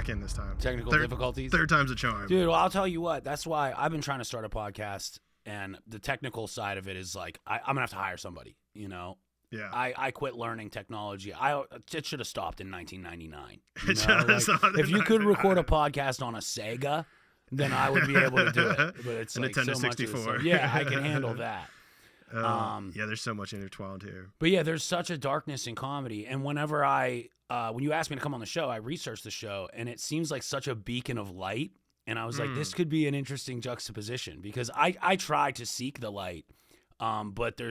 back in this time. Technical difficulties. Third time's a charm. Dude, well, I'll tell you what. That's why I've been trying to start a podcast, and the technical side of it is like I'm going to have to hire somebody, you know? Yeah. I quit learning technology. It should have stopped in 1999. If you could record a podcast on a Sega, then I would be able to do it. But it's like Nintendo so 64. Yeah, I can handle that. Yeah, there's so much intertwined here. But yeah, there's such a darkness in comedy. And whenever when you asked me to come on the show, I researched the show, and it seems like such a beacon of light. And I was like, this could be an interesting juxtaposition, because I try to seek the light. But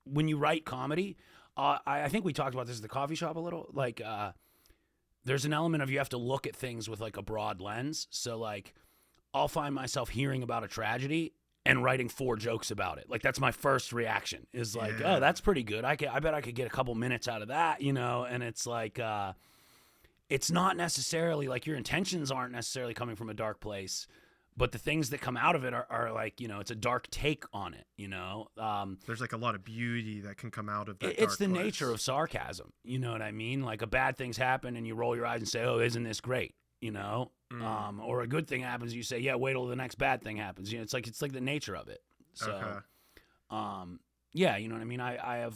when you write comedy, I think we talked about this at the coffee shop a little, like, there's an element of you have to look at things with like a broad lens. So like, I'll find myself hearing about a tragedy and writing 4 jokes about it. Like, that's my first reaction is like, oh, that's pretty good. I bet I could get a couple minutes out of that, you know? And it's like, it's not necessarily like your intentions aren't necessarily coming from a dark place, but the things that come out of it are like, you know, it's a dark take on it, you know? There's like a lot of beauty that can come out of that. It's the nature of sarcasm. You know what I mean? Like, a bad thing's happen and you roll your eyes and say, oh, isn't this great? You know? Or a good thing happens, you say, yeah, wait till the next bad thing happens. You know, it's like the nature of it. So, yeah, you know what I mean? I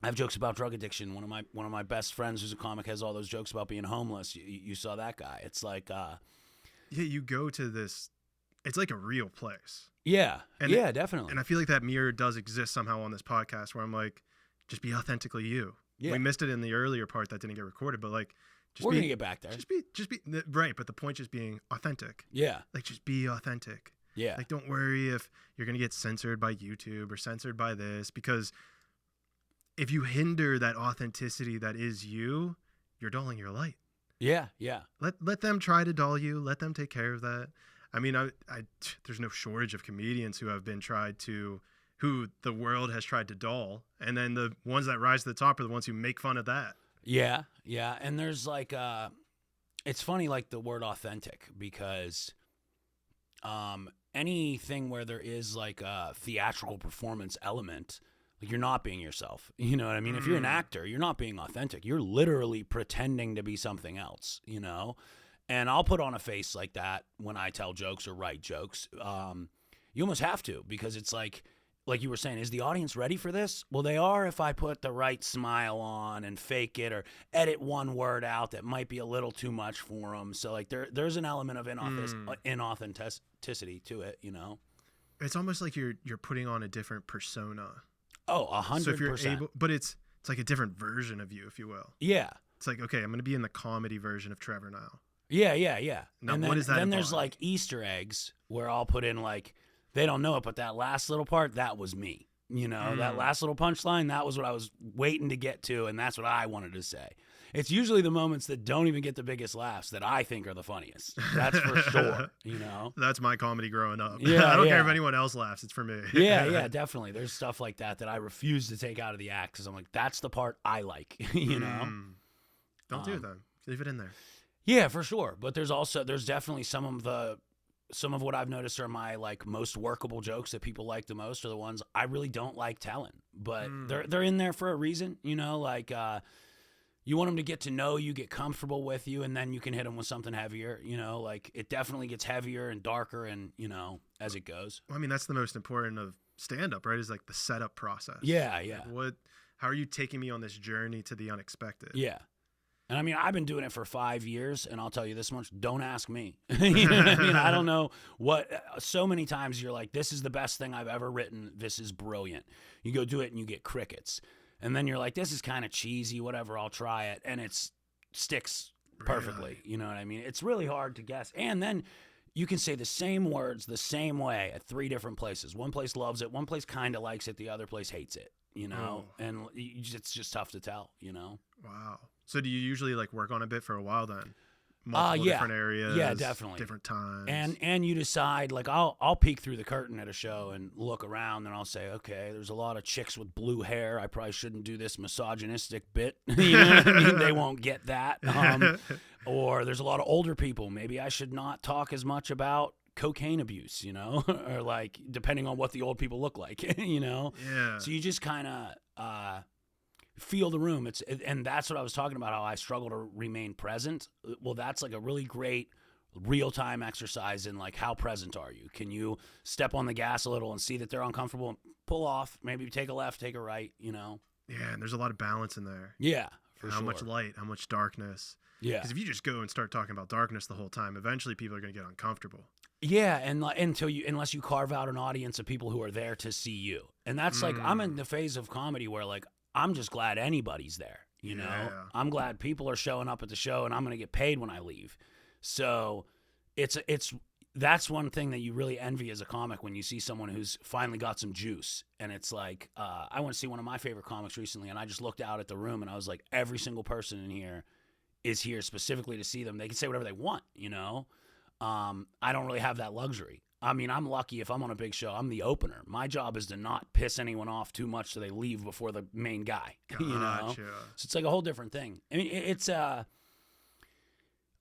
have jokes about drug addiction. One of my best friends who's a comic has all those jokes about being homeless. You saw that guy. It's like, yeah, you go to this, it's like a real place. Yeah, definitely. And I feel like that mirror does exist somehow on this podcast, where I'm like, just be authentically you. Yeah. We missed it in the earlier part that didn't get recorded, but like, we're going to get back there. Just be right. But the point just being authentic. Yeah. Like, just be authentic. Yeah. Like, don't worry if you're going to get censored by YouTube or censored by this, because if you hinder that authenticity that is you, you're dulling your light. Yeah. Yeah. Let them try to dull you. Let them take care of that. I mean, there's no shortage of comedians who have been who the world has tried to dull. And then the ones that rise to the top are the ones who make fun of that. Yeah, yeah, and there's like, it's funny, like the word authentic, because anything where there is like a theatrical performance element, like, you're not being yourself. You know what I mean? If you're an actor, you're not being authentic. You're literally pretending to be something else, you know? And I'll put on a face like that when I tell jokes or write jokes. You almost have to, because it's like you were saying, is the audience ready for this? Well, they are if I put the right smile on and fake it or edit one word out that might be a little too much for them. So like there's an element of inauthenticity to it, you know? It's almost like you're putting on a different persona. Oh, 100%. So if you're able, but it's like a different version of you, if you will. Yeah. It's like, okay, I'm going to be in the comedy version of Trevor now. Yeah. Now, and what is that? Then there's like Easter eggs where I'll put in like, they don't know it, but that last little part, that was me. You know, that last little punchline, that was what I was waiting to get to, and that's what I wanted to say. It's usually the moments that don't even get the biggest laughs that I think are the funniest. That's for sure, you know? That's my comedy growing up. Yeah, I don't care if anyone else laughs. It's for me. Yeah, definitely. There's stuff like that I refuse to take out of the act because I'm like, that's the part I like, you know? Don't do it then. Leave it in there. Yeah, for sure. But there's definitely some of what I've noticed are my like most workable jokes that people like the most are the ones I really don't like telling, but they're in there for a reason, you know, like, you want them to get to know you, get comfortable with you, and then you can hit them with something heavier, you know, like it definitely gets heavier and darker and, you know, as it goes. Well, I mean, that's the most important of stand-up, right? Is like the setup process. Yeah. Like how are you taking me on this journey to the unexpected? Yeah. And I mean, I've been doing it for 5 years, and I'll tell you this much, don't ask me. You know what I mean? I don't know so many times you're like, this is the best thing I've ever written. This is brilliant. You go do it and you get crickets. And then you're like, this is kind of cheesy, whatever, I'll try it. And it sticks perfectly. Really? You know what I mean? It's really hard to guess. And then you can say the same words the same way at 3 different places. One place loves it. One place kind of likes it. The other place hates it, you know? Oh. And it's just tough to tell, you know? Wow. So do you usually like work on a bit for a while then? Multiple different areas. Yeah, definitely. Different times. And you decide, like, I'll peek through the curtain at a show and look around, and I'll say, okay, there's a lot of chicks with blue hair. I probably shouldn't do this misogynistic bit. You know what I mean? They won't get that. Or there's a lot of older people. Maybe I should not talk as much about cocaine abuse, you know? Or like, depending on what the old people look like, you know? Yeah. So you just kind of feel the room. And that's what I was talking about, how I struggle to remain present. Well, that's like a really great real-time exercise in like, how present are you? Can you step on the gas a little and see that they're uncomfortable and pull off, maybe take a left, take a right, you know? Yeah, and there's a lot of balance in there. Yeah, for how sure. much light, how much darkness. Yeah. Because if you just go and start talking about darkness the whole time, eventually people are going to get uncomfortable. Yeah, and unless you carve out an audience of people who are there to see you. And that's like, I'm in the phase of comedy where like, I'm just glad anybody's there, you know? I'm glad people are showing up at the show and I'm going to get paid when I leave. So that's one thing that you really envy as a comic, when you see someone who's finally got some juice. And it's like, I went to see one of my favorite comics recently, and I just looked out at the room and I was like, every single person in here is here specifically to see them. They can say whatever they want, you know? I don't really have that luxury. I mean, I'm lucky if I'm on a big show, I'm the opener. My job is to not piss anyone off too much so they leave before the main guy, you know? So it's like a whole different thing. I mean, it's a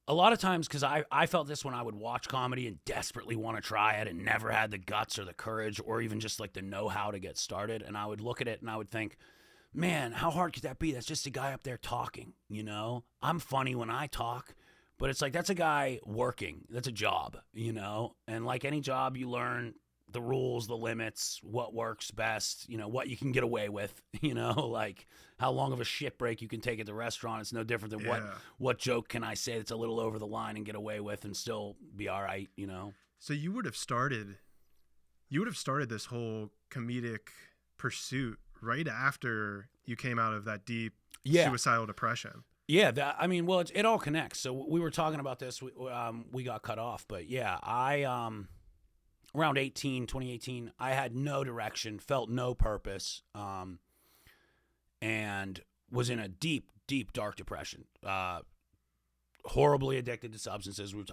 lot of times, because I felt this when I would watch comedy and desperately want to try it and never had the guts or the courage or even just like the know-how to get started. And I would look at it and I would think, man, how hard could that be? That's just a guy up there talking, you know? I'm funny when I talk, but it's like, that's a guy working. That's a job, you know? And like any job, you learn the rules, the limits, what works best, you know, what you can get away with, you know, like how long of a shit break you can take at the restaurant. It's no different than what joke can I say that's a little over the line and get away with and still be all right, you know? So you would have started this whole comedic pursuit right after you came out of that deep suicidal depression. Yeah, it all connects. So we were talking about this, we got cut off, but yeah, around 2018, I had no direction, felt no purpose, and was in a deep, deep, dark depression. Horribly addicted to substances, which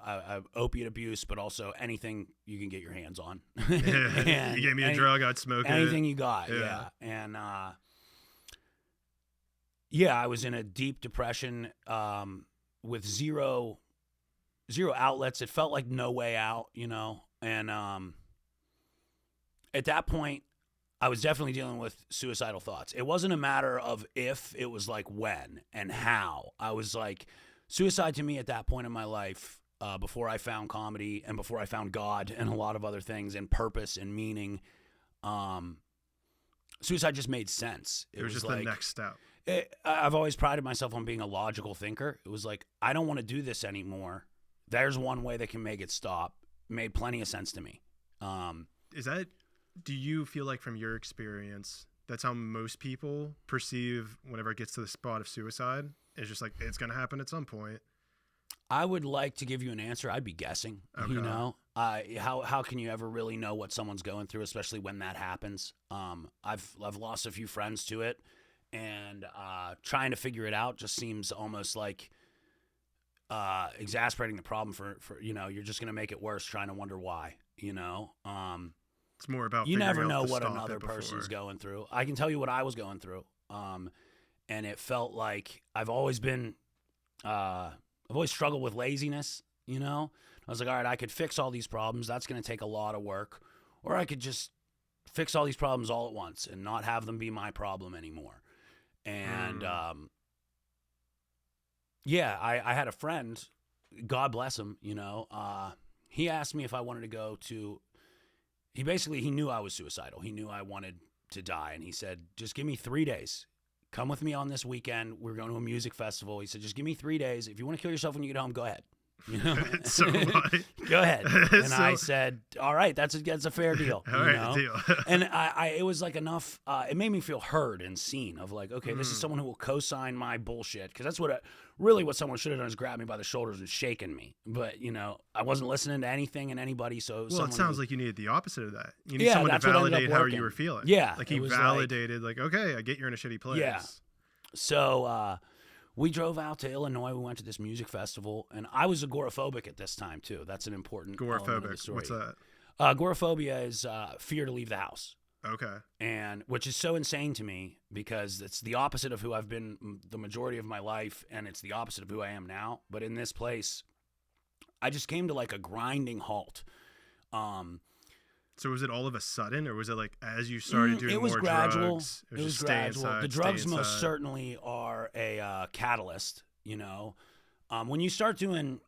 opiate abuse, but also anything you can get your hands on. You gave me a drug, I'd smoke anything you got, And I was in a deep depression with zero outlets. It felt like no way out, you know? And at that point, I was definitely dealing with suicidal thoughts. It wasn't a matter of if, it was like when and how. I was like, suicide to me at that point in my life, before I found comedy and before I found God and a lot of other things and purpose and meaning, suicide just made sense. It was just like the next step. I've always prided myself on being a logical thinker. It was like, I don't want to do this anymore. There's one way that can make it stop. Made plenty of sense to me. Do you feel like from your experience, that's how most people perceive whenever it gets to the spot of suicide? It's just like, it's going to happen at some point. I would like to give you an answer. I'd be guessing, you know? How can you ever really know what someone's going through, especially when that happens? I've lost a few friends to it, and trying to figure it out just seems almost like exasperating the problem for you know, you're just going to make it worse trying to wonder why, you know? It's more about you never know what another person's going through. I can tell you what I was going through. And it felt like I've always struggled with laziness, you know? I was like, all right, I could fix all these problems. That's going to take a lot of work. Or I could just fix all these problems all at once and not have them be my problem anymore. And, I had a friend, God bless him, you know, he asked me if I wanted to go to, he knew I was suicidal. He knew I wanted to die. And he said, just give me 3 days. Come with me on this weekend. We're going to a music festival. He said, just give me 3 days. If you want to kill yourself when you get home, go ahead. You know? So go ahead. And I said, all right, that's a fair deal. All right, deal. And it was like enough. It made me feel heard and seen. Of like, okay, this is someone who will co-sign my bullshit, because that's what someone should have done, is grab me by the shoulders and shaken me. But you know, I wasn't listening to anything and anybody. So it sounds like you needed the opposite of that. You need someone to validate how you were feeling. Yeah, like he validated, like, okay, I get you're in a shitty place. Yeah. So we drove out to Illinois. We went to this music festival, and I was agoraphobic at this time too. That's an important element of the story. What's that? Agoraphobia is fear to leave the house. Okay. And which is so insane to me, because it's the opposite of who I've been the majority of my life, and it's the opposite of who I am now. But in this place, I just came to like a grinding halt. So was it all of a sudden, or was it like as you started doing it was more gradual. drugs? It was just stay gradual. inside, The stay drugs most inside? certainly are a catalyst. When you start doing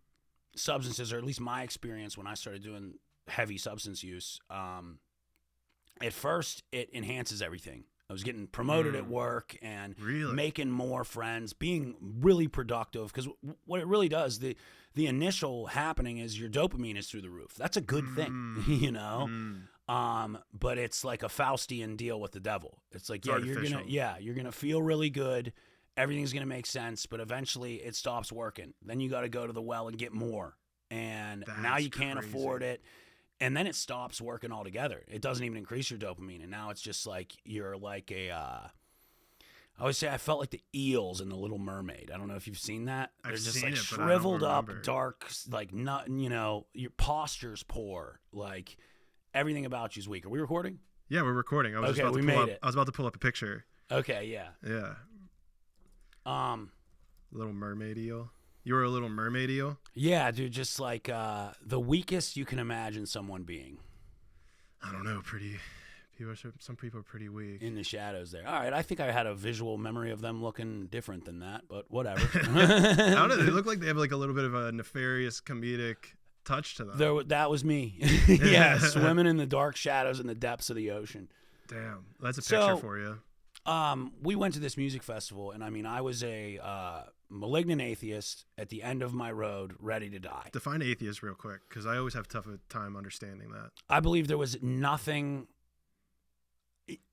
substances, or at least my experience when I started doing heavy substance use, at first it enhances everything. I was getting promoted at work and Really? making more friends, being really productive. Because what it really does, the initial happening is your dopamine is through the roof. That's a good thing, But it's like a Faustian deal with the devil. It's like, you're gonna feel really good. Everything's gonna make sense, but eventually it stops working. Then you got to go to the well and get more, and now you can't afford it. And then it stops working altogether. It doesn't even increase your dopamine. And now it's just like you're like I always say I felt like the eels in The Little Mermaid. I don't know if you've seen that. They're just like shriveled up, dark, like not, your posture's poor. Like everything about you's weak. Are we recording? Yeah, we're recording. I was about to pull up a picture. Okay, yeah. Yeah. Little mermaid eel. You were a little mermaid eel? Yeah, dude, just like the weakest you can imagine someone being. I don't know, some people are pretty weak. In the shadows there. All right, I think I had a visual memory of them looking different than that, but whatever. I don't know, they look like they have like a little bit of a nefarious comedic touch to them. That was me. Yeah, swimming in the dark shadows in the depths of the ocean. Damn, that's a picture for you. We went to this music festival, and I mean, I was a malignant atheist at the end of my road, ready to die. Define atheist real quick, because I always have a tough time understanding that. I believe there was nothing.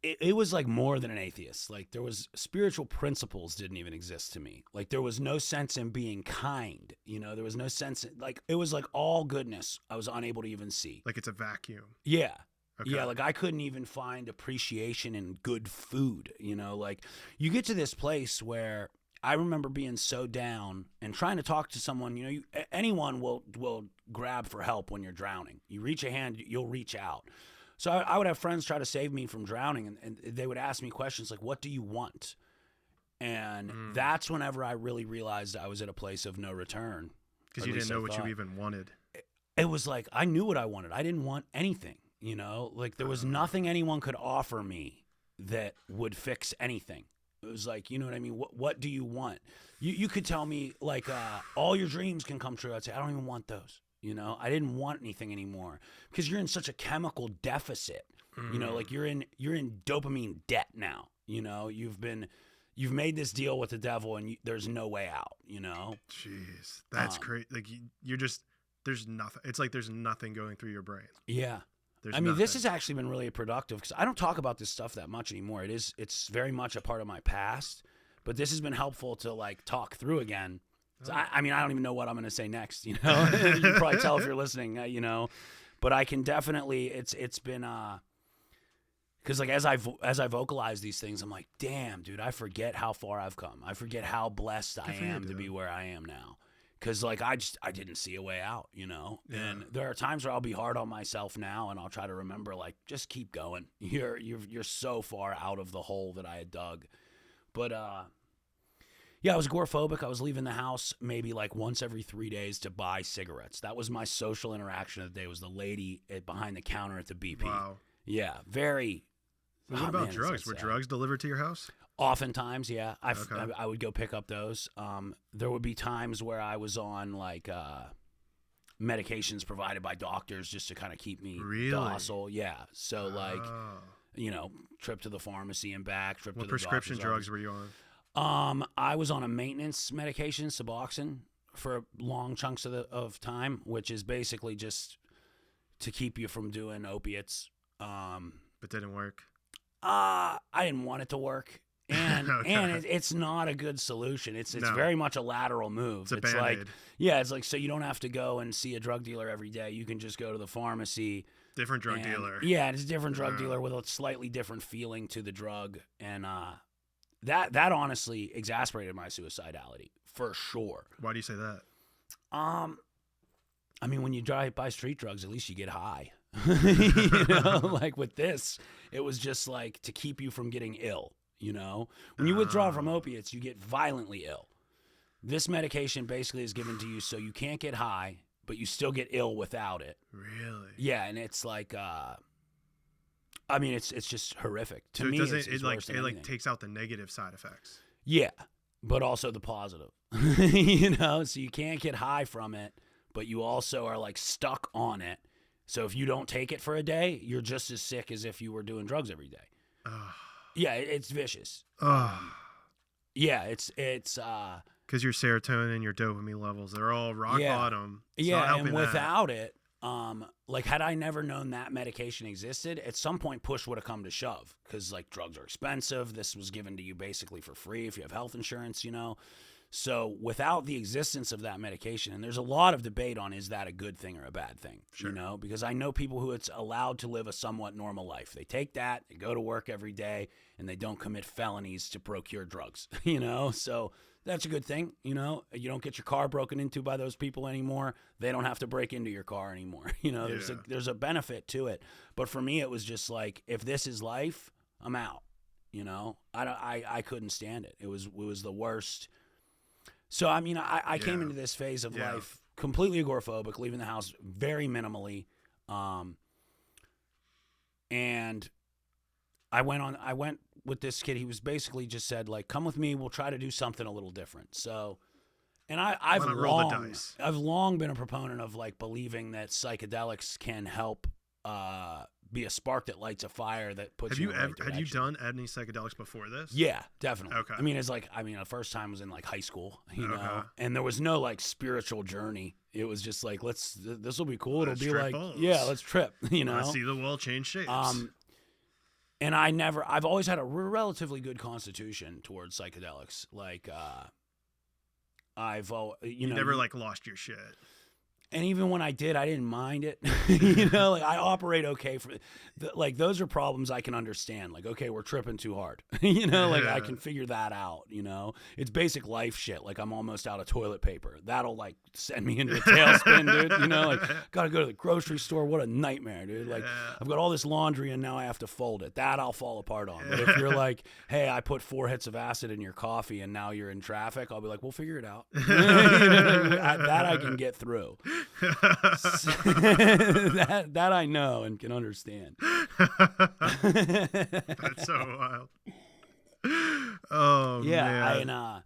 It was like more than an atheist. Like there was spiritual principles didn't even exist to me. Like there was no sense in being kind. There was no sense like it was like all goodness. I was unable to even see. Like it's a vacuum. Yeah. Okay. Yeah, like I couldn't even find appreciation in good food, like you get to this place where I remember being so down and trying to talk to someone, anyone will grab for help when you're drowning. You reach a hand, you'll reach out. So I would have friends try to save me from drowning, and they would ask me questions like, what do you want? And that's whenever I really realized I was at a place of no return. Because you didn't know what you even wanted. It was like, I knew what I wanted. I didn't want anything. Like there was nothing anyone could offer me that would fix anything. It was like, you know what I mean? What do you want? You could tell me like all your dreams can come true. I'd say, I don't even want those. I didn't want anything anymore because you're in such a chemical deficit. Like you're in dopamine debt now. You've made this deal with the devil and there's no way out. Jeez, that's crazy. Like you're just there's nothing. It's like there's nothing going through your brain. Yeah. This has actually been really productive because I don't talk about this stuff that much anymore. It's very much a part of my past, but this has been helpful to like talk through again. So I don't even know what I'm going to say next. You can probably tell if you're listening. But I can definitely. It's been because like as I vocalize these things, I'm like, damn, dude, I forget how far I've come. I forget how blessed I am to be where I am now. Because like I didn't see a way out, Yeah. And there are times where I'll be hard on myself now, and I'll try to remember like just keep going. You're so far out of the hole that I had dug. But yeah, I was agoraphobic. I was leaving the house maybe like once every 3 days to buy cigarettes. That was my social interaction of the day. Was the lady behind the counter at the BP. Wow. Yeah, very. What about drugs? Were drugs delivered to your house? Oftentimes, yeah. I would go pick up those. There would be times where I was on like medications provided by doctors just to kind of keep me docile. Yeah. So like, trip to the pharmacy and back. Trip to the prescription drugs were you on? I was on a maintenance medication, Suboxone, for long chunks of time, which is basically just to keep you from doing opiates. But didn't work. I didn't want it to work. And okay. and it's not a good solution. It's very much a lateral move. It's like it's like so you don't have to go and see a drug dealer every day. You can just go to the pharmacy. Different drug dealer. Yeah, it's a different drug dealer with a slightly different feeling to the drug, and that honestly exasperated my suicidality for sure. Why do you say that? I mean, when you buy street drugs, at least you get high. Like with this, it was just like to keep you from getting ill. When you withdraw from opiates, you get violently ill. This medication basically is given to you so you can't get high, but you still get ill without it. Really? Yeah, and it's like I mean, it's just horrific. To So me, doesn't it's it worse than like anything. takes out the negative side effects? Yeah, but also the positive. You know, so you can't get high from it, but you also are like stuck on it. So if you don't take it for a day, you're just as sick as if you were doing drugs every day. Yeah, it's vicious. Yeah, it's because your serotonin and your dopamine levels, they're all rock bottom. It's yeah, not helping and that. without it, like had I never known that medication existed, at some point push would have come to shove, because like drugs are expensive. This was given to you basically for free if you have health insurance, you know. So without the existence of that medication, and there's a lot of debate on is that a good thing or a bad thing, Sure. you know, because I know people who it's allowed to live a somewhat normal life. They take that, they go to work every day, and they don't commit felonies to procure drugs, you know. So that's a good thing, you know. You don't get your car broken into by those people anymore. They don't have to break into your car anymore. You know, there's a benefit to it. But for me, it was just like, if this is life, I'm out. You know, I couldn't stand it. It was the worst. So I mean, I came into this phase of life completely agoraphobic, leaving the house very minimally, and I went with this kid. He was basically just said like, "Come with me. We'll try to do something a little different." So, and I've long been a proponent of like believing that psychedelics can help be a spark that lights a fire that puts you in the right direction. Had you done any psychedelics before this? Yeah, definitely. Okay. I mean, the first time was in like high school, you know, and there was no like spiritual journey. It was just like, this will be cool. It'll be like, let's trip, you know. Let's see the world change shapes. And I've always had a relatively good constitution towards psychedelics. Like, you never like lost your shit. And even when I did, I didn't mind it. You know, like I operate okay for like those are problems I can understand. Like, okay, we're tripping too hard. You know, like I can figure that out, you know. It's basic life shit. Like I'm almost out of toilet paper. That'll like send me into a tailspin, dude. You know, like gotta go to the grocery store. What a nightmare, dude. Like I've got all this laundry and now I have to fold it. That I'll fall apart on. But if you're like, hey, I put 4 hits of acid in your coffee and now you're in traffic, I'll be like, we'll figure it out. You know, that I can get through. that I know and can understand. That's so wild. Oh man.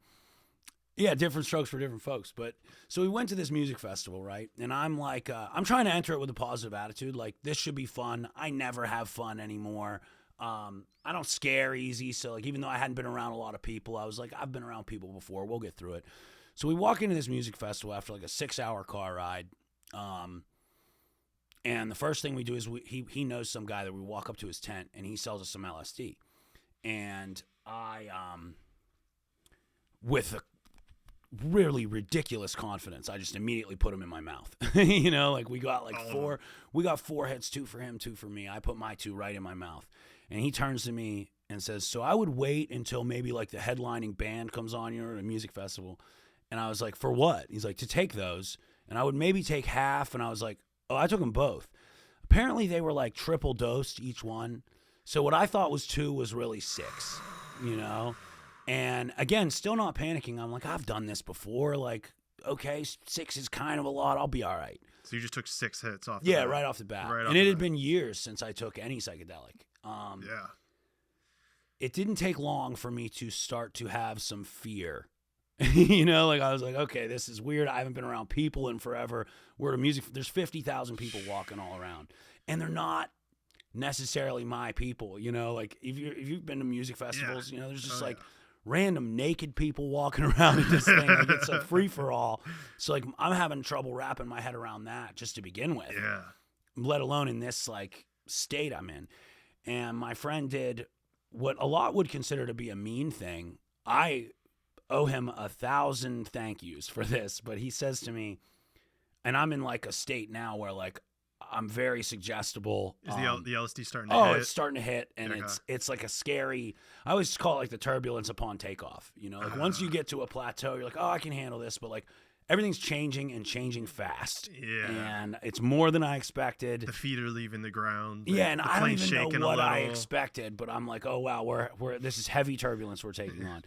Different strokes for different folks. But so we went to this music festival, right? And I'm like, I'm trying to enter it with a positive attitude. Like this should be fun. I never have fun anymore. I don't scare easy. So like, even though I hadn't been around a lot of people, I was like, I've been around people before. We'll get through it. So we walk into this music festival after like a 6-hour car ride. And the first thing we do is he knows some guy that we walk up to his tent and he sells us some LSD. And I, with a really ridiculous confidence, I just immediately put him in my mouth. You know, like we got 4 hits, 2 for him, 2 for me. I put my 2 right in my mouth. And he turns to me and says, so I would wait until maybe like the headlining band comes on, you know, at a music festival. And I was like, for what? He's like, to take those. And I would maybe take half. And I was like, oh, I took them both. Apparently they were like triple dosed each one. So what I thought was 2 was really 6, you know? And again, still not panicking. I'm like, I've done this before. Like, okay, 6 is kind of a lot. I'll be all right. So you just took 6 hits off the bat. Right off the bat. And it had been years since I took any psychedelic. It didn't take long for me to start to have some fear. You know, like I was like, okay, this is weird. I haven't been around people in forever. We're at a music. There's 50,000 people walking all around, and they're not necessarily my people. You know, like if you've been to music festivals, you know, there's just random naked people walking around in this thing. Like it's a free for all. So like I'm having trouble wrapping my head around that just to begin with. Yeah. Let alone in this like state I'm in. And my friend did what a lot would consider to be a mean thing. I owe him 1,000 thank yous for this, but he says to me, and I'm in like a state now where like I'm very suggestible. Is the LSD starting to hit? Oh, it's starting to hit, and it's like a scary, I always call it like the turbulence upon takeoff. You know, like once you get to a plateau, you're like, oh, I can handle this, but like everything's changing and changing fast. Yeah. And it's more than I expected. The feet are leaving the ground. Yeah, and I don't even know what I expected, but I'm like, oh wow, we're this is heavy turbulence we're taking on.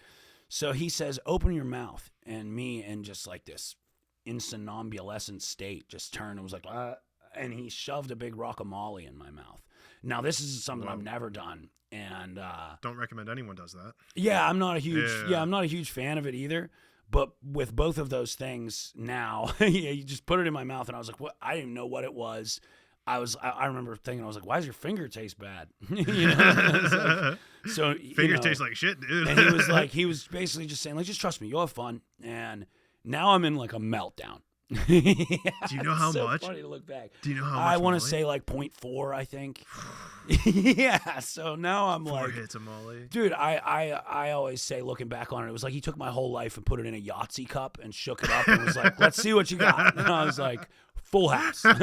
So he says, open your mouth. And me in just like this insomnambulescent state just turned and was like, and he shoved a big rockamole in my mouth. Now, this is something I've never done. And don't recommend anyone does that. Yeah, I'm not a huge fan of it either. But with both of those things now, you just put it in my mouth, and I was like, "What?" I didn't even know what it was. I remember thinking, I was like, "Why does your finger taste bad?" So finger tastes like shit, dude. And he was basically just saying, like, "Just trust me, you'll have fun." And now I'm in like a meltdown. Do you know how much? Funny to look back. Do you know how much? I want to say like 0.4, I think. Yeah. So now I'm 4 like, hits of Molly. dude. I always say, looking back on it, it was like he took my whole life and put it in a Yahtzee cup and shook it up and was like, "Let's see what you got." And I was like, "Full house." Like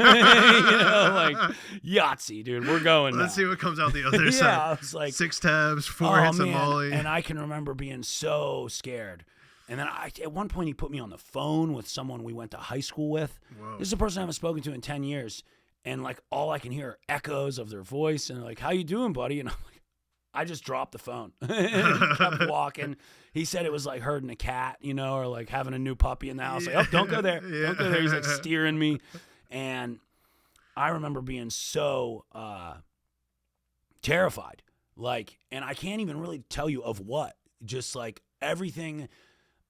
Yahtzee, dude. We're going. Let's see what comes out the other side. Yeah, I was like 6 tabs, 4 hits of Molly. And I can remember being so scared. And then at one point, he put me on the phone with someone we went to high school with. Whoa. This is a person I haven't spoken to in 10 years. And, like, all I can hear are echoes of their voice. And, like, "How you doing, buddy?" And I'm like, I just dropped the phone and kept walking. He said it was like herding a cat, or like having a new puppy in the house. Like, "Oh, don't go there. Yeah. Don't go there." He's, like, steering me. And I remember being so terrified. Like, and I can't even really tell you of what. Just, like, everything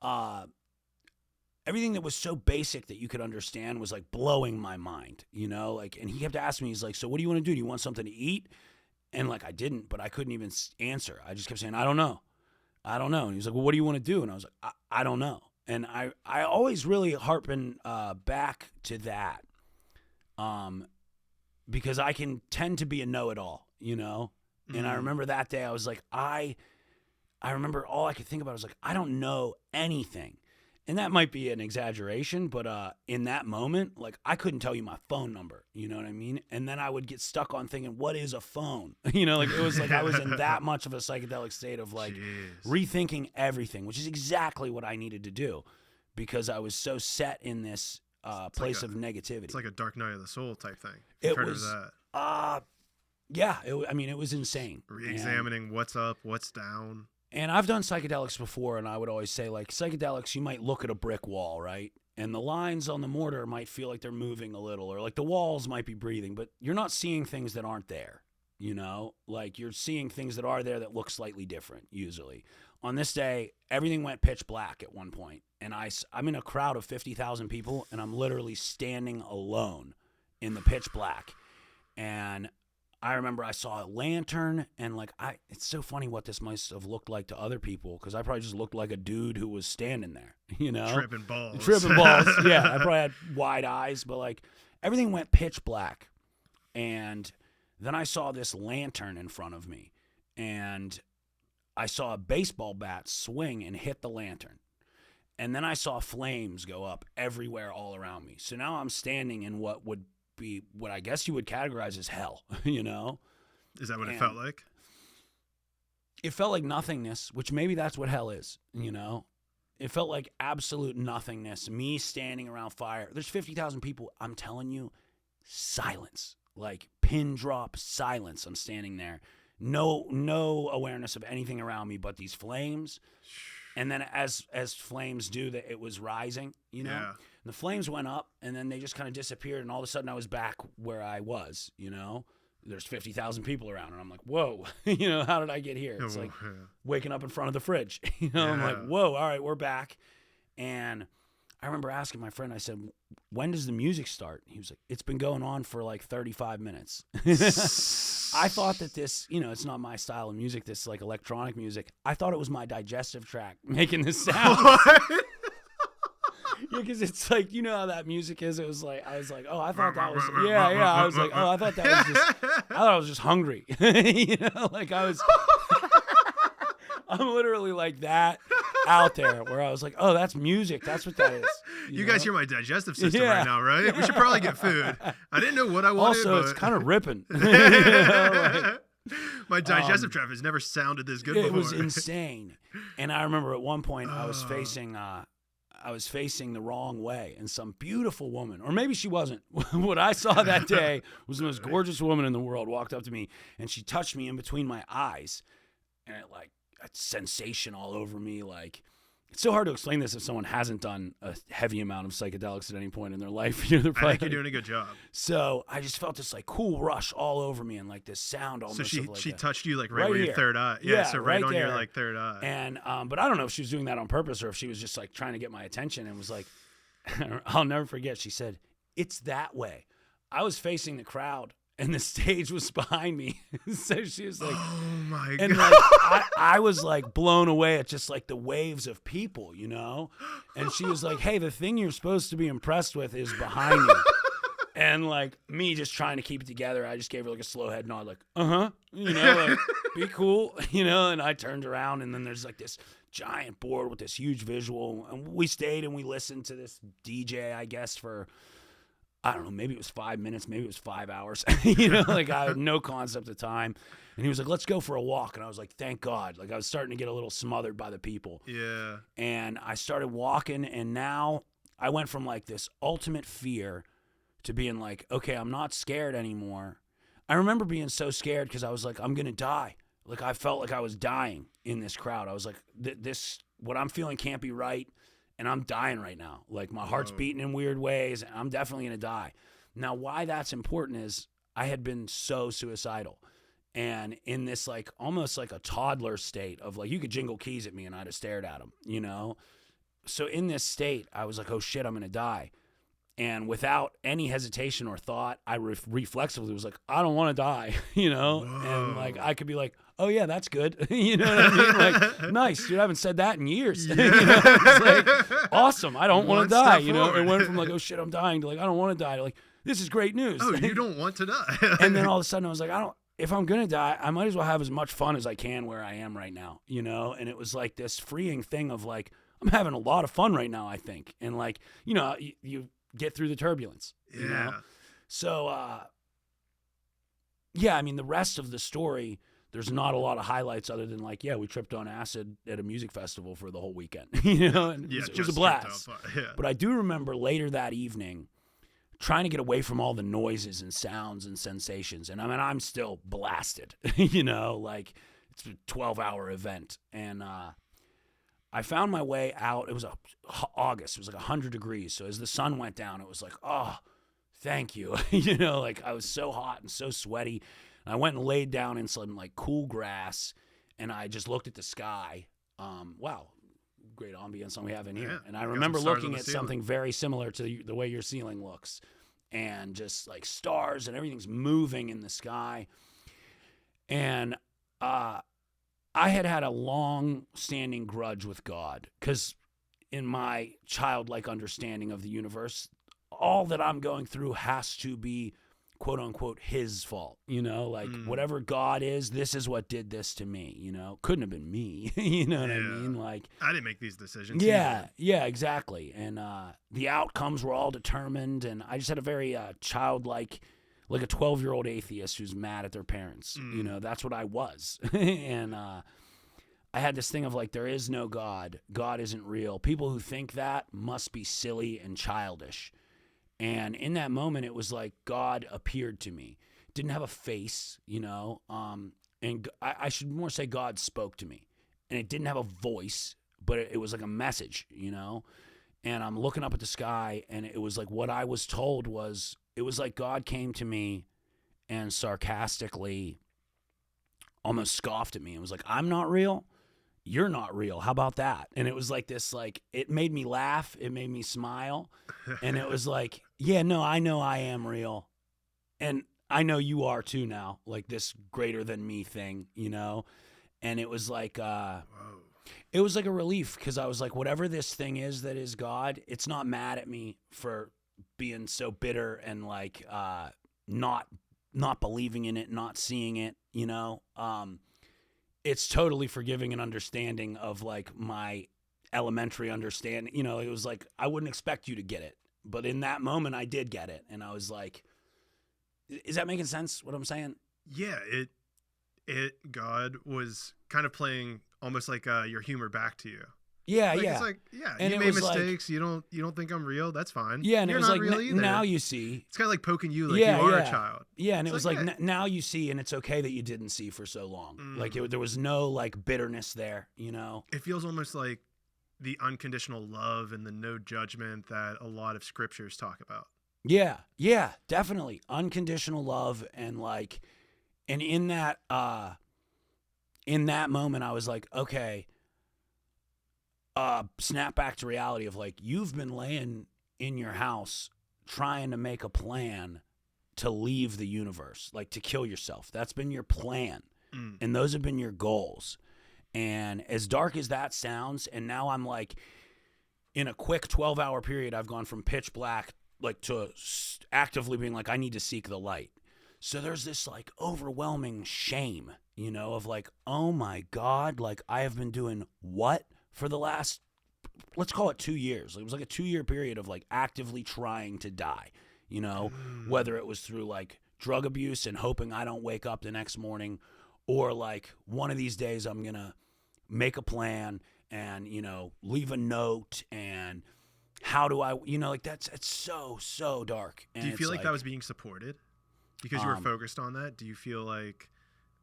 that was so basic that you could understand was like blowing my mind, like, and he kept asking me, he's like, "So what do you want to do? Do you want something to eat?" And like, I didn't, but I couldn't even answer. I just kept saying, I don't know. And he was like, "Well, what do you want to do?" And I was like, I don't know. And I always really harpen back to that, because I can tend to be a know-it-all, And I remember that day I was like, I remember all I could think about was like, I don't know anything. And that might be an exaggeration, but in that moment, like, I couldn't tell you my phone number, you know what I mean? And then I would get stuck on thinking, what is a phone? Like, it was like I was in that much of a psychedelic state of like rethinking everything, which is exactly what I needed to do because I was so set in this place of negativity. It's like a Dark Night of the Soul type thing. It was that. Yeah, it was insane. Re-examining what's up, what's down. And I've done psychedelics before, and I would always say, like, psychedelics, you might look at a brick wall, right? And the lines on the mortar might feel like they're moving a little, or like the walls might be breathing, but you're not seeing things that aren't there, Like, you're seeing things that are there that look slightly different, usually. On this day, everything went pitch black at one point, and I'm in a crowd of 50,000 people, and I'm literally standing alone in the pitch black. And I remember I saw a lantern, and like, it's so funny what this must have looked like to other people, because I probably just looked like a dude who was standing there, Tripping balls. Yeah, I probably had wide eyes, but like, everything went pitch black. And then I saw this lantern in front of me, and I saw a baseball bat swing and hit the lantern. And then I saw flames go up everywhere all around me. So now I'm standing in what would be what I guess you would categorize as hell, Is that what it felt like? It felt like nothingness, which maybe that's what hell is, It felt like absolute nothingness, me standing around fire. There's 50,000 people. I'm telling you, silence, like pin drop silence. I'm standing there. No awareness of anything around me but these flames. And then as flames do, that it was rising, Yeah. And the flames went up, and then they just kind of disappeared, and all of a sudden I was back where I was, There's 50,000 people around, and I'm like, whoa, how did I get here? It's like waking up in front of the fridge, I'm like, whoa, all right, we're back. And I remember asking my friend, I said, "When does the music start?" He was like, "It's been going on for like 35 minutes. I thought that this, it's not my style of music, this like electronic music. I thought it was my digestive tract making this sound. Yeah, because it's like, how that music is. It was like, I was like, oh, I thought that was, yeah. I was like, oh, I thought that was just, I thought I was just hungry. Like I was, I'm literally like that out there where I was like, oh, that's music. That's what that is. You guys hear my digestive system right now, right? We should probably get food. I didn't know what I wanted. Also, it's kind of ripping. My digestive tract has never sounded this good before. It was insane. And I remember at one point I was facing the wrong way, and some beautiful woman, or maybe she wasn't. What I saw that day was the most gorgeous woman in the world walked up to me, and she touched me in between my eyes, and it like a sensation all over me, like, It's so hard to explain this if someone hasn't done a heavy amount of psychedelics at any point in their life. They're I think you're doing a good job. So I just felt this like cool rush all over me and like this sound almost. So she touched you like right where here. your third eye. Yeah, so right on there. your like third eye. And but I don't know if she was doing that on purpose or if she was just like trying to get my attention and was like, I'll never forget. She said, "It's that way." I was facing the crowd. And the stage was behind me. So she was like, oh my God. And like, I was like blown away at just like the waves of people, you know? And she was like, "Hey, the thing you're supposed to be impressed with is behind you." And like me just trying to keep it together, I just gave her like a slow head nod, like, you know, like, be cool, you know? And I turned around and then there's like this giant board with this huge visual. And we stayed and we listened to this DJ, I guess, for, I don't know, maybe it was 5 minutes, maybe it was 5 hours. You know, like I had no concept of time. And he was like, "Let's go for a walk." And I was like, thank God. Like I was starting to get a little smothered by the people. Yeah. And I started walking and now I went from like this ultimate fear to being like, okay, I'm not scared anymore. I remember being so scared because I was like, I'm going to die. Like I felt like I was dying in this crowd. I was like, this, what I'm feeling can't be right. And I'm dying right now. Like my heart's beating in weird ways. And I'm definitely going to die. Now, why that's important is I had been so suicidal. And in this like almost like a toddler state of like, you could jingle keys at me and I'd have stared at them, you know? So in this state, I was like, oh shit, I'm going to die. And without any hesitation or thought, I reflexively was like, I don't want to die, you know? Whoa. And like, I could be like, oh yeah, that's good. You know what I mean? Like, nice, dude, I haven't said that in years. Yeah. You know? It's like, awesome, I don't want to die, you know? It went from like, oh shit, I'm dying to like, I don't want to die to like, this is great news. Oh, you don't want to die. And then all of a sudden I was like, if I'm going to die, I might as well have as much fun as I can where I am right now, you know? And it was like this freeing thing of like, I'm having a lot of fun right now, I think. And like, you know, you get through the turbulence, you know? So, yeah, I mean, the rest of the story, there's not a lot of highlights other than like, yeah, we tripped on acid at a music festival for the whole weekend, you know? And it was a blast. But I do remember later that evening trying to get away from all the noises and sounds and sensations. And I mean, I'm still blasted, you know, like it's a 12-hour event. And, I found my way out. It was August. It was like 100 degrees. So as the sun went down, it was like, oh, thank you. You know, like I was so hot and so sweaty. And I went and laid down in some like cool grass and I just looked at the sky. Wow, great ambience we have in here. Yeah, and I remember looking at something very similar to the way your ceiling looks and just like stars and everything's moving in the sky. And, I had a long-standing grudge with God because in my childlike understanding of the universe, all that I'm going through has to be, quote-unquote, his fault, you know? Like, whatever God is, this is what did this to me, you know? Couldn't have been me, you know what I mean? Like, I didn't make these decisions. Yeah, exactly. And the outcomes were all determined, and I just had a very childlike, like a 12-year-old atheist who's mad at their parents. You know, that's what I was. And I had this thing of like, there is no God. God isn't real. People who think that must be silly and childish. And in that moment, it was like God appeared to me. Didn't have a face, you know. And I should more say God spoke to me. And it didn't have a voice, but it was like a message, you know. And I'm looking up at the sky, and it was like what I was told was, it was like God came to me and sarcastically almost scoffed at me and was like, I'm not real. You're not real. How about that? And it was like this, like, it made me laugh. It made me smile. And it was like, yeah, no, I know I am real. And I know you are too now, like this greater than me thing, you know? And it was like, it was like a relief because I was like, whatever this thing is that is God, it's not mad at me for being so bitter and like not believing in it, not seeing it, you know. It's totally forgiving and understanding of like my elementary understanding, you know. It was like I wouldn't expect you to get it, but in that moment I did get it, and I was like, is that making sense what I'm saying? Yeah, God was kind of playing almost like your humor back to you. Yeah, like, yeah. It's like, yeah, and you made mistakes. Like, you don't think I'm real. That's fine. Yeah, and You're it was not like real either. Now you see. It's kind of like poking you like you are a child. Yeah, and it was like now you see, and it's okay that you didn't see for so long. Like there was no like bitterness there, you know. It feels almost like the unconditional love and the no judgment that a lot of scriptures talk about. Yeah, definitely. Unconditional love, and in that moment I was like, okay, snap back to reality of like, you've been laying in your house trying to make a plan to leave the universe, like to kill yourself. That's been your plan. And those have been your goals. And as dark as that sounds, and now I'm like, in a quick 12-hour period, I've gone from pitch black like to actively being like, I need to seek the light. So there's this like overwhelming shame, you know, of like, oh my God, like I have been doing what for the last, let's call it 2 years. It was like a 2-year period of like actively trying to die, you know, whether it was through like drug abuse and hoping I don't wake up the next morning, or like one of these days I'm going to make a plan and, you know, leave a note, and how do I, you know, like it's so dark. And do you feel like that was being supported because you were focused on that? Do you feel like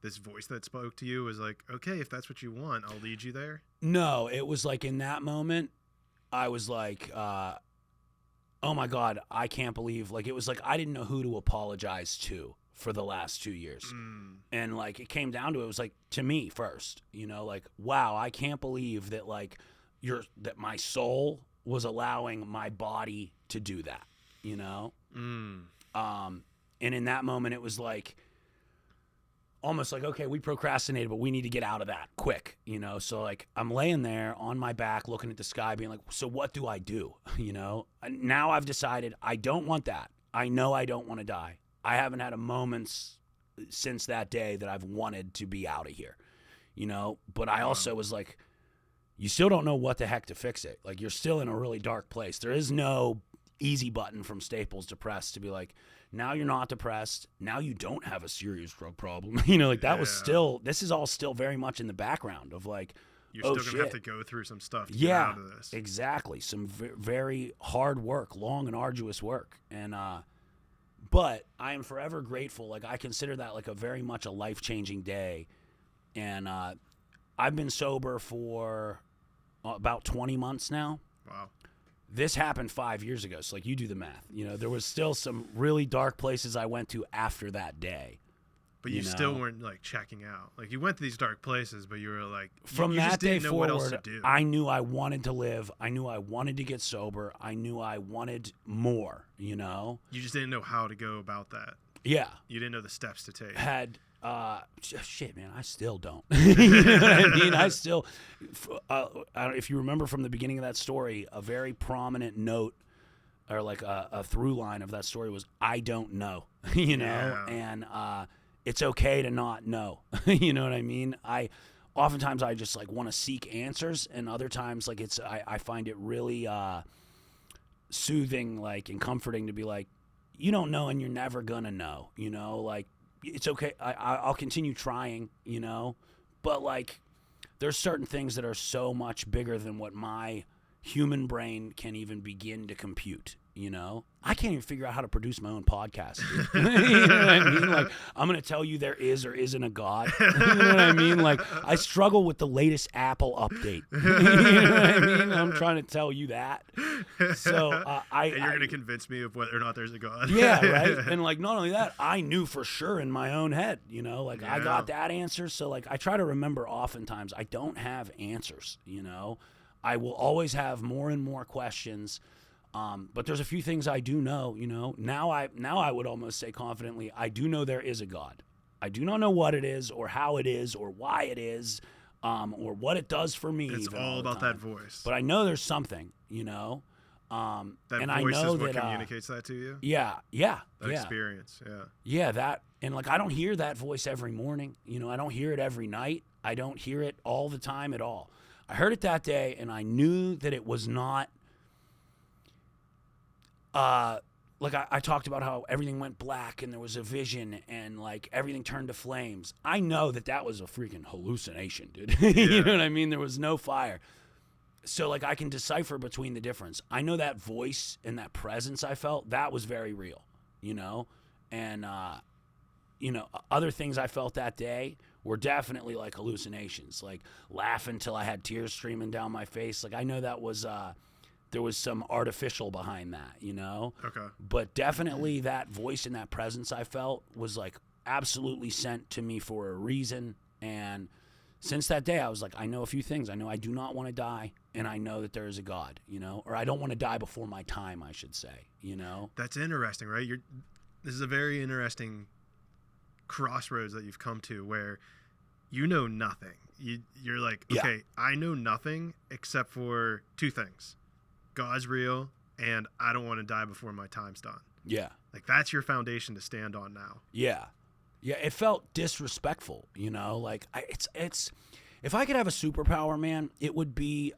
this voice that spoke to you was like, okay, if that's what you want, I'll lead you there? No, it was like in that moment, I was like, oh my God, I can't believe, like, it was like I didn't know who to apologize to for the last 2 years. And like it came down to, it was like to me first, you know, like, wow, I can't believe that like that my soul was allowing my body to do that, you know? And in that moment it was like almost like, okay, we procrastinated, but we need to get out of that quick, you know? So like I'm laying there on my back looking at the sky being like, so what do I do? You know, now I've decided I don't want that. I know I don't want to die. I haven't had a moment since that day that I've wanted to be out of here, you know? But I also was like, you still don't know what the heck to fix it. Like you're still in a really dark place. There is no easy button from Staples to press to be like, now you're not depressed. Now you don't have a serious drug problem. You know, like that was still, this is all still very much in the background of like, you're still going to have to go through some stuff to get out of this. Exactly. Some very hard work, long and arduous work. And, but I am forever grateful. Like I consider that like a very much a life-changing day. And, I've been sober for about 20 months now. Wow. This happened 5 years ago. So like you do the math, you know, there was still some really dark places I went to after that day. But you still weren't like checking out. Like you went to these dark places, but you were like, from you that just day didn't know forward, what else to do. I knew I wanted to live. I knew I wanted to get sober. I knew I wanted more, you know? You just didn't know how to go about that. Yeah. You didn't know the steps to take. Shit, man, I still don't. You know what I mean? I still, if you remember from the beginning of that story, a very prominent note or like a through line of that story was, I don't know, you know? And, it's okay to not know. You know what I mean? Oftentimes I just like want to seek answers, and other times like I find it really soothing, like, and comforting to be like, you don't know and you're never gonna know, you know, like it's okay. I'll continue trying, you know, but like there's certain things that are so much bigger than what my human brain can even begin to compute. You know, I can't even figure out how to produce my own podcast. You know what I mean? Like, I'm going to tell you there is or isn't a God. You know what I mean? Like, I struggle with the latest Apple update. You know what I mean? I'm trying to tell you that. So, and you're going to convince me of whether or not there's a God. Yeah, right? And, like, not only that, I knew for sure in my own head, you know? Like, I got that answer. So, like, I try to remember oftentimes I don't have answers, you know? I will always have more and more questions. But there's a few things I do know, you know. Now I would almost say confidently, I do know there is a God. I do not know what it is or how it is or why it is, or what it does for me. It's all about that voice. But I know there's something, you know. That and voice I know is what that, communicates that to you? Yeah. That experience, Yeah, that. And like, I don't hear that voice every morning. You know, I don't hear it every night. I don't hear it all the time at all. I heard it that day, and I knew that it was not, like I talked about how everything went black and there was a vision and like everything turned to flames. I know that was a freaking hallucination, dude. You know what I mean? There was no fire. So like I can decipher between the difference. I know that voice and that presence I felt, that was very real, you know? And other things I felt that day were definitely like hallucinations, like laughing till I had tears streaming down my face. Like I know that was there was some artificial behind that, Okay. But definitely that voice and that presence I felt was like absolutely sent to me for a reason. And since that day, I was like, I know a few things. I know I do not want to die, and I know that there is a God, or I don't want to die before my time, I should say, That's interesting, right? This is a very interesting crossroads that you've come to where you know nothing. You're like, okay, I know nothing except for two things. God's real, and I don't want to die before my time's done. Yeah. Like, that's your foundation to stand on now. Yeah. Yeah, it felt disrespectful, like it's if I could have a superpower, man, it would be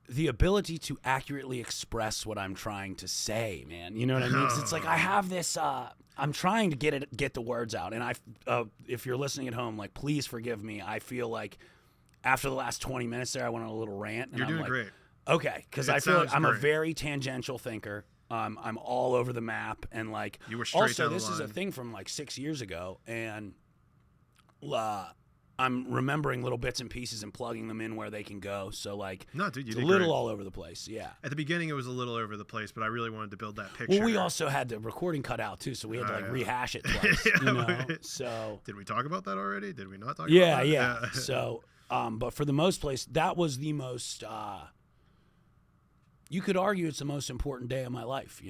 the ability to accurately express what I'm trying to say, man. You know what I mean? 'Cause it's like I have this I'm trying to get the words out, and if you're listening at home, like, please forgive me. I feel like after the last 20 minutes there, I went on a little rant. And You're doing like, great. Okay, because I feel like I'm a very tangential thinker. I'm all over the map, and like you were straight also down the this is a line. thing from like 6 years ago, and I'm remembering little bits and pieces and plugging them in where they can go. So like, no, dude, you it's did a little great. all over the place. Yeah. At the beginning, it was a little over the place, but I really wanted to build that picture. Well, we also had the recording cut out too, so we had to like rehash it twice. So did we talk about that already? Did we not talk? Yeah, about that? yeah. So, but for the most place, that was the most. You could argue it's the most important day of my life,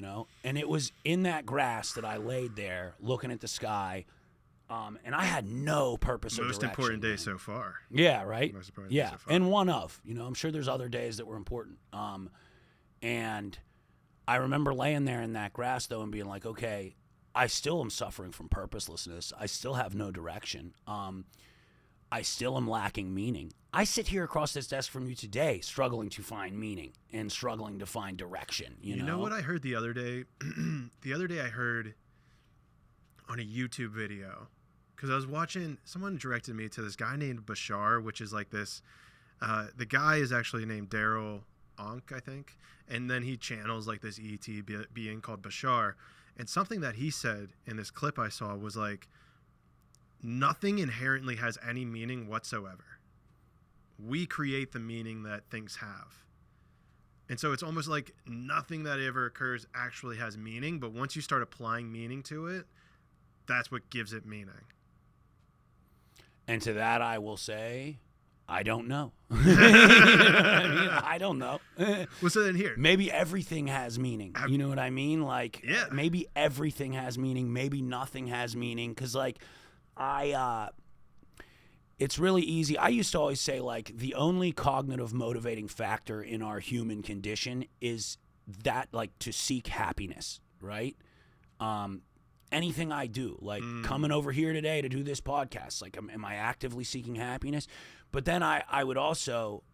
and it was in that grass that I laid there looking at the sky, and I had no purpose or Most direction. important day man. so far. Yeah, right. Most important day Yeah, so far. and one of, I'm sure there's other days that were important. And I remember laying there in that grass though and being like, okay, I still am suffering from purposelessness. I still have no direction. I still am lacking meaning. I sit here across this desk from you today struggling to find meaning and struggling to find direction, You know what I heard the other day? The other day I heard on a YouTube video, because I was watching, someone directed me to this guy named Bashar, which is like this, the guy is actually named Daryl Ankh, I think, and then he channels like this ET being called Bashar, and something that he said in this clip I saw was like, nothing inherently has any meaning whatsoever. We create the meaning that things have. And so it's almost like nothing that ever occurs actually has meaning, but once you start applying meaning to it, that's what gives it meaning. And to that I will say, I don't know. You know what I mean? I don't know. Well, so then here. Maybe everything has meaning. You know what I mean? Like, Yeah. maybe everything has meaning. Maybe nothing has meaning. Because, like, it's really easy. I used to always say, like, the only cognitive motivating factor in our human condition is that, like, to seek happiness, right? Anything I do, like coming over here today to do this podcast, like, am I actively seeking happiness? But then I would also,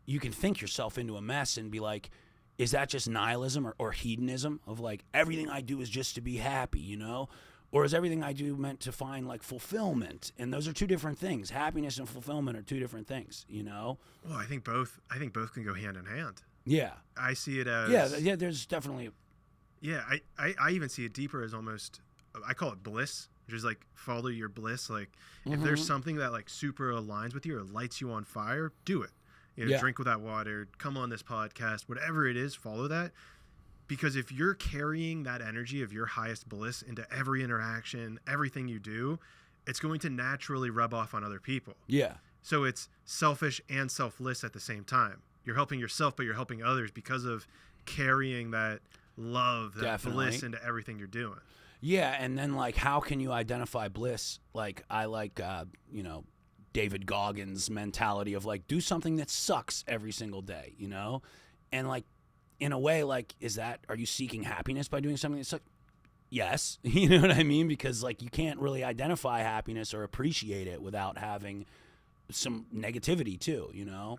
you can think yourself into a mess and be like, is that just nihilism or hedonism of like, everything I do is just to be happy, Or is everything I do meant to find like fulfillment? And those are two different things. Happiness and fulfillment are two different things, Well, I think both can go hand in hand. Yeah. I see it as Yeah, there's definitely Yeah, I even see it deeper as almost, I call it bliss, which is like follow your bliss. Like if there's something that like super aligns with you or lights you on fire, do it. Drink that water, come on this podcast, whatever it is, follow that. Because if you're carrying that energy of your highest bliss into every interaction, everything you do, it's going to naturally rub off on other people. Yeah. So it's selfish and selfless at the same time. You're helping yourself, but you're helping others because of carrying that love, that bliss into everything you're doing. Yeah, and then like, how can you identify bliss? Like, I like, David Goggins' mentality of like, do something that sucks every single day, and like, in a way, like, are you seeking happiness by doing something that sucks? Yes, you know what I mean? Because like, you can't really identify happiness or appreciate it without having some negativity too,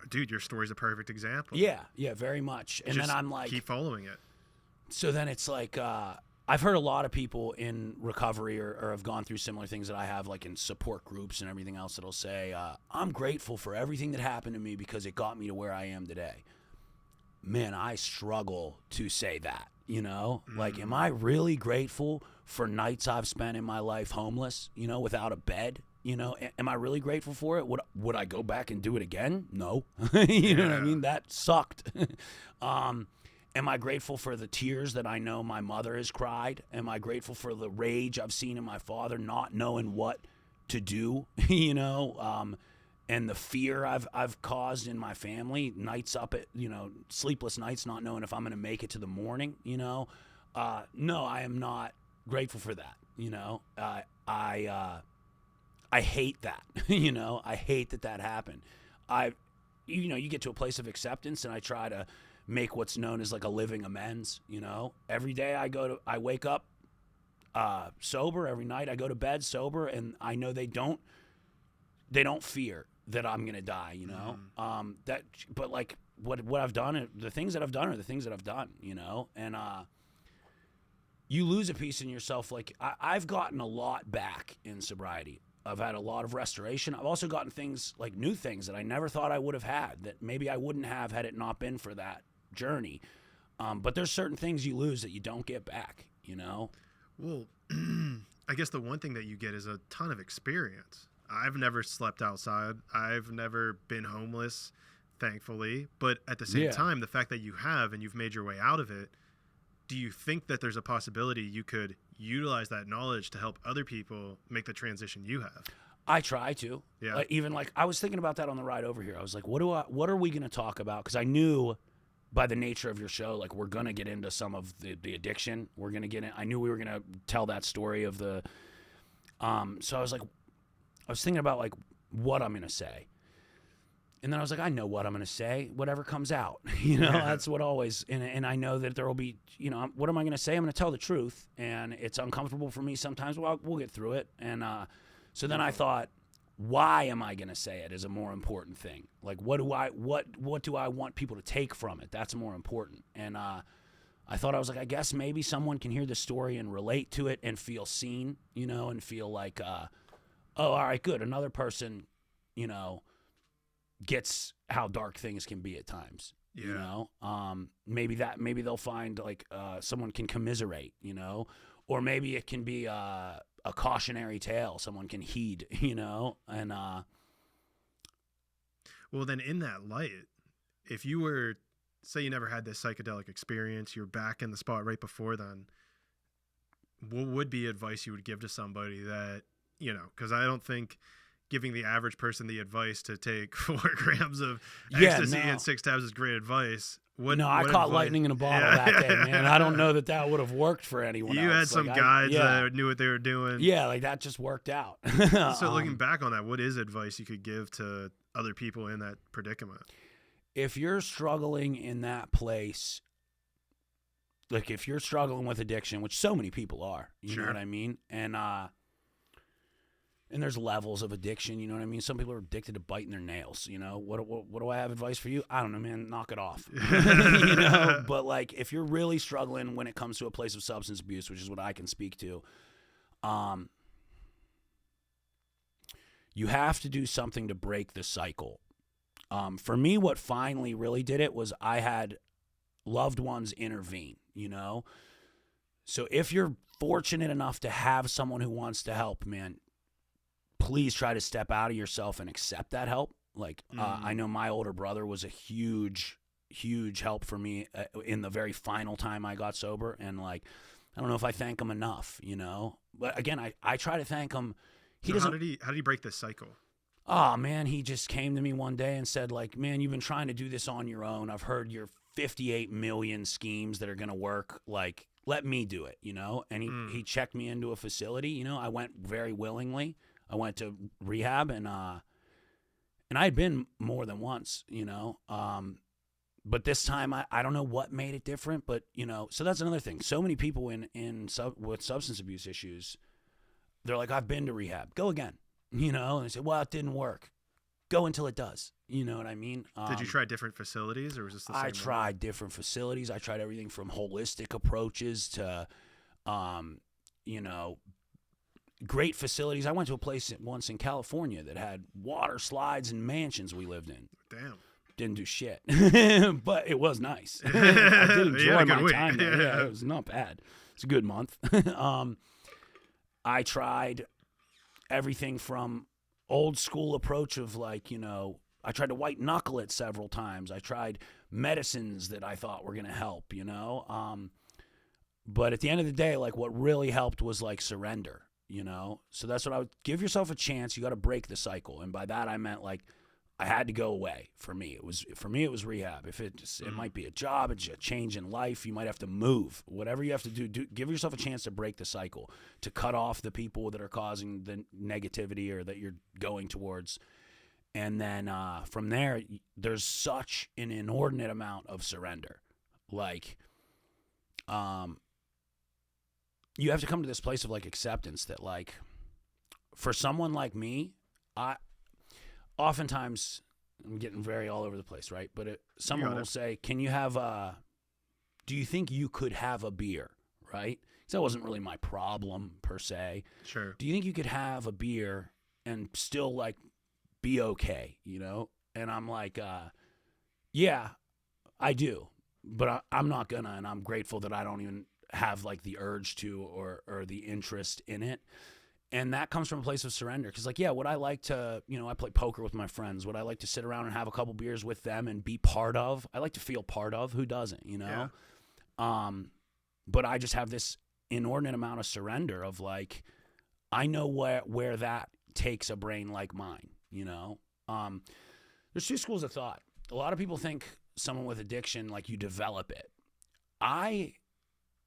Dude, your story's a perfect example. Yeah, very much. And then I'm like, keep following it. So then it's like, I've heard a lot of people in recovery or have gone through similar things that I have, like in support groups and everything else, that'll say, I'm grateful for everything that happened to me because it got me to where I am today. Man, I struggle to say that, Like, am I really grateful for nights I've spent in my life homeless, you know, without a bed. You know, am I really grateful for it? Would I go back and do it again? No. You know what I mean? That sucked. Am I grateful for the tears that I know my mother has cried? Am I grateful for the rage I've seen in my father not knowing what to do, you know? And the fear I've caused in my family, nights up at, you know, sleepless nights not knowing if I'm going to make it to the morning, you know? No, I am not grateful for that, you know? I hate that, you know? I hate that happened. You know, you get to a place of acceptance, and I try to make what's known as like a living amends, you know? Every day I wake up sober. Every night I go to bed sober, and I know they don't fear that I'm gonna die, you know? But like what I've done, the things that I've done are the things that I've done, you know? And you lose a piece in yourself. Like I've gotten a lot back in sobriety. I've had a lot of restoration. I've also gotten things, like new things that I never thought I would have had, that maybe I wouldn't have had it not been for that journey. But there's certain things you lose that you don't get back, you know? Well, I guess the one thing that you get is a ton of experience. I've never slept outside. I've never been homeless, thankfully. But at the same time, the fact that you have and you've made your way out of it, do you think that there's a possibility you could utilize that knowledge to help other people make the transition you have? I try to. Yeah. Even like I was thinking about that on the ride over here. I was like, what are we going to talk about? Because I knew by the nature of your show, like we're going to get into some of the addiction. We're going to get in. I knew we were going to tell that story of the. So I was thinking about like what I'm going to say. And then I was like, I know what I'm going to say, whatever comes out, you know, that's what always, and I know that there will be, you know, what am I going to say? I'm going to tell the truth, and it's uncomfortable for me sometimes. Well, we'll get through it. And so then I thought, why am I going to say it is a more important thing. Like, what do I want people to take from it? That's more important. And I thought, I was like, I guess maybe someone can hear the story and relate to it and feel seen, you know, and feel like, oh, all right, good. Another person, you know, gets how dark things can be at times, you know? Maybe they'll find like someone can commiserate, you know? Or maybe it can be a cautionary tale someone can heed, you know? And well, then in that light, if you were, say you never had this psychedelic experience, you're back in the spot right before then, what would be advice you would give to somebody that, you know, because I don't think giving the average person the advice to take 4 grams of ecstasy and 6 tabs is great advice. I caught lightning in a bottle that day, man. I don't know that would have worked for anyone else. You had some guides that knew what they were doing. Yeah, like that just worked out. So looking back on that, what is advice you could give to other people in that predicament? If you're struggling in that place, like if you're struggling with addiction, which so many people are, you know what I mean? And there's levels of addiction, you know what I mean? Some people are addicted to biting their nails, you know? What do I have advice for you? I don't know, man. Knock it off. You know? But, like, if you're really struggling when it comes to a place of substance abuse, which is what I can speak to, you have to do something to break the cycle. For me, what finally really did it was I had loved ones intervene, you know? So if you're fortunate enough to have someone who wants to help, man, please try to step out of yourself and accept that help. Like, I know my older brother was a huge, huge help for me in the very final time I got sober. And, like, I don't know if I thank him enough, you know? But, again, I try to thank him. How did he break this cycle? Oh, man, he just came to me one day and said, like, man, you've been trying to do this on your own. I've heard your 58 million schemes that are going to work. Like, let me do it, you know? And he checked me into a facility, you know? I went very willingly. I went to rehab, and I had been more than once, you know. But this time, I don't know what made it different, but, you know, so that's another thing. So many people with substance abuse issues, they're like, I've been to rehab. Go again, you know. And they say, well, it didn't work. Go until it does. You know what I mean? Did you try different facilities, or was this the same? I tried different facilities. I tried everything from holistic approaches to, you know, great facilities. I went to a place once in California that had water slides and mansions we lived in. Damn. Didn't do shit. But it was nice. I did enjoy my time there. Yeah, it was not bad. It's a good month. I tried everything from old school approach of like, I tried to white knuckle it several times. I tried medicines that I thought were going to help, but at the end of the day, like what really helped was like surrender, So that's what I would give yourself a chance. You got to break the cycle. And by that, I meant like, I had to go away. For me, it was rehab. If it might be a job, it's a change in life. You might have to move. Whatever you have to do, give yourself a chance to break the cycle, to cut off the people that are causing the negativity or that you're going towards. And then from there, there's such an inordinate amount of surrender. Like, you have to come to this place of like acceptance that like, for someone like me, oftentimes, I'm getting very all over the place, right? But someone will say, can you have do you think you could have a beer, right? Because that wasn't really my problem, per se. Sure. Do you think you could have a beer and still, like, be okay, And I'm like, yeah, I do. But I'm not gonna, and I'm grateful that I don't even have, like, the urge to or the interest in it. And that comes from a place of surrender. Because, like, yeah, would I like to, I play poker with my friends. Would I like to sit around and have a couple beers with them and be part of? I like to feel part of. Who doesn't, Yeah. But I just have this inordinate amount of surrender of, like, I know where that takes a brain like mine, There's two schools of thought. A lot of people think someone with addiction, like, you develop it. I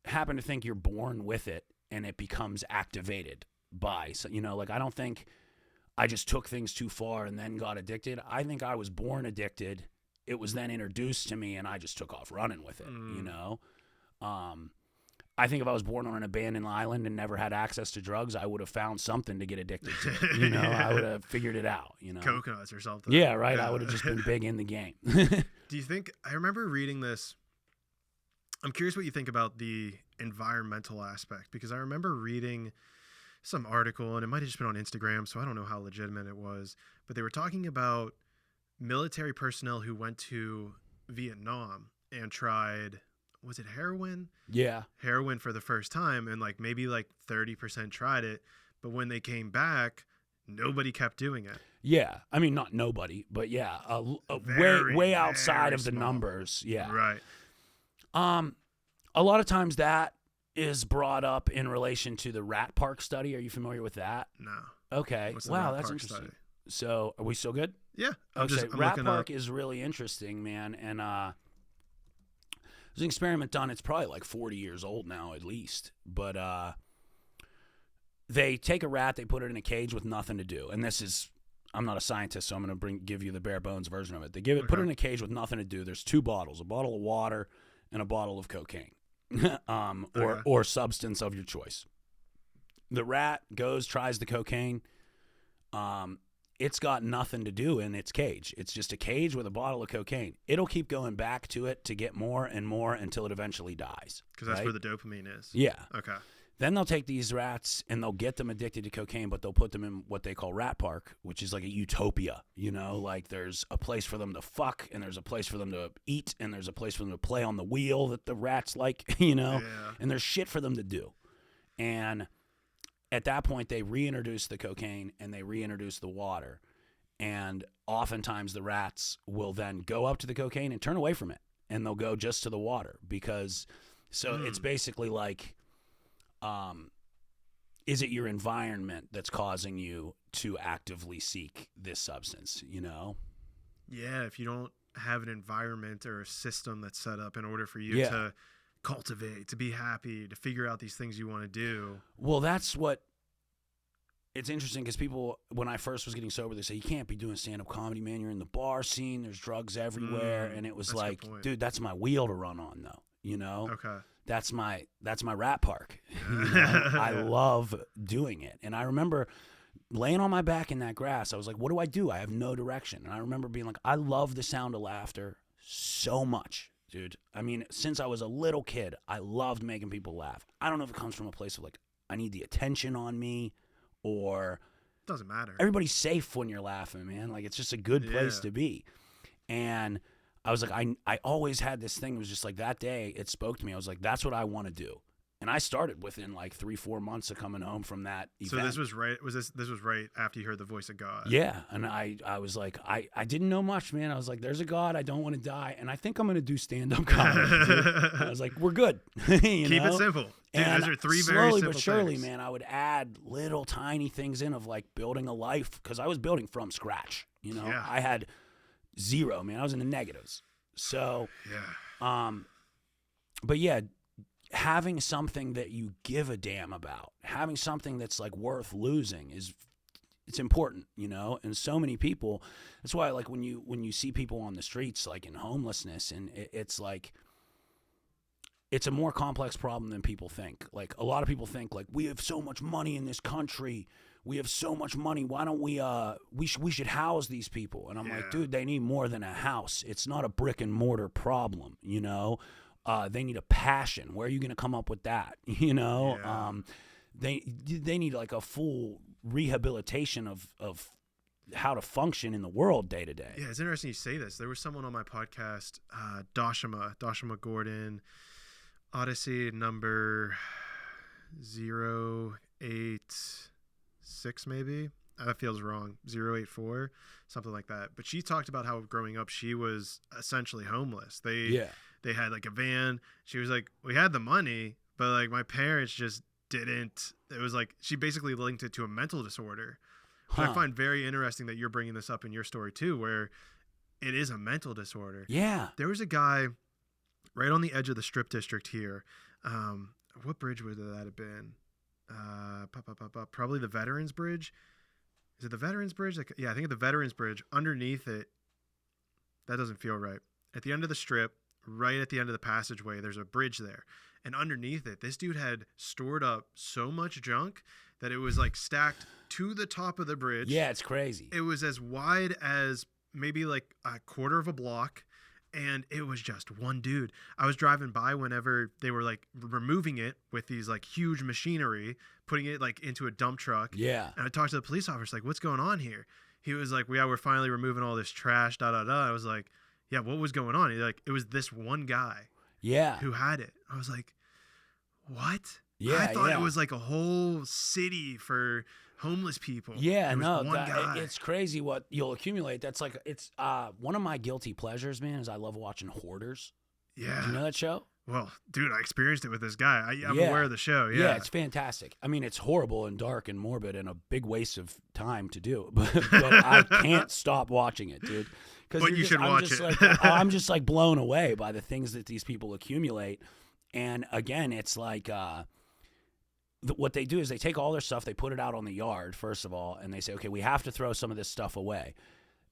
happen to think you're born with it and it becomes activated by, like, I don't think I just took things too far and then got addicted. I think I was born addicted. It was then introduced to me and I just took off running with it, I think if I was born on an abandoned island and never had access to drugs, I would have found something to get addicted to, I would have figured it out, Coconuts or something. Yeah, right. Yeah. I would have just been big in the game. Do you think, I remember reading this, I'm curious what you think about the environmental aspect, because I remember reading some article, and it might have just been on Instagram, so I don't know how legitimate it was, but they were talking about military personnel who went to Vietnam and tried, was it heroin? Yeah. Heroin for the first time, and like maybe like 30% tried it, but when they came back, nobody kept doing it. Yeah. I mean, not nobody, but yeah, way outside of the numbers. Yeah. Right. A lot of times that is brought up in relation to the rat park study. Are you familiar with that? No. Okay. Wow, that's interesting. Study? So, are we still good? Yeah. I'm rat park is really interesting, man. And there's an experiment done. It's probably like 40 years old now, at least. But they take a rat, they put it in a cage with nothing to do. And this is, I'm not a scientist, so I'm going to give you the bare bones version of it. They put it in a cage with nothing to do. There's two bottles, a bottle of water and a bottle of cocaine. Or substance of your choice. The rat goes, tries the cocaine. It's got nothing to do in its cage. It's just a cage with a bottle of cocaine. It'll keep going back to it to get more and more until it eventually dies. Because that's where the dopamine is. Yeah. Okay. Then they'll take these rats and they'll get them addicted to cocaine, but they'll put them in what they call rat park, which is like a utopia, like there's a place for them to fuck and there's a place for them to eat and there's a place for them to play on the wheel that the rats like, Yeah. and there's shit for them to do. And at that point, they reintroduce the cocaine and they reintroduce the water. And oftentimes the rats will then go up to the cocaine and turn away from it. And they'll go just to the water because, it's basically like, is it your environment that's causing you to actively seek this substance, Yeah, if you don't have an environment or a system that's set up in order for you to cultivate, to be happy, to figure out these things you want to do. Well, that's what, it's interesting because people, when I first was getting sober, they say, you can't be doing stand-up comedy, man. You're in the bar scene. There's drugs everywhere. And it was like, dude, that's my wheel to run on, though, Okay. That's my rat park. I love doing it. And I remember laying on my back in that grass. I was like, what do? I have no direction. And I remember being like, I love the sound of laughter so much, dude. I mean, since I was a little kid, I loved making people laugh. I don't know if it comes from a place of like, I need the attention on me or doesn't matter. Everybody's safe when you're laughing, man. Like, it's just a good place to be. And I was like, I always had this thing. It was just like that day it spoke to me. I was like, that's what I want to do. And I started within like 3-4 months of coming home from that event. So this was right. This was right after you heard the voice of God. Yeah, and I was like, I didn't know much, man. I was like, there's a God. I don't want to die, and I think I'm gonna do stand-up comedy. Dude. I was like, we're good. Keep it simple. Dude, and those are three slowly very simple but surely, things. man, I would add little tiny things in of like building a life because I was building from scratch. You know, Yeah. I had zero, man. I was in the negatives. So, but yeah, having something that you give a damn about, having something that's like worth losing it's important, you know. And so many people, that's why like when you see people on the streets like in homelessness, and it's like it's a more complex problem than people think. Like a lot of people think like we have so much money in this country, we have so much money, why don't we should house these people. And I'm like, dude, they need more than a house. It's not a brick and mortar problem, you know. They need a passion. Where are you going to come up with that? You know, they need like a full rehabilitation of how to function in the world day to day. Yeah, it's interesting you say this. There was someone on my podcast, Dashima Gordon, Odyssey number 086 maybe. That feels wrong. 084, something like that. But she talked about how growing up she was essentially homeless. They had like a van. She was like, we had the money, but like my parents just didn't. It was like she basically linked it to a mental disorder. Which I find very interesting that you're bringing this up in your story too, where it is a mental disorder. Yeah. There was a guy right on the edge of the Strip District here. What bridge would that have been? Probably the Veterans Bridge. Is it the Veterans Bridge? Yeah, I think it's the Veterans Bridge. Underneath it, that doesn't feel right. At the end of the Strip, right at the end of the passageway, there's a bridge there. And underneath it, this dude had stored up so much junk that it was like stacked to the top of the bridge. Yeah, it's crazy. It was as wide as maybe like a quarter of a block. And it was just one dude. I was driving by whenever they were like removing it with these like huge machinery, putting it like into a dump truck. Yeah. And I talked to the police officer, like, what's going on here? He was like, we're finally removing all this trash, I was like, yeah, what was going on? He's like, it was this one guy. Yeah. Who had it. I was like, what? Yeah. I thought it was like a whole city for homeless people. Yeah, no, one guy. It's crazy what you'll accumulate. That's like, it's one of my guilty pleasures, man, is I love watching Hoarders. Yeah. Do you know that show? Well, dude, I experienced it with this guy. I'm aware of the show. Yeah, it's fantastic. I mean, it's horrible and dark and morbid and a big waste of time to do, but I can't stop watching it, dude. But you should watch it. I'm just like blown away by the things that these people accumulate. And again, it's like what they do is they take all their stuff, they put it out on the yard, first of all, and they say, okay, we have to throw some of this stuff away.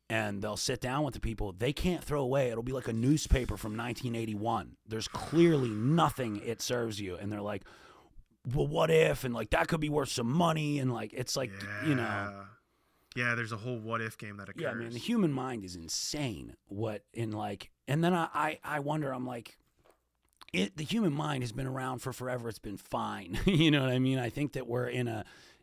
And they'll sit down with the people. They can't throw away. It'll be like a newspaper from 1981. There's clearly nothing it serves you. And they're like, well, what if? And like, that could be worth some money. And like, it's like, you know. Yeah, there's a whole what if game that occurs. Yeah, man, the human mind is insane. And then I wonder, I'm like, the human mind has been around for forever. It's been fine. You know what I mean? I think that we're in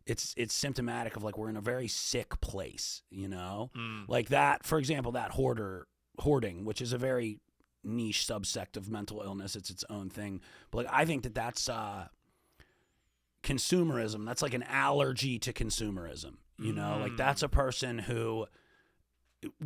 it's symptomatic of like we're in a very sick place, you know? Like that, for example, that hoarding, which is a very niche subsect of mental illness. It's its own thing. But like I think that that's consumerism. That's like an allergy to consumerism, you know? Like that's a person who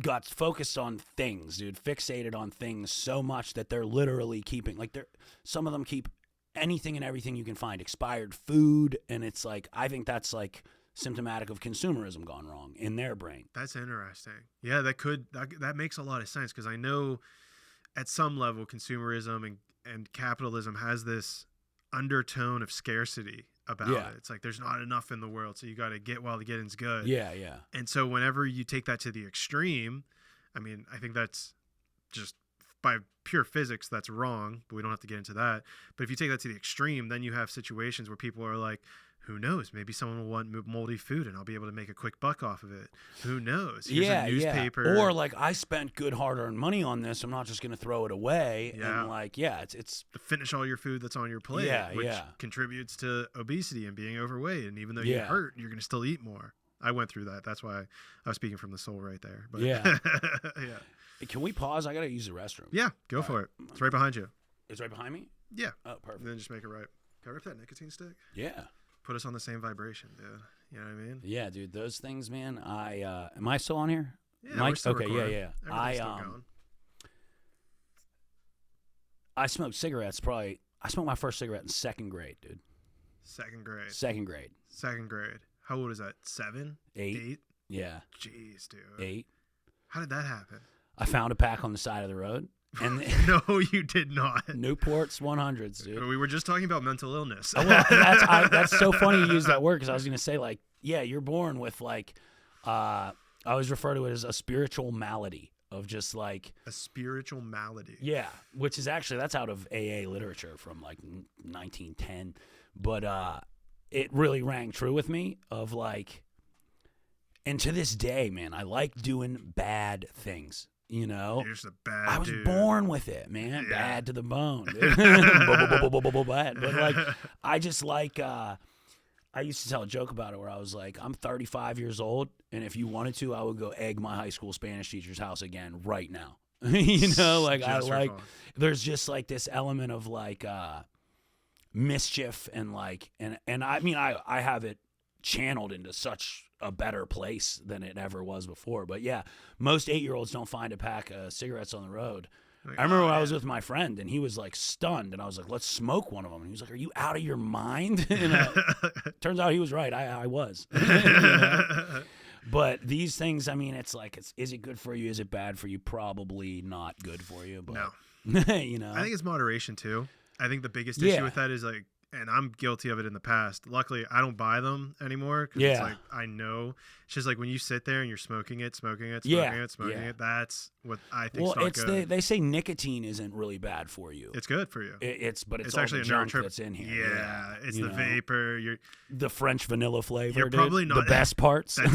got focused on things, dude, fixated on things so much that they're literally keeping, like some of them keep anything and everything you can find, expired food, and it's like, I think that's like symptomatic of consumerism gone wrong in their brain. That's interesting. Yeah, that makes a lot of sense, because I know at some level consumerism and capitalism has this undertone of scarcity about it. It's like there's not enough in the world, so you got to get while the getting's good. Yeah. And so whenever you take that to the extreme, I mean, I think that's just by pure physics, that's wrong, but we don't have to get into that. But if you take that to the extreme, then you have situations where people are like, who knows? Maybe someone will want moldy food and I'll be able to make a quick buck off of it. Who knows? Here's a newspaper. Or like, I spent good hard-earned money on this. I'm not just going to throw it away. Yeah. And like, it's to finish all your food that's on your plate, which contributes to obesity and being overweight. And even though you hurt, you're going to still eat more. I went through that. That's why I was speaking from the soul right there. But yeah. Can we pause? I got to use the restroom. Yeah, go for it. It's right behind you. It's right behind me? Yeah. Oh, perfect. And then just make it right. Can I rip that nicotine stick? Yeah. Put us on the same vibration, dude. You know what I mean? Yeah, dude. Those things, man. Am I still on here? Yeah, we're still okay, recording. yeah. Everything's still going. I smoked cigarettes I smoked my first cigarette in 2nd grade, dude. Second grade. 2nd grade. 2nd grade. How old is that? 7? 8. Yeah. Jeez, dude. 8. How did that happen? I found a pack on the side of the road. And No, you did not. Newport's 100s, dude. We were just talking about mental illness. Well, that's so funny you use that word because I was going to say, like, yeah, you're born with, like, I always refer to it as a spiritual malady of just, like. A spiritual malady. Yeah, which is actually, that's out of AA literature from, like, 1910. But it really rang true with me of, like, and to this day, man, I like doing bad things. You know, you're just a bad I was dude. born with it, man. Yeah. Bad to the bone. Bad. But like, I just like. I used to tell a joke about it where I was like, I'm 35 years old, and if you wanted to, I would go egg my high school Spanish teacher's house again right now. You know, like just I like. fun. There's just like this element of like mischief and like and I mean I have it channeled into such a better place than it ever was before. But yeah, most 8-year-olds don't find a pack of cigarettes on the road. Like, I remember when I was with my friend and he was like stunned and I was like, let's smoke one of them. And he was like, are you out of your mind? And turns out he was right. I was. You know? But these things, I mean, it's like, is it good for you? Is it bad for you? Probably not good for you. But, no. You know, I think it's moderation too. I think the biggest Yeah. issue with that is like, and I'm guilty of it in the past. Luckily, I don't buy them anymore. Cause Yeah. It's like, I know. It's just like when you sit there and you're smoking it, Yeah. that's what I think well, not it's good. they say nicotine isn't really bad for you. It's good for you. It's all actually the a junk neurotrip- that's in here. Yeah, it's You the know? vapor. The French vanilla flavor. You're dude. probably not- the best parts. That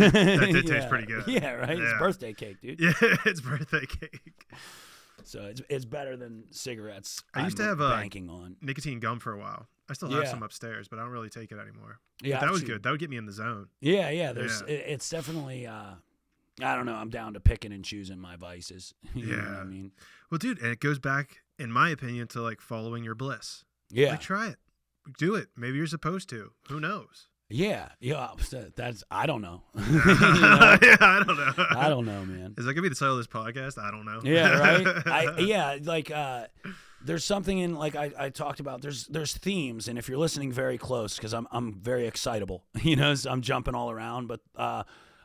did taste Yeah. pretty good. Yeah, right. It's Yeah. birthday cake, dude. Yeah, it's birthday cake. So it's better than cigarettes. I used to I'm have banking on. nicotine gum for a while. I still have Yeah. some upstairs, but I don't really take it anymore. Yeah, But that was actually- good. That would get me in the zone. Yeah. There's Yeah. it's definitely. I don't know. I'm down to picking and choosing my vices. You know what I Yeah. mean? Well, dude, and it goes back, in my opinion, to like following your bliss. Yeah. Like, try it. Do it. Maybe you're supposed to. Who knows? Yeah. That's I don't know. You know? Yeah, I don't know. I don't know, man. Is that gonna be the title of this podcast? I don't know. Yeah, right. There's something in like I talked about. There's themes, and if you're listening very close, because I'm very excitable, you know, so I'm jumping all around. But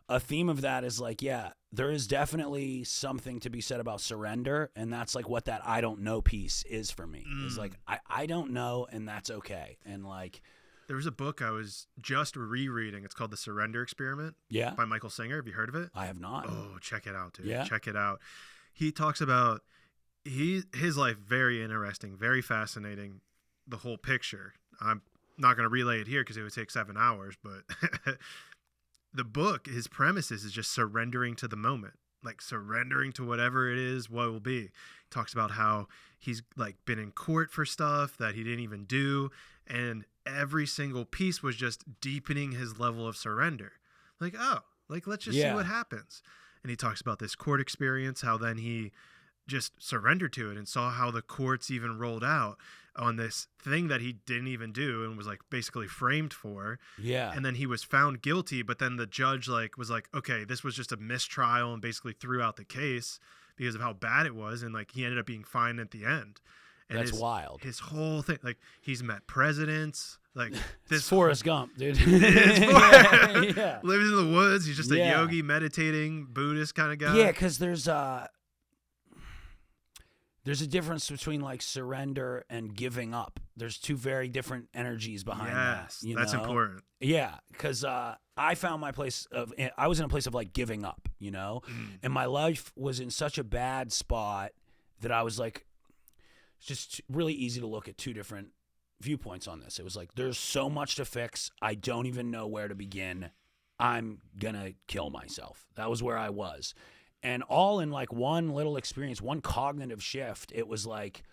a theme of that is like, yeah, there is definitely something to be said about surrender, and that's like what that I don't know piece is for me. Is like I don't know, and that's okay, and like. There was a book I was just rereading. It's called The Surrender Experiment. Yeah. By Michael Singer. Have you heard of it? I have not. Oh, check it out, dude. Yeah. Check it out. He talks about his life, very interesting, very fascinating, the whole picture. I'm not going to relay it here because it would take 7 hours, but the book, his premises is just surrendering to the moment, like surrendering to whatever it is, what will be. He talks about how he's like been in court for stuff that he didn't even do, and every single piece was just deepening his level of surrender. Like, oh, like let's just see what happens. And he talks about this court experience, how then he just surrendered to it and saw how the courts even rolled out on this thing that he didn't even do and was like basically framed for. Yeah. And then he was found guilty, but then the judge like was like, okay, this was just a mistrial, and basically threw out the case because of how bad it was, and like he ended up being fined at the end. And That's wild. His whole thing, like he's met presidents, like this It's Forrest Gump, dude. yeah. Lives in the woods. He's just a Yeah. yogi, meditating, Buddhist kind of guy. Yeah, because there's a difference between like surrender and giving up. There's two very different energies behind that. You that's know? important. Yeah, because I found my place of. I was in a place of like giving up, you know, and my life was in such a bad spot that I was like, it's just really easy to look at two different viewpoints on this. It was like, there's so much to fix. I don't even know where to begin. I'm gonna kill myself. That was where I was. And all in like one little experience, one cognitive shift, it was like,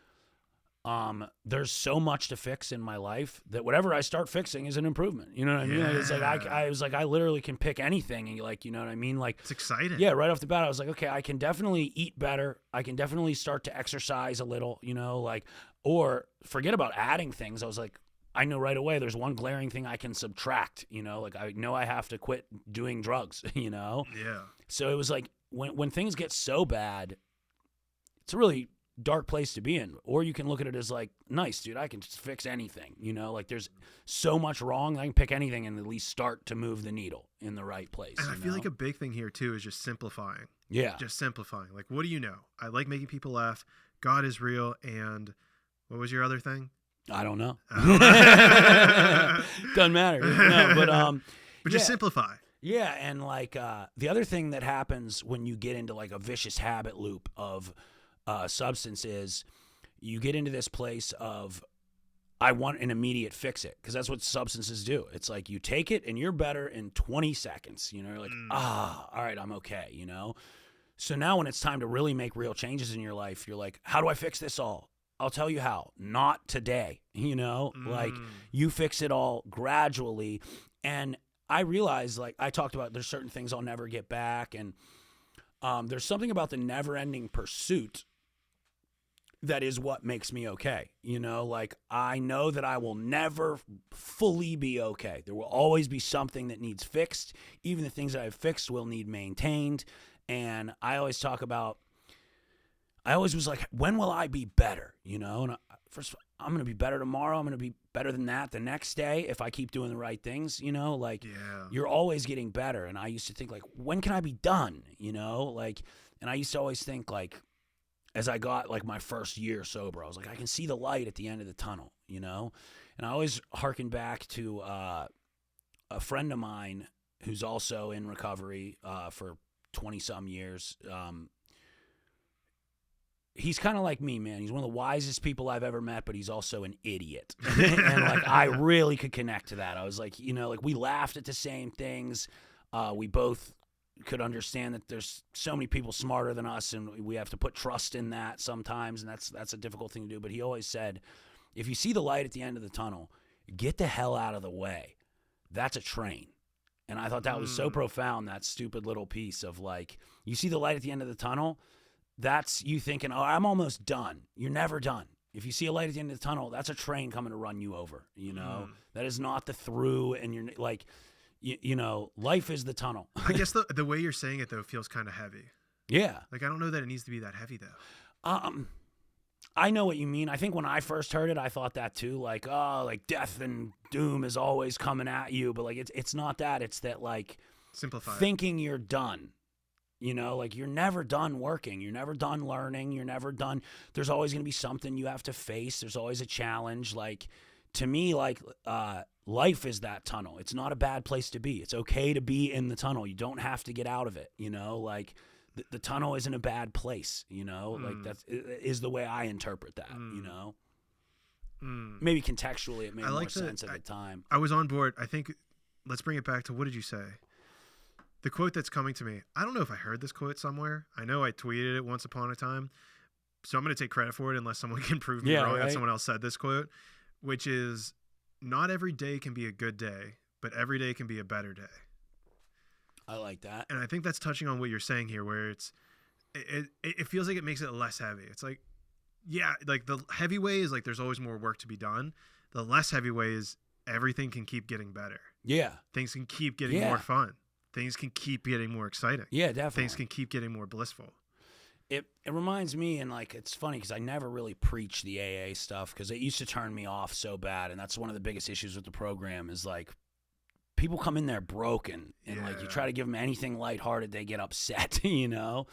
there's so much to fix in my life that whatever I start fixing is an improvement. You know what I mean? Like, it's like I was like, I literally can pick anything, and like, you know what I mean? Like, it's exciting. Yeah, right off the bat, I was like, okay, I can definitely eat better. I can definitely start to exercise a little, you know, like, or forget about adding things. I was like, I know right away there's one glaring thing I can subtract, you know, like I know I have to quit doing drugs, you know? Yeah. So it was like when things get so bad, it's a really dark place to be in. Or you can look at it as like, nice, dude, I can just fix anything, you know? Like there's so much wrong, I can pick anything and at least start to move the needle in the right place. And I feel like a big thing here too is just simplifying. Yeah. Just simplifying. Like, what do you know? I like making people laugh. God is real. And what was your other thing? I don't know. Doesn't matter. No, but just simplify. Yeah, and like the other thing that happens when you get into like a vicious habit loop of substance is you get into this place of I want an immediate fix it, because that's what substances do. It's like you take it and you're better in 20 seconds. You know, you're like, all right, I'm okay, you know? So now when it's time to really make real changes in your life, you're like, how do I fix this all? I'll tell you how. Not today, you know? Like you fix it all gradually. And I realized, like I talked about, there's certain things I'll never get back. And there's something about the never-ending pursuit that is what makes me okay. You know, like I know that I will never fully be okay. There will always be something that needs fixed. Even the things that I've fixed will need maintained. And I always talk about, I always was like, when will I be better? You know, and first, I'm going to be better tomorrow. I'm going to be better than that the next day if I keep doing the right things, you know, like you're always getting better. And I used to think like, when can I be done? You know, like, and I used to always think like, as I got like my first year sober, I was like, I can see the light at the end of the tunnel, you know? And I always hearken back to a friend of mine who's also in recovery for 20-some years. He's kind of like me, man. He's one of the wisest people I've ever met, but he's also an idiot. And like, I really could connect to that. I was like, you know, like we laughed at the same things. We both could understand that there's so many people smarter than us, and we have to put trust in that sometimes, and that's a difficult thing to do. But he always said, if you see the light at the end of the tunnel, get the hell out of the way. That's a train. And I thought that was so profound, that stupid little piece of like, you see the light at the end of the tunnel, that's you thinking, oh, I'm almost done. You're never done. If you see a light at the end of the tunnel, that's a train coming to run you over, you know? That is not the through, and you're like, you know, life is the tunnel. I guess the way you're saying it, though, feels kind of heavy. Yeah. Like, I don't know that it needs to be that heavy, though. I know what you mean. I think when I first heard it, I thought that too. Like, oh, like death and doom is always coming at you. But like, it's not that. It's that like simplify thinking you're done. You know, like you're never done working. You're never done learning. You're never done. There's always going to be something you have to face. There's always a challenge. Like, to me, like, life is that tunnel. It's not a bad place to be. It's okay to be in the tunnel. You don't have to get out of it. You know, like the tunnel isn't a bad place. You know, like that is the way I interpret that. You know, maybe contextually it made more sense at the time. I was on board. I think let's bring it back to, what did you say? The quote that's coming to me. I don't know if I heard this quote somewhere. I know I tweeted it once upon a time. So I'm going to take credit for it unless someone can prove me wrong that someone else said this quote, which is, not every day can be a good day, but every day can be a better day. I like that. And I think that's touching on what you're saying here, where it feels like it makes it less heavy. It's like, yeah, like the heavy way is like there's always more work to be done. The less heavy way is everything can keep getting better. Yeah. Things can keep getting more fun. Things can keep getting more exciting. Yeah, definitely. Things can keep getting more blissful. It reminds me, and like it's funny because I never really preached the AA stuff because it used to turn me off so bad, and that's one of the biggest issues with the program is like people come in there broken, and like you try to give them anything lighthearted, they get upset, you know.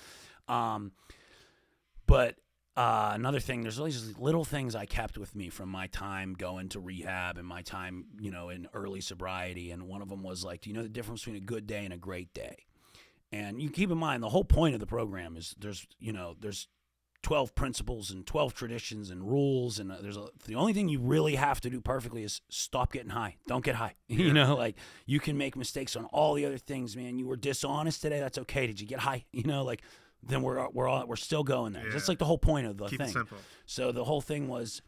But another thing, there's always these little things I kept with me from my time going to rehab and my time, you know, in early sobriety, and one of them was like, do you know the difference between a good day and a great day? And you keep in mind, the whole point of the program is there's 12 principles and 12 traditions and rules, and the only thing you really have to do perfectly is stop getting high. Don't get high. You know, like you can make mistakes on all the other things, man. You were dishonest today. That's okay. Did you get high? You know, like then we're still going there. That's like the whole point of the Keep thing. It simple. So the whole thing was,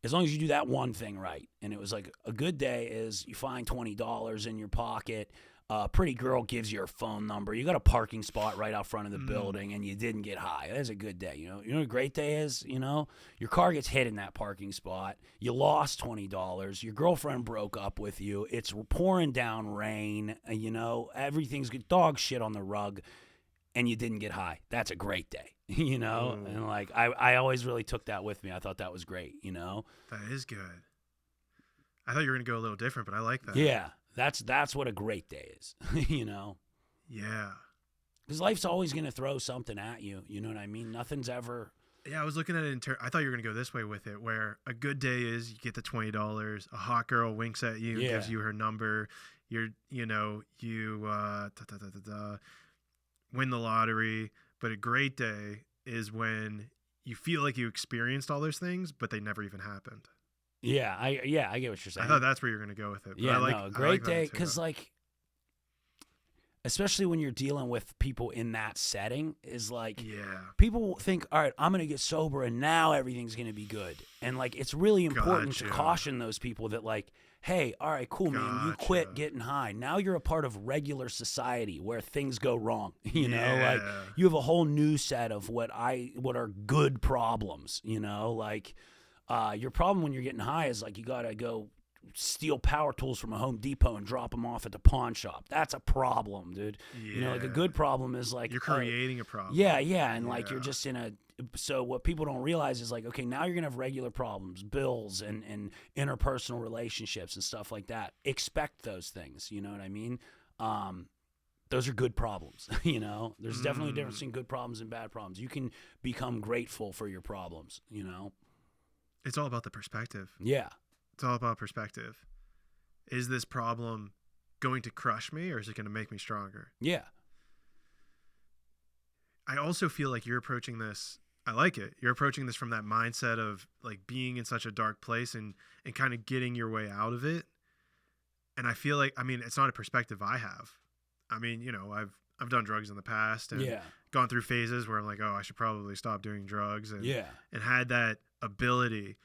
as long as you do that one thing right, and it was like a good day is you find $20 in your pocket. a pretty girl gives you her phone number, you got a parking spot right out front of the building, and you didn't get high. That's a good day. You know what a great day is? You know, your car gets hit in that parking spot. You lost $20. Your girlfriend broke up with you. It's pouring down rain. You know, everything's good. Dog shit on the rug, and you didn't get high. That's a great day. You know, and like I always really took that with me. I thought that was great. You know, that is good. I thought you were gonna go a little different, but I like that. Yeah. That's what a great day is, you know? Yeah. Because life's always going to throw something at you. You know what I mean? Nothing's ever... Yeah, I was looking at it I thought you were going to go this way with it, where a good day is you get the $20, a hot girl winks at you, gives you her number, you win the lottery. But a great day is when you feel like you experienced all those things, but they never even happened. Yeah, I get what you're saying. I thought that's where you're going to go with it. But Yeah, great day, because like, especially when you're dealing with people in that setting, is like, people think, all right, I'm going to get sober and now everything's going to be good. And like, it's really important to caution those people that like, hey, all right, cool, man, you quit getting high. Now you're a part of regular society where things go wrong. You know, like you have a whole new set of what are good problems, you know, like, your problem when you're getting high is like you gotta go steal power tools from a Home Depot and drop them off at the pawn shop. That's a problem, dude. You know, like a good problem is like you're creating a problem. And like you're just in a. So what people don't realize is like, okay, now you're gonna have regular problems, bills, and interpersonal relationships and stuff like that. Expect those things. You know what I mean? Those are good problems. You know, there's definitely a difference between good problems and bad problems. You can become grateful for your problems. You know. It's all about the perspective. Yeah. It's all about perspective. Is this problem going to crush me or is it going to make me stronger? Yeah. I also feel like you're approaching this. I like it. You're approaching this from that mindset of like being in such a dark place and kind of getting your way out of it. And I feel like, I mean, it's not a perspective I have. I mean, you know, I've done drugs in the past and gone through phases where I'm like, oh, I should probably stop doing drugs and had that ability.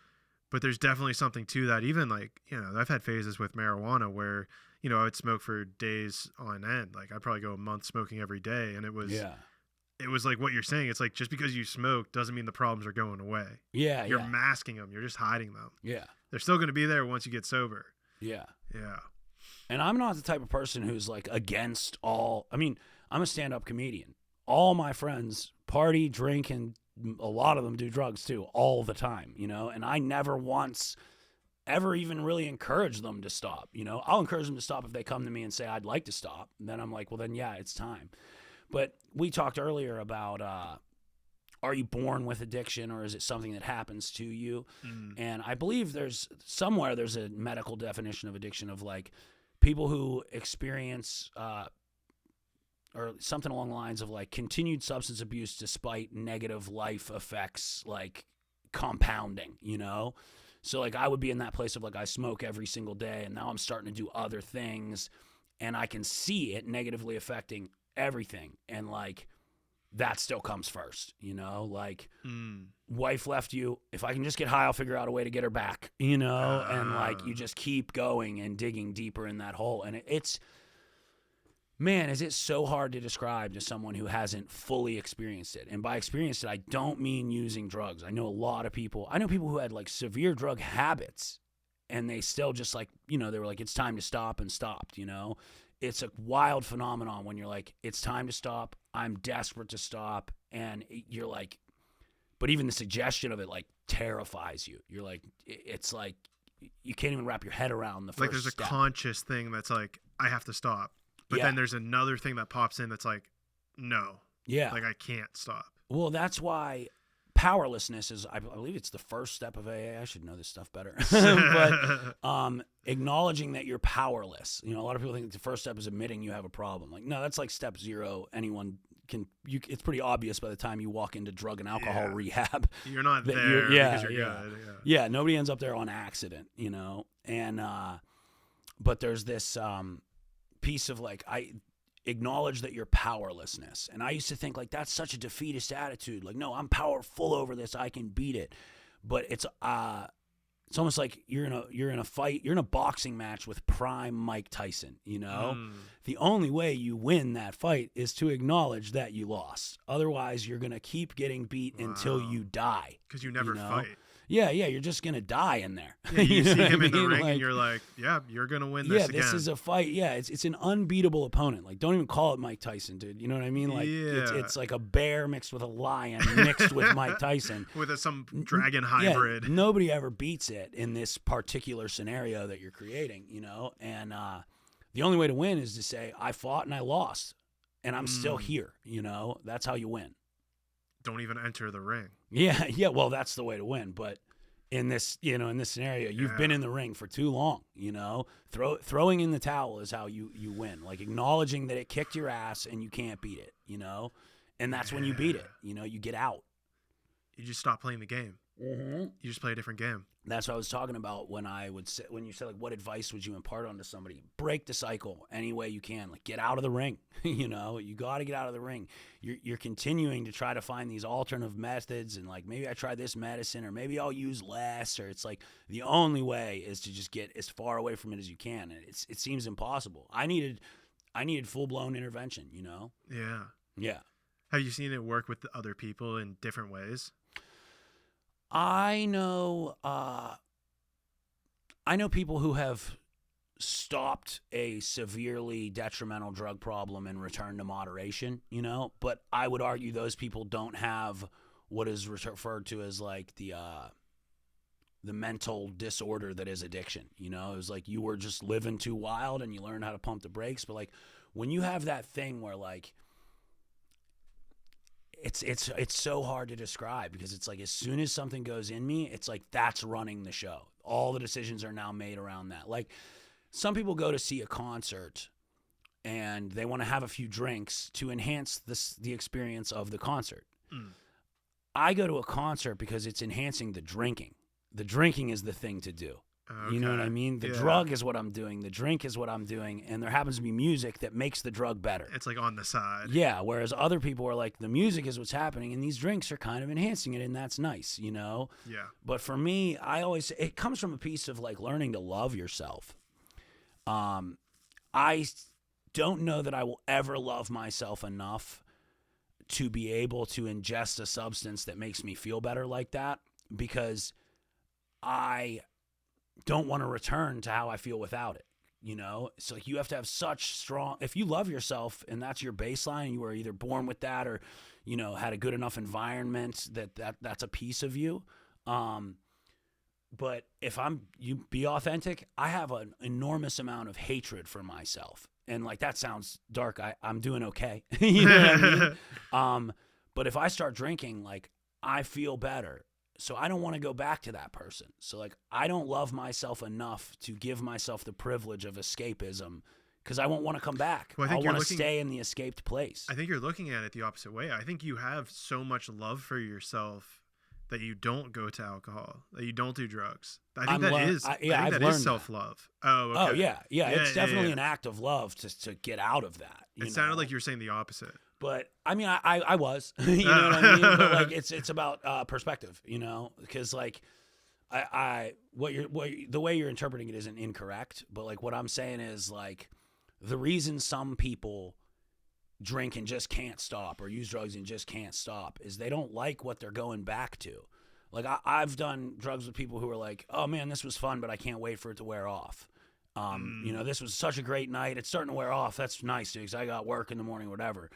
But there's definitely something to that. Even like, you know, I've had phases with marijuana where, you know, I would smoke for days on end. Like I'd probably go a month smoking every day. And it was like what you're saying. It's like, just because you smoke doesn't mean the problems are going away. Yeah. You're masking them. You're just hiding them. Yeah. They're still going to be there once you get sober. Yeah. Yeah. And I'm not the type of person who's like against all, I mean, I'm a stand-up comedian. All my friends party, drink, and a lot of them do drugs too, all the time, you know, and I never once ever even really encourage them to stop, you know. I'll encourage them to stop if they come to me and say, I'd like to stop. And then I'm like, well, then, yeah, it's time. But we talked earlier about, are you born with addiction or is it something that happens to you? And I believe there's a medical definition of addiction of like people who experience, or something along the lines of like continued substance abuse despite negative life effects, like compounding, you know? So like I would be in that place of like I smoke every single day and now I'm starting to do other things and I can see it negatively affecting everything. And like that still comes first, you know? Like wife left you. If I can just get high, I'll figure out a way to get her back, you know? And like you just keep going and digging deeper in that hole. And it's, man, is it so hard to describe to someone who hasn't fully experienced it. And by experienced it, I don't mean using drugs. I know a lot of people. I know people who had like severe drug habits and they still just like, you know, they were like, it's time to stop and stopped, you know. It's a wild phenomenon when you're like, it's time to stop. I'm desperate to stop. And you're like, but even the suggestion of it like terrifies you. You're like, it's like, you can't even wrap your head around the first like there's step. A conscious thing that's like, I have to stop. But then there's another thing that pops in that's like, no. Yeah. Like I can't stop. Well, that's why powerlessness is, I believe it's the first step of AA. I should know this stuff better. But acknowledging that you're powerless. You know, a lot of people think the first step is admitting you have a problem. Like, no, that's like step 0. Anyone can, it's pretty obvious by the time you walk into drug and alcohol rehab. You're not there because you're good. Yeah, nobody ends up there on accident, you know. And, but there's this, piece of like, I acknowledge that you're powerlessness. And I used to think like that's such a defeatist attitude. Like, no, I'm powerful over this. I can beat it. But it's it's almost like you're in a fight, you're in a boxing match with prime Mike Tyson, you know? The only way you win that fight is to acknowledge that you lost. Otherwise, you're going to keep getting beat until you die. Because you never fight. Yeah, you're just going to die in there. Yeah, you see him in the ring and you're like, yeah, you're going to win this again. Yeah, this is a fight. Yeah, it's an unbeatable opponent. Like, don't even call it Mike Tyson, dude. You know what I mean? Like, it's like a bear mixed with a lion mixed with Mike Tyson. With some dragon hybrid. Yeah, nobody ever beats it in this particular scenario that you're creating, you know? And the only way to win is to say, I fought and I lost, and I'm still here, you know? That's how you win. Don't even enter the ring. Yeah, well, that's the way to win. But in this, you know, in this scenario, you've been in the ring for too long, you know? Throwing in the towel is how you win. Like, acknowledging that it kicked your ass and you can't beat it, you know? And that's when you beat it, you know? You get out. You just stop playing the game. You just play a different game. That's what I was talking about when you said, like, what advice would you impart onto somebody? Break the cycle any way you can. Like, get out of the ring. You know, you got to get out of the ring. You're continuing to try to find these alternative methods, and like, maybe I try this medicine, or maybe I'll use less, or it's like the only way is to just get as far away from it as you can. And it seems impossible. I needed full blown intervention. You know? Yeah. Have you seen it work with other people in different ways? I know people who have stopped a severely detrimental drug problem and returned to moderation, you know, but I would argue those people don't have what is referred to as like the mental disorder that is addiction, you know? It was like you were just living too wild and you learned how to pump the brakes, but like when you have that thing where like it's so hard to describe, because it's like as soon as something goes in me, it's like that's running the show. All the decisions are now made around that. Like, some people go to see a concert and they want to have a few drinks to enhance the experience of the concert. I go to a concert because it's enhancing the drinking. The drinking is the thing to do. Okay. You know what I mean? The drug is what I'm doing. The drink is what I'm doing. And there happens to be music that makes the drug better. It's like on the side. Yeah. Whereas other people are like, the music is what's happening and these drinks are kind of enhancing it. And that's nice, you know? Yeah. But for me, it comes from a piece of like learning to love yourself. I don't know that I will ever love myself enough to be able to ingest a substance that makes me feel better like that, because I don't want to return to how I feel without it. You know, it's like you have to have such strong, if you love yourself and that's your baseline, you were either born with that or, you know, had a good enough environment that's a piece of you. But if you be authentic, I have an enormous amount of hatred for myself. And like, that sounds dark. I'm doing okay. You know what I mean? But if I start drinking, like, I feel better. So I don't want to go back to that person. So like, I don't love myself enough to give myself the privilege of escapism, because I won't want to come back. Well, I want to stay in the escaped place. I think you're looking at it the opposite way. I think you have so much love for yourself that you don't go to alcohol, that you don't do drugs. I think that is self-love. Oh, okay. Oh, yeah. It's definitely an act of love to get out of that. It sounded like you were saying the opposite. But I mean, I was, you know what I mean? But like, it's about perspective, you know, because like, the way you're interpreting it isn't incorrect, but like what I'm saying is like, the reason some people drink and just can't stop, or use drugs and just can't stop, is they don't like what they're going back to. Like I've done drugs with people who are like, oh man, this was fun, but I can't wait for it to wear off. You know, this was such a great night. It's starting to wear off. That's nice, dude, because I got work in the morning, whatever.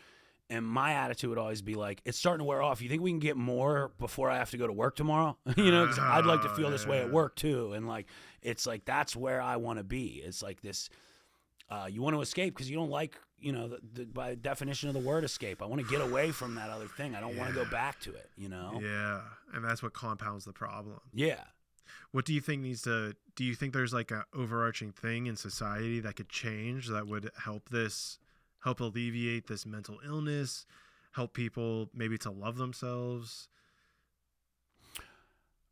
And my attitude would always be like, it's starting to wear off. You think we can get more before I have to go to work tomorrow? You know, because I'd like to feel this way at work too. And like, it's like, that's where I want to be. It's like this, you want to escape because you don't like, you know, by definition of the word escape. I want to get away from that other thing. I don't want to go back to it, you know? Yeah. And that's what compounds the problem. Yeah. What do you think do you think there's like an overarching thing in society that could change that would help alleviate this mental illness, help people maybe to love themselves?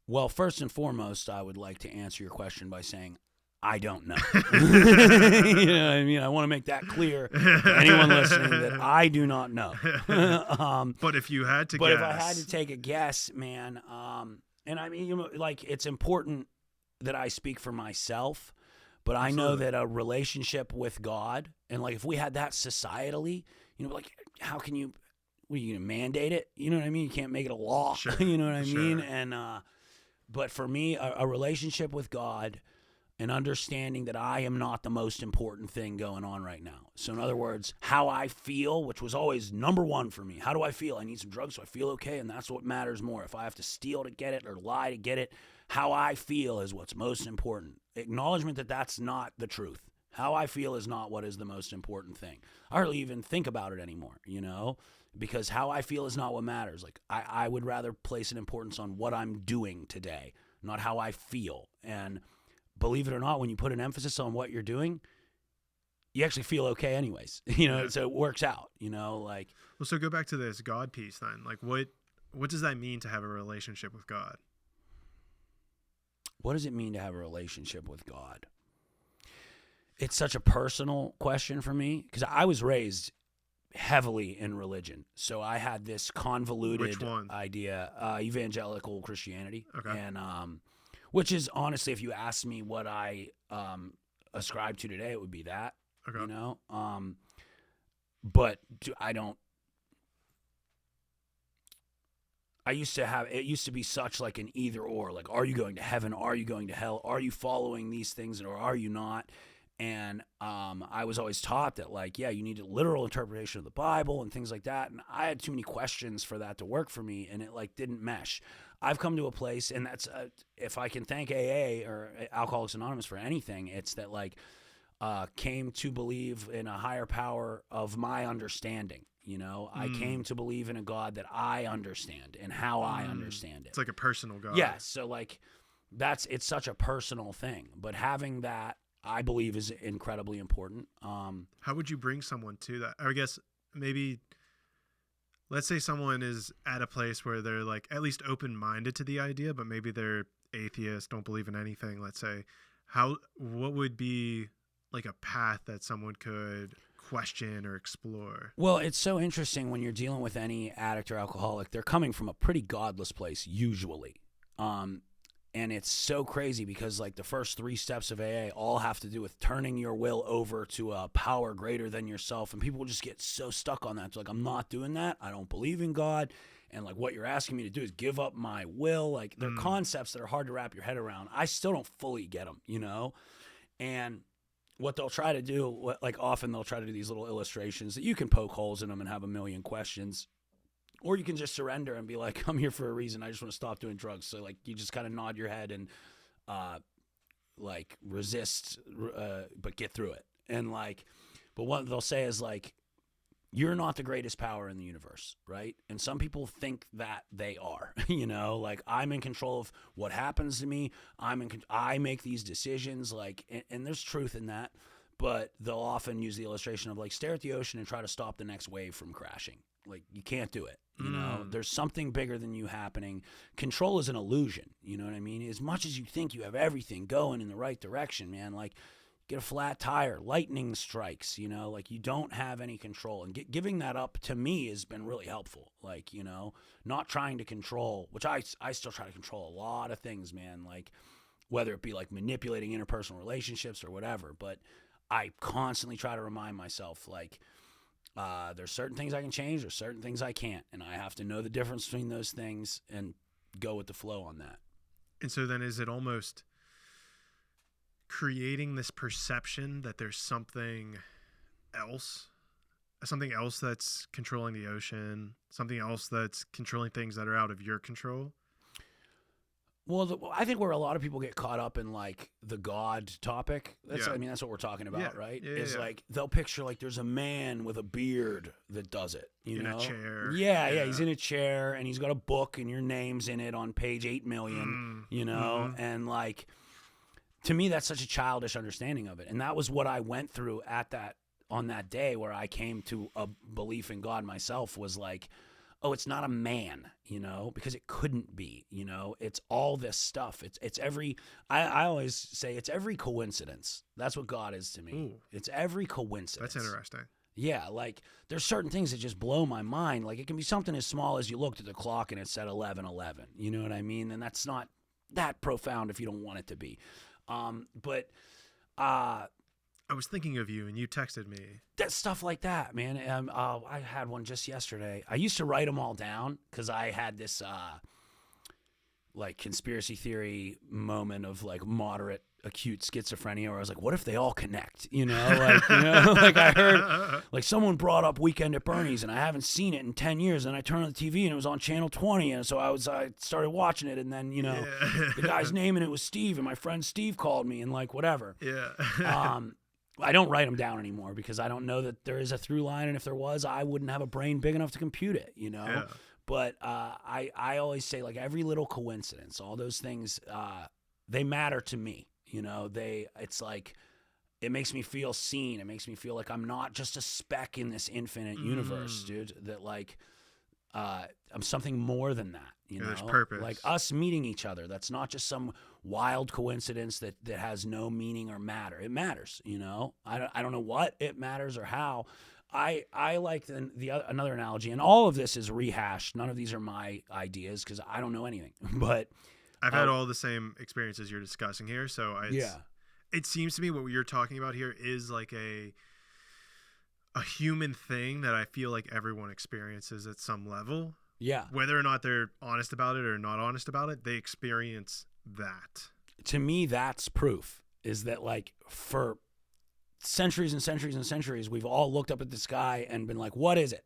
Well, first and foremost, I would like to answer your question by saying, I don't know. You know what I mean? I want to make that clear to anyone listening that I do not know. But if you had to guess. But if I had to take a guess, man, and I mean, you know, like, it's important that I speak for myself, but I know that a relationship with God, and like if we had that societally, you know, like how can you, what are you gonna mandate it? You know what I mean? You can't make it a law. Sure. You know what I mean? And but for me, a relationship with God, and understanding that I am not the most important thing going on right now. So in other words, how I feel, which was always number one for me. How do I feel? I need some drugs so I feel okay, and that's what matters more. If I have to steal to get it or lie to get it, how I feel is what's most important. Acknowledgement that that's not the truth. How I feel is not what is the most important thing. I hardly even think about it anymore, you know, because how I feel is not what matters. Like I would rather place an importance on what I'm doing today, not how I feel. And believe it or not, when you put an emphasis on what you're doing, you actually feel okay anyways, you know, so it works out, you know, like. Well, so go back to this God piece then. Like what does that mean to have a relationship with God? What does it mean to have a relationship with God? It's such a personal question for me because I was raised heavily in religion. So I had this convoluted idea, evangelical Christianity. Okay. And, which is honestly, if you ask me what I ascribe to today, it would be that, you know? But it used to be such like an either or, like, are you going to heaven? Are you going to hell? Are you following these things or are you not? And I was always taught that, like, yeah, you need a literal interpretation of the Bible and things like that. And I had too many questions for that to work for me, and it like didn't mesh. I've come to a place, and that's if I can thank AA or Alcoholics Anonymous for anything, it's that like came to believe in a higher power of my understanding. You know, I came to believe in a God that I understand and how I understand it. It's like a personal God. Yeah. So like it's such a personal thing, but having that, I believe, is incredibly important. How would you bring someone to that? I guess maybe, let's say someone is at a place where they're like at least open-minded to the idea, but maybe they're atheist, don't believe in anything. Let's say, what would be like a path that someone could question or explore? Well, it's so interesting when you're dealing with any addict or alcoholic. They're coming from a pretty godless place usually. And it's so crazy because like the first 3 steps of AA all have to do with turning your will over to a power greater than yourself. And people just get so stuck on that. It's like, I'm not doing that. I don't believe in God. And like what you're asking me to do is give up my will. Like they're concepts that are hard to wrap your head around. I still don't fully get them, you know? And what they'll try to do, like often they'll try to do these little illustrations that you can poke holes in them and have a million questions. Or you can just surrender and be like, I'm here for a reason. I just want to stop doing drugs. So like you just kind of nod your head and like resist, but get through it. And like, but what they'll say is like, you're not the greatest power in the universe, right? And some people think that they are, you know, like I'm in control of what happens to me. I make these decisions, like, and there's truth in that. But they'll often use the illustration of like stare at the ocean and try to stop the next wave from crashing. Like you can't do it. You know, there's something bigger than you happening. Control is an illusion. You know what I mean? As much as you think you have everything going in the right direction, man, like get a flat tire, lightning strikes, you know, like you don't have any control. And giving that up to me has been really helpful. Like, you know, not trying to control, which I still try to control a lot of things, man, like whether it be like manipulating interpersonal relationships or whatever. But I constantly try to remind myself, like, there's certain things I can change, there's certain things I can't, and I have to know the difference between those things and go with the flow on that. And so then is it almost creating this perception that there's something else that's controlling the ocean, something else that's controlling things that are out of your control? Well, I think where a lot of people get caught up in like the God topic, I mean, that's what we're talking about, right? Is like they'll picture like there's a man with a beard that does it, you know? In a chair. Yeah, he's in a chair and he's got a book and your name's in it on page 8 million, you know? And like, to me, that's such a childish understanding of it. And that was what I went through on that day where I came to a belief in God myself, was like, oh, it's not a man, you know, because it couldn't be, you know, it's all this stuff. It's every, I always say it's every coincidence. That's what God is to me. Ooh. It's every coincidence. That's interesting. Yeah. Like there's certain things that just blow my mind. Like it can be something as small as you looked at the clock and it said 11:11, you know what I mean? And that's not that profound if you don't want it to be. I was thinking of you and you texted me. That stuff like that, man. I had one just yesterday. I used to write them all down because I had this like conspiracy theory moment of like moderate acute schizophrenia where I was like, what if they all connect? Like I heard like someone brought up Weekend at Bernie's and I haven't seen it in 10 years, and I turned on the TV and it was on channel 20, and so I started watching it, and then the guy's name in it was Steve, and my friend Steve called me and like whatever. I don't write them down anymore because I don't know that there is a through line, and if there was, I wouldn't have a brain big enough to compute it, But I always say, like, every little coincidence, all those things, they matter to me. It's like, it makes me feel seen. It makes me feel like I'm not just a speck in this infinite universe, dude. That like, I'm something more than that. There's purpose. Like us meeting each other. That's not just some wild coincidence that has no meaning or matter. It matters. I don't know what it matters or how. I like another analogy, and all of this is rehashed. None of these are my ideas because I don't know anything. But I've had all the same experiences you're discussing here. So it seems to me what you're talking about here is like a human thing that I feel like everyone experiences at some level. Yeah. Whether or not they're honest about it or not honest about it, they experience that. To me, that's proof, is that like for centuries and centuries and centuries, we've all looked up at the sky and been like, what is it?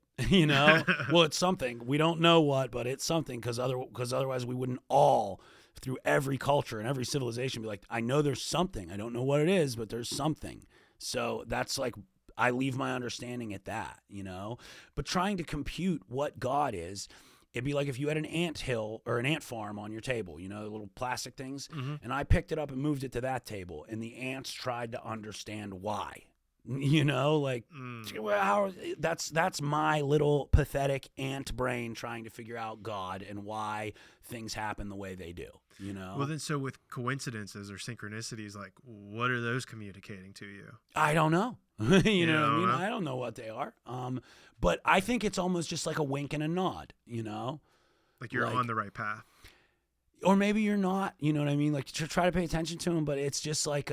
Well, it's something. We don't know what, but it's something, because otherwise we wouldn't all, through every culture and every civilization, be like, I know there's something. I don't know what it is, but there's something. So that's like, I leave my understanding at that, But trying to compute what God is, it'd be like if you had an ant hill or an ant farm on your table, the little plastic things, and I picked it up and moved it to that table, and the ants tried to understand why. That's my little pathetic ant brain trying to figure out God and why things happen the way they do. Well, then, so with coincidences or synchronicities, like, what are those communicating to you? I don't know. What I mean? I don't know what they are. But I think it's almost just like a wink and a nod, Like you're on the right path. Or maybe you're not, you know what I mean? Like, try to pay attention to them, but it's just like,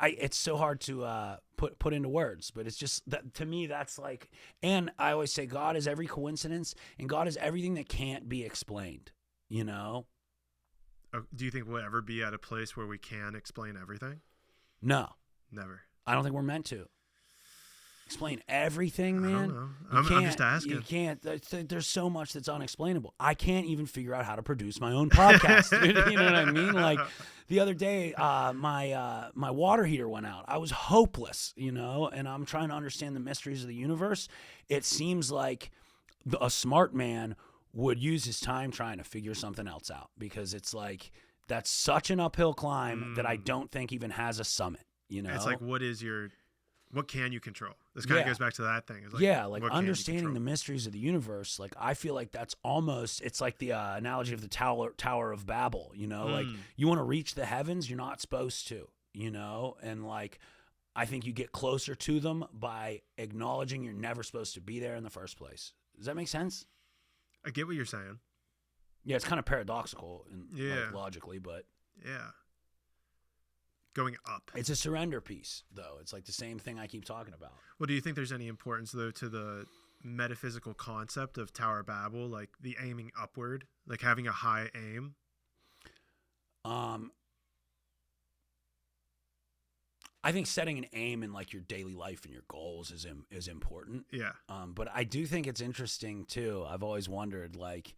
it's so hard to put into words, but it's just that to me, that's like, and I always say God is every coincidence, and God is everything that can't be explained, Do you think we'll ever be at a place where we can explain everything? No. Never. I don't think we're meant to. Explain everything, man. I don't know. I'm just asking. You can't. There's so much that's unexplainable. I can't even figure out how to produce my own podcast. You know what I mean? Like the other day, my water heater went out. I was hopeless, and I'm trying to understand the mysteries of the universe. It seems like a smart man would use his time trying to figure something else out, because it's like that's such an uphill climb that I don't think even has a summit. It's like, what can you control? This kind of goes back to that thing. It's like, like understanding the mysteries of the universe. Like, I feel like that's almost, it's like the analogy of the Tower of Babel, like you want to reach the heavens, you're not supposed to, and like, I think you get closer to them by acknowledging you're never supposed to be there in the first place. Does that make sense? I get what you're saying. Yeah, it's kind of paradoxical like, logically, but yeah. Going up. It's a surrender piece, though. It's like the same thing I keep talking about. Well, do you think there's any importance, though, to the metaphysical concept of Tower of Babel, like the aiming upward, like having a high aim? I think setting an aim in like your daily life and your goals is important. Yeah. But I do think it's interesting too. I've always wondered, like,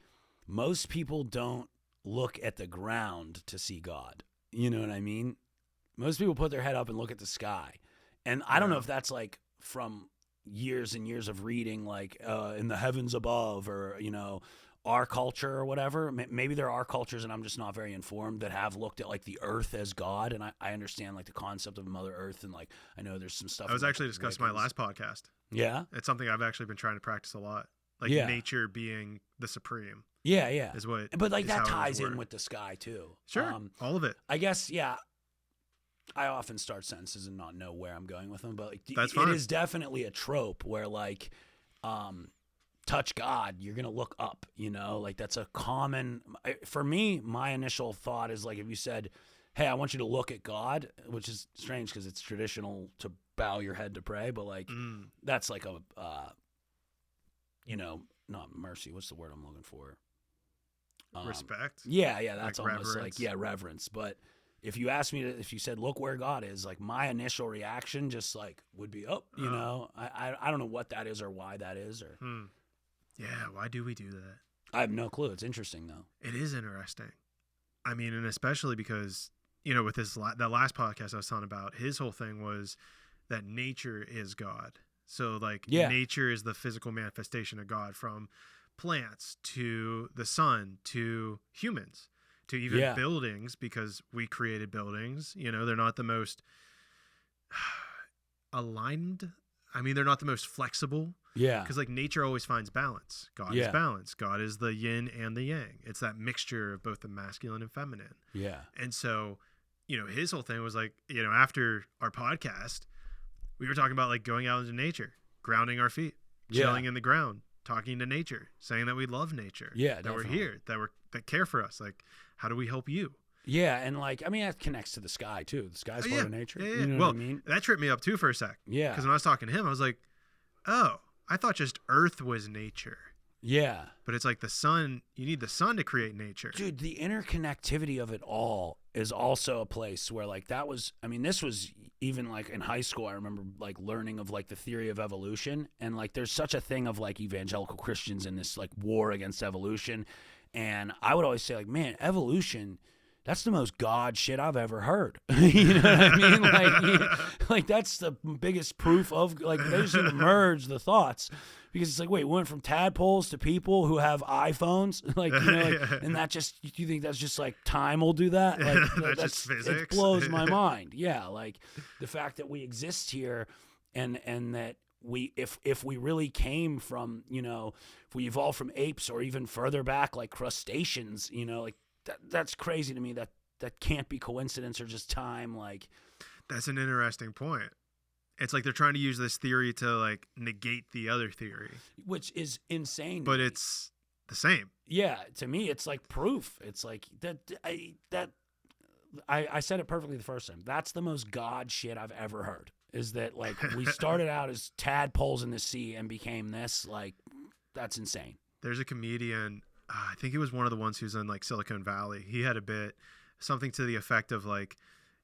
most people don't look at the ground to see God. You know what I mean? Most people put their head up and look at the sky. And I don't know if that's like from years and years of reading, like in the heavens above, or, our culture or whatever. Maybe there are cultures, and I'm just not very informed, that have looked at like the earth as God. And I understand like the concept of Mother Earth. And like, I know there's some stuff. I was actually discussing my last podcast. Yeah. It's something I've actually been trying to practice a lot. Like nature being the supreme. Yeah. Yeah. But like that ties in with the sky too. Sure. All of it. I guess. Yeah. I often start sentences and not know where I'm going with them, but like, That's fine. It is definitely a trope where like, touch God, you're going to look up, like that's a common, for me, my initial thought is like, if you said, hey, I want you to look at God, which is strange because it's traditional to bow your head to pray, but like, that's like a, not mercy. What's the word I'm looking for? Respect. Yeah. That's like almost reverence. like, reverence. But if you asked me if you said, look where God is, like my initial reaction just like would be, I don't know what that is or why that is or. Yeah. Why do we do that? I have no clue. It's interesting though. It is interesting. I mean, and especially because, with that last podcast I was talking about, his whole thing was that nature is God. So like nature is the physical manifestation of God, from plants to the sun to humans to even buildings, because we created buildings. They're not the most aligned. I mean, they're not the most flexible. Yeah. Because like nature always finds balance. God is balance. God is the yin and the yang. It's that mixture of both the masculine and feminine. Yeah. And so, his whole thing was like, after our podcast, we were talking about like going out into nature, grounding our feet, chilling in the ground, talking to nature, saying that we love nature. Yeah, that definitely. we're here, that care for us. Like, how do we help you? Yeah, and like, I mean, that connects to the sky too. The sky's part of nature. Yeah. You know well, what I mean? that tripped me up too for a sec. Yeah. Because when I was talking to him, I was like, oh, I thought just Earth was nature. Yeah. But it's like the sun, you need the sun to create nature. Dude, the interconnectivity of it all is also a place where like this was even like in high school, I remember like learning of like the theory of evolution, and like there's such a thing of like evangelical Christians in this like war against evolution. And I would always say like, man, evolution, that's the most God shit I've ever heard. You know what I mean? Like that's the biggest proof of like they just need to merge the thoughts, because it's like, wait, we went from tadpoles to people who have iPhones, and that just, do you think that's just like time will do that? Like that's just physics. It blows my mind. Yeah, like the fact that we exist here, and that we, if we really came from, if we evolved from apes or even further back like crustaceans, like. That's crazy to me. That can't be coincidence or just time. Like, that's an interesting point. It's like they're trying to use this theory to like negate the other theory, which is insane. But it's the same. Yeah, to me, it's like proof. It's like I said it perfectly the first time. That's the most God shit I've ever heard. Is that like we started out as tadpoles in the sea and became this? Like, that's insane. There's a comedian. I think he was one of the ones who's in like Silicon Valley. He had a bit, something to the effect of like,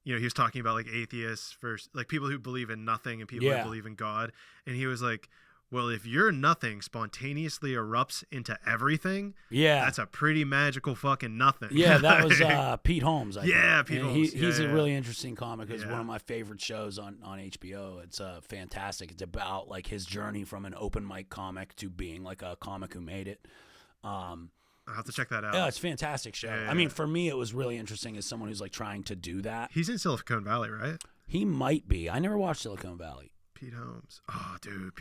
he was talking about like atheists versus like people who believe in nothing and people who believe in God. And he was like, well, if your nothing spontaneously erupts into everything, that's a pretty magical fucking nothing. Yeah, that was Pete Holmes. I think. Pete Holmes. He's a really interesting comic. It's one of my favorite shows on HBO. It's fantastic. It's about like his journey from an open mic comic to being like a comic who made it. I'll have to check that out. Yeah, it's a fantastic show. I mean, for me, it was really interesting as someone who's like trying to do that. He's in Silicon Valley, right? He might be. I never watched Silicon Valley. Pete Holmes. Oh, dude,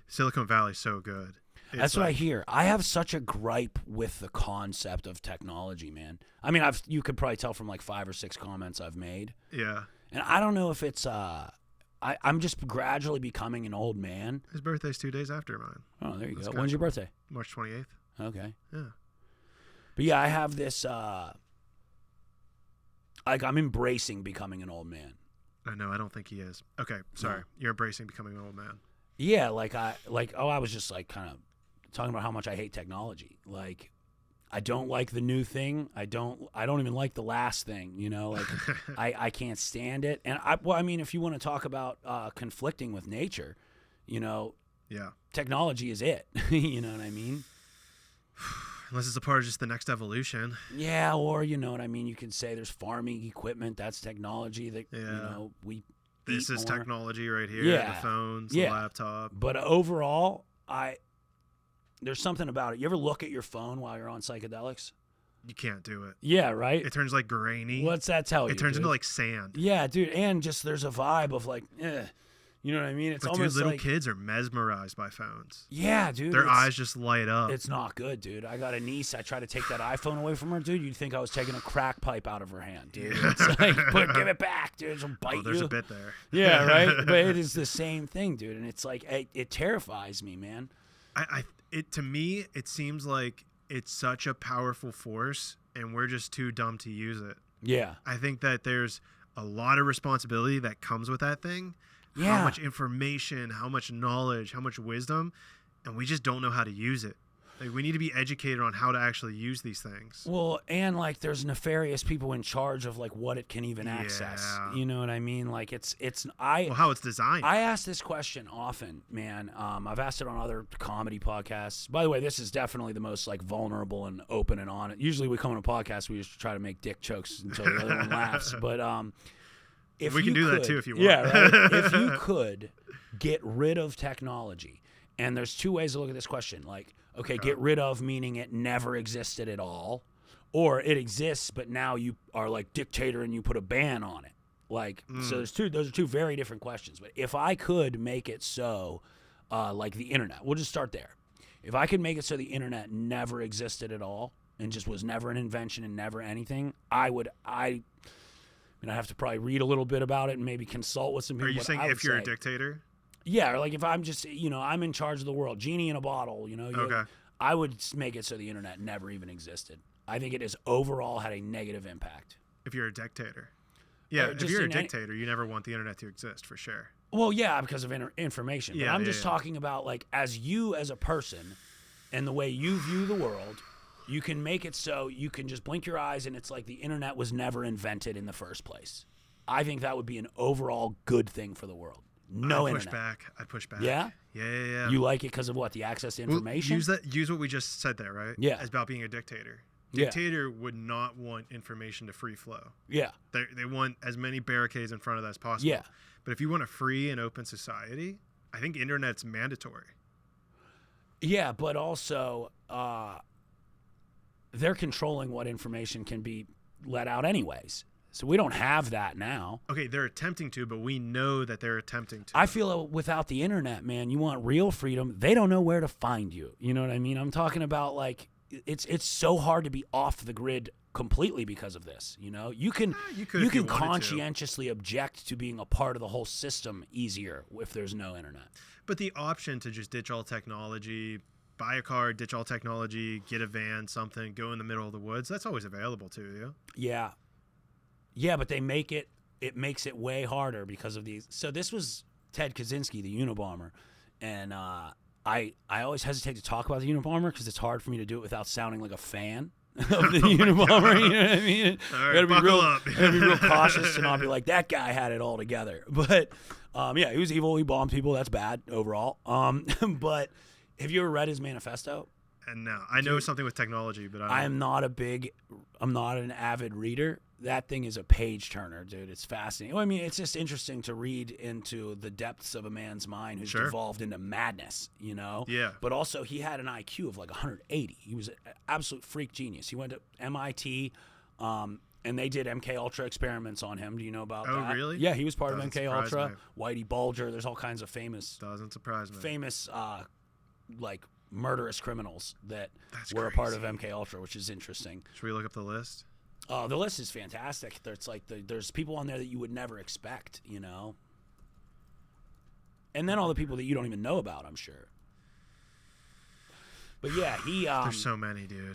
Silicon Valley's so good. That's what I hear. I have such a gripe with the concept of technology, man. I mean, you could probably tell from like 5 or 6 comments I've made. Yeah. And I don't know if it's I'm just gradually becoming an old man. His birthday's 2 days after mine. Oh, there you go. When's your birthday? March 28th. Okay. Yeah. But yeah, I have this like I'm embracing becoming an old man. I know, I don't think he is. Okay, sorry. No. You're embracing becoming an old man. Yeah, I was just like kind of talking about how much I hate technology. Like, I don't like the new thing. I don't even like the last thing, like I can't stand it. And I mean, if you want to talk about conflicting with nature, technology is it. You know what I mean? Unless it's a part of just the next evolution. Yeah, or you know what I mean? You can say there's farming equipment. That's technology that, we This is more. Technology right here. Yeah. The phones, the laptop. But overall, there's something about it. You ever look at your phone while you're on psychedelics? You can't do it. Yeah, right? It turns like grainy. What's that tell you? It turns into like sand. Yeah, dude. And just there's a vibe of like, you know what I mean? It's almost little like kids are mesmerized by phones. Yeah, dude. Their eyes just light up. It's not good, dude. I got a niece. I tried to take that iPhone away from her, dude. You'd think I was taking a crack pipe out of her hand, dude. Yeah. It's like, give it back, dude. It'll bite you. There's a bit there. Yeah, right? But it is the same thing, dude. And it's like, it terrifies me, man. to me, it seems like it's such a powerful force, and we're just too dumb to use it. Yeah. I think that there's a lot of responsibility that comes with that thing. Yeah. How much information, how much knowledge, how much wisdom, and we just don't know how to use it. Like, we need to be educated on how to actually use these things. Well, and like there's nefarious people in charge of like what it can even access. You know what I mean? Like how it's designed. I ask this question often, man. I've asked it on other comedy podcasts. By the way, this is definitely the most like vulnerable and open and honest. Usually we come on a podcast, we just try to make dick jokes until the other one laughs. But if we can do that too if you want. Yeah, right? If you could get rid of technology, and there's two ways to look at this question. Like, okay, get rid of meaning it never existed at all, or it exists but now you are like dictator and you put a ban on it. Like, so those are two very different questions. But if I could make it so, like the internet, we'll just start there. If I could make it so the internet never existed at all and just was never an invention and never anything, I have to probably read a little bit about it and maybe consult with some people. Are you saying if you're a dictator? Yeah, or like if I'm just, I'm in charge of the world, genie in a bottle, Okay. I would make it so the internet never even existed. I think it has overall had a negative impact. If you're a dictator. Yeah, if you're a dictator, you never want the internet to exist, for sure. Well, yeah, because of information. Yeah, but I'm just talking about like as you as a person and the way you view the world, you can make it so you can just blink your eyes and it's like the internet was never invented in the first place. I think that would be an overall good thing for the world. No internet. I'd push back. Yeah? Yeah. You like it because of what? The access to information? Well, use what we just said there, right? Yeah. As about being a dictator. Yeah. Dictator would not want information to free flow. Yeah. They want as many barricades in front of that as possible. Yeah. But if you want a free and open society, I think internet's mandatory. Yeah, but also they're controlling what information can be let out anyways. So we don't have that now. Okay, they're attempting to, but we know that they're attempting to. I feel without the internet, man, you want real freedom, they don't know where to find you. You know what I mean? I'm talking about like it's so hard to be off the grid completely because of this. You can conscientiously object to being a part of the whole system easier if there's no internet. But the option to just ditch all technology, buy a car, ditch all technology, get a van, something, go in the middle of the woods, that's always available to you. Yeah. Yeah, but it makes it way harder because of these. So this was Ted Kaczynski, the Unabomber, and I always hesitate to talk about the Unabomber because it's hard for me to do it without sounding like a fan of the Unabomber. You know what I mean? All right, buckle up. Gotta be real cautious and not be like, that guy had it all together. But yeah, he was evil. He bombed people. That's bad overall. But have you ever read his manifesto? And no, I know something with technology, but I'm not an avid reader. That thing is a page turner, dude. It's fascinating. Well, I mean, it's just interesting to read into the depths of a man's mind who's devolved into madness, Yeah. But also, he had an IQ of like 180. He was an absolute freak genius. He went to MIT, and they did MK Ultra experiments on him. Do you know about that? Oh, really? Yeah, he was part of MK surprise Ultra. me. Whitey Bulger. There's all kinds of famous like murderous criminals that were a part of MK Ultra, which is interesting. Should we look up the list? The list is fantastic. It's like there's people on there that you would never expect, and then all the people that you don't even know about, I'm sure. But yeah, there's so many, dude.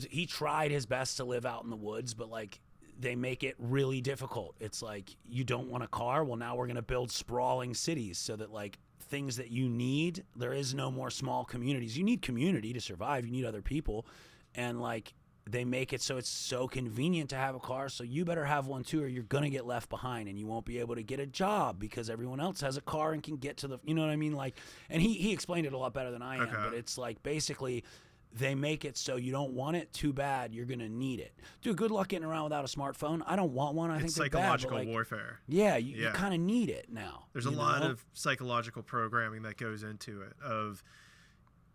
He tried his best to live out in the woods, but like they make it really difficult. It's like, you don't want a car? Well, now we're going to build sprawling cities so that like things that you need, there is no more small communities. You need community to survive. You need other people. And like, they make it so it's so convenient to have a car, so you better have one too, or you're going to get left behind and you won't be able to get a job because everyone else has a car and can get to the, you know what I mean? Like, and he explained it a lot better than I am, but it's like basically they make it so you don't want it too bad, you're going to need it. Dude, good luck getting around without a smartphone. I don't want one. I think they're psychological bad, but like, warfare. Yeah, you kind of need it now. There's a lot of psychological programming that goes into it of,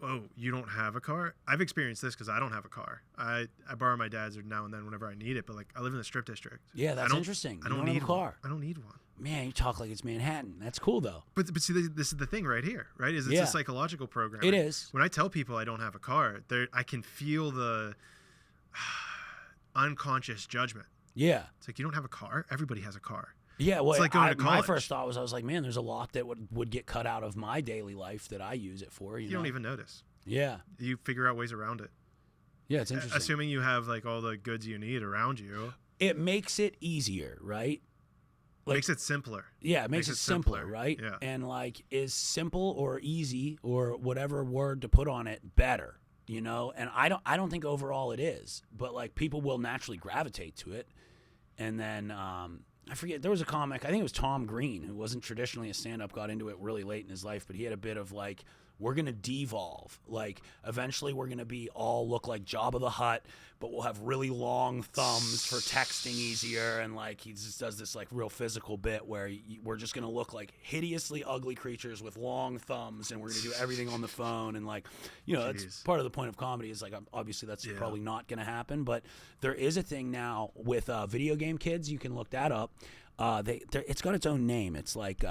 oh, you don't have a car? I've experienced this because I don't have a car. I borrow my dad's now and then whenever I need it, but like I live in the strip district. Yeah, that's interesting. I don't need a car. I don't need one. Man, you talk like it's Manhattan. That's cool though. But see, this is the thing right here, right? It's a psychological program. It is. When I tell people I don't have a car, I can feel the unconscious judgment. Yeah. It's like, you don't have a car? Everybody has a car. Yeah, well, it's like going to college. My first thought was, I was like, man, there's a lot that would get cut out of my daily life that I use it for. You know? Don't even notice. Yeah. You figure out ways around it. Yeah, it's interesting. Assuming you have like all the goods you need around you. It makes it easier, right? Makes it simpler. Yeah, it makes it simpler, right? Yeah. And like, is simple or easy or whatever word to put on it better, you know? And I don't think overall it is, but like people will naturally gravitate to it. And then I forget, there was a comic, I think it was Tom Green, who wasn't traditionally a stand-up, got into it really late in his life, but he had a bit of like, we're going to devolve. Like, eventually we're going to be all look like Jabba the Hutt, but we'll have really long thumbs for texting easier. And like, he just does this like real physical bit where we're just going to look like hideously ugly creatures with long thumbs, and we're going to do everything on the phone. And like, you know, that's part of the point of comedy is like, obviously that's probably not going to happen, but there is a thing now with video game kids. You can look that up. It's got its own name. It's like,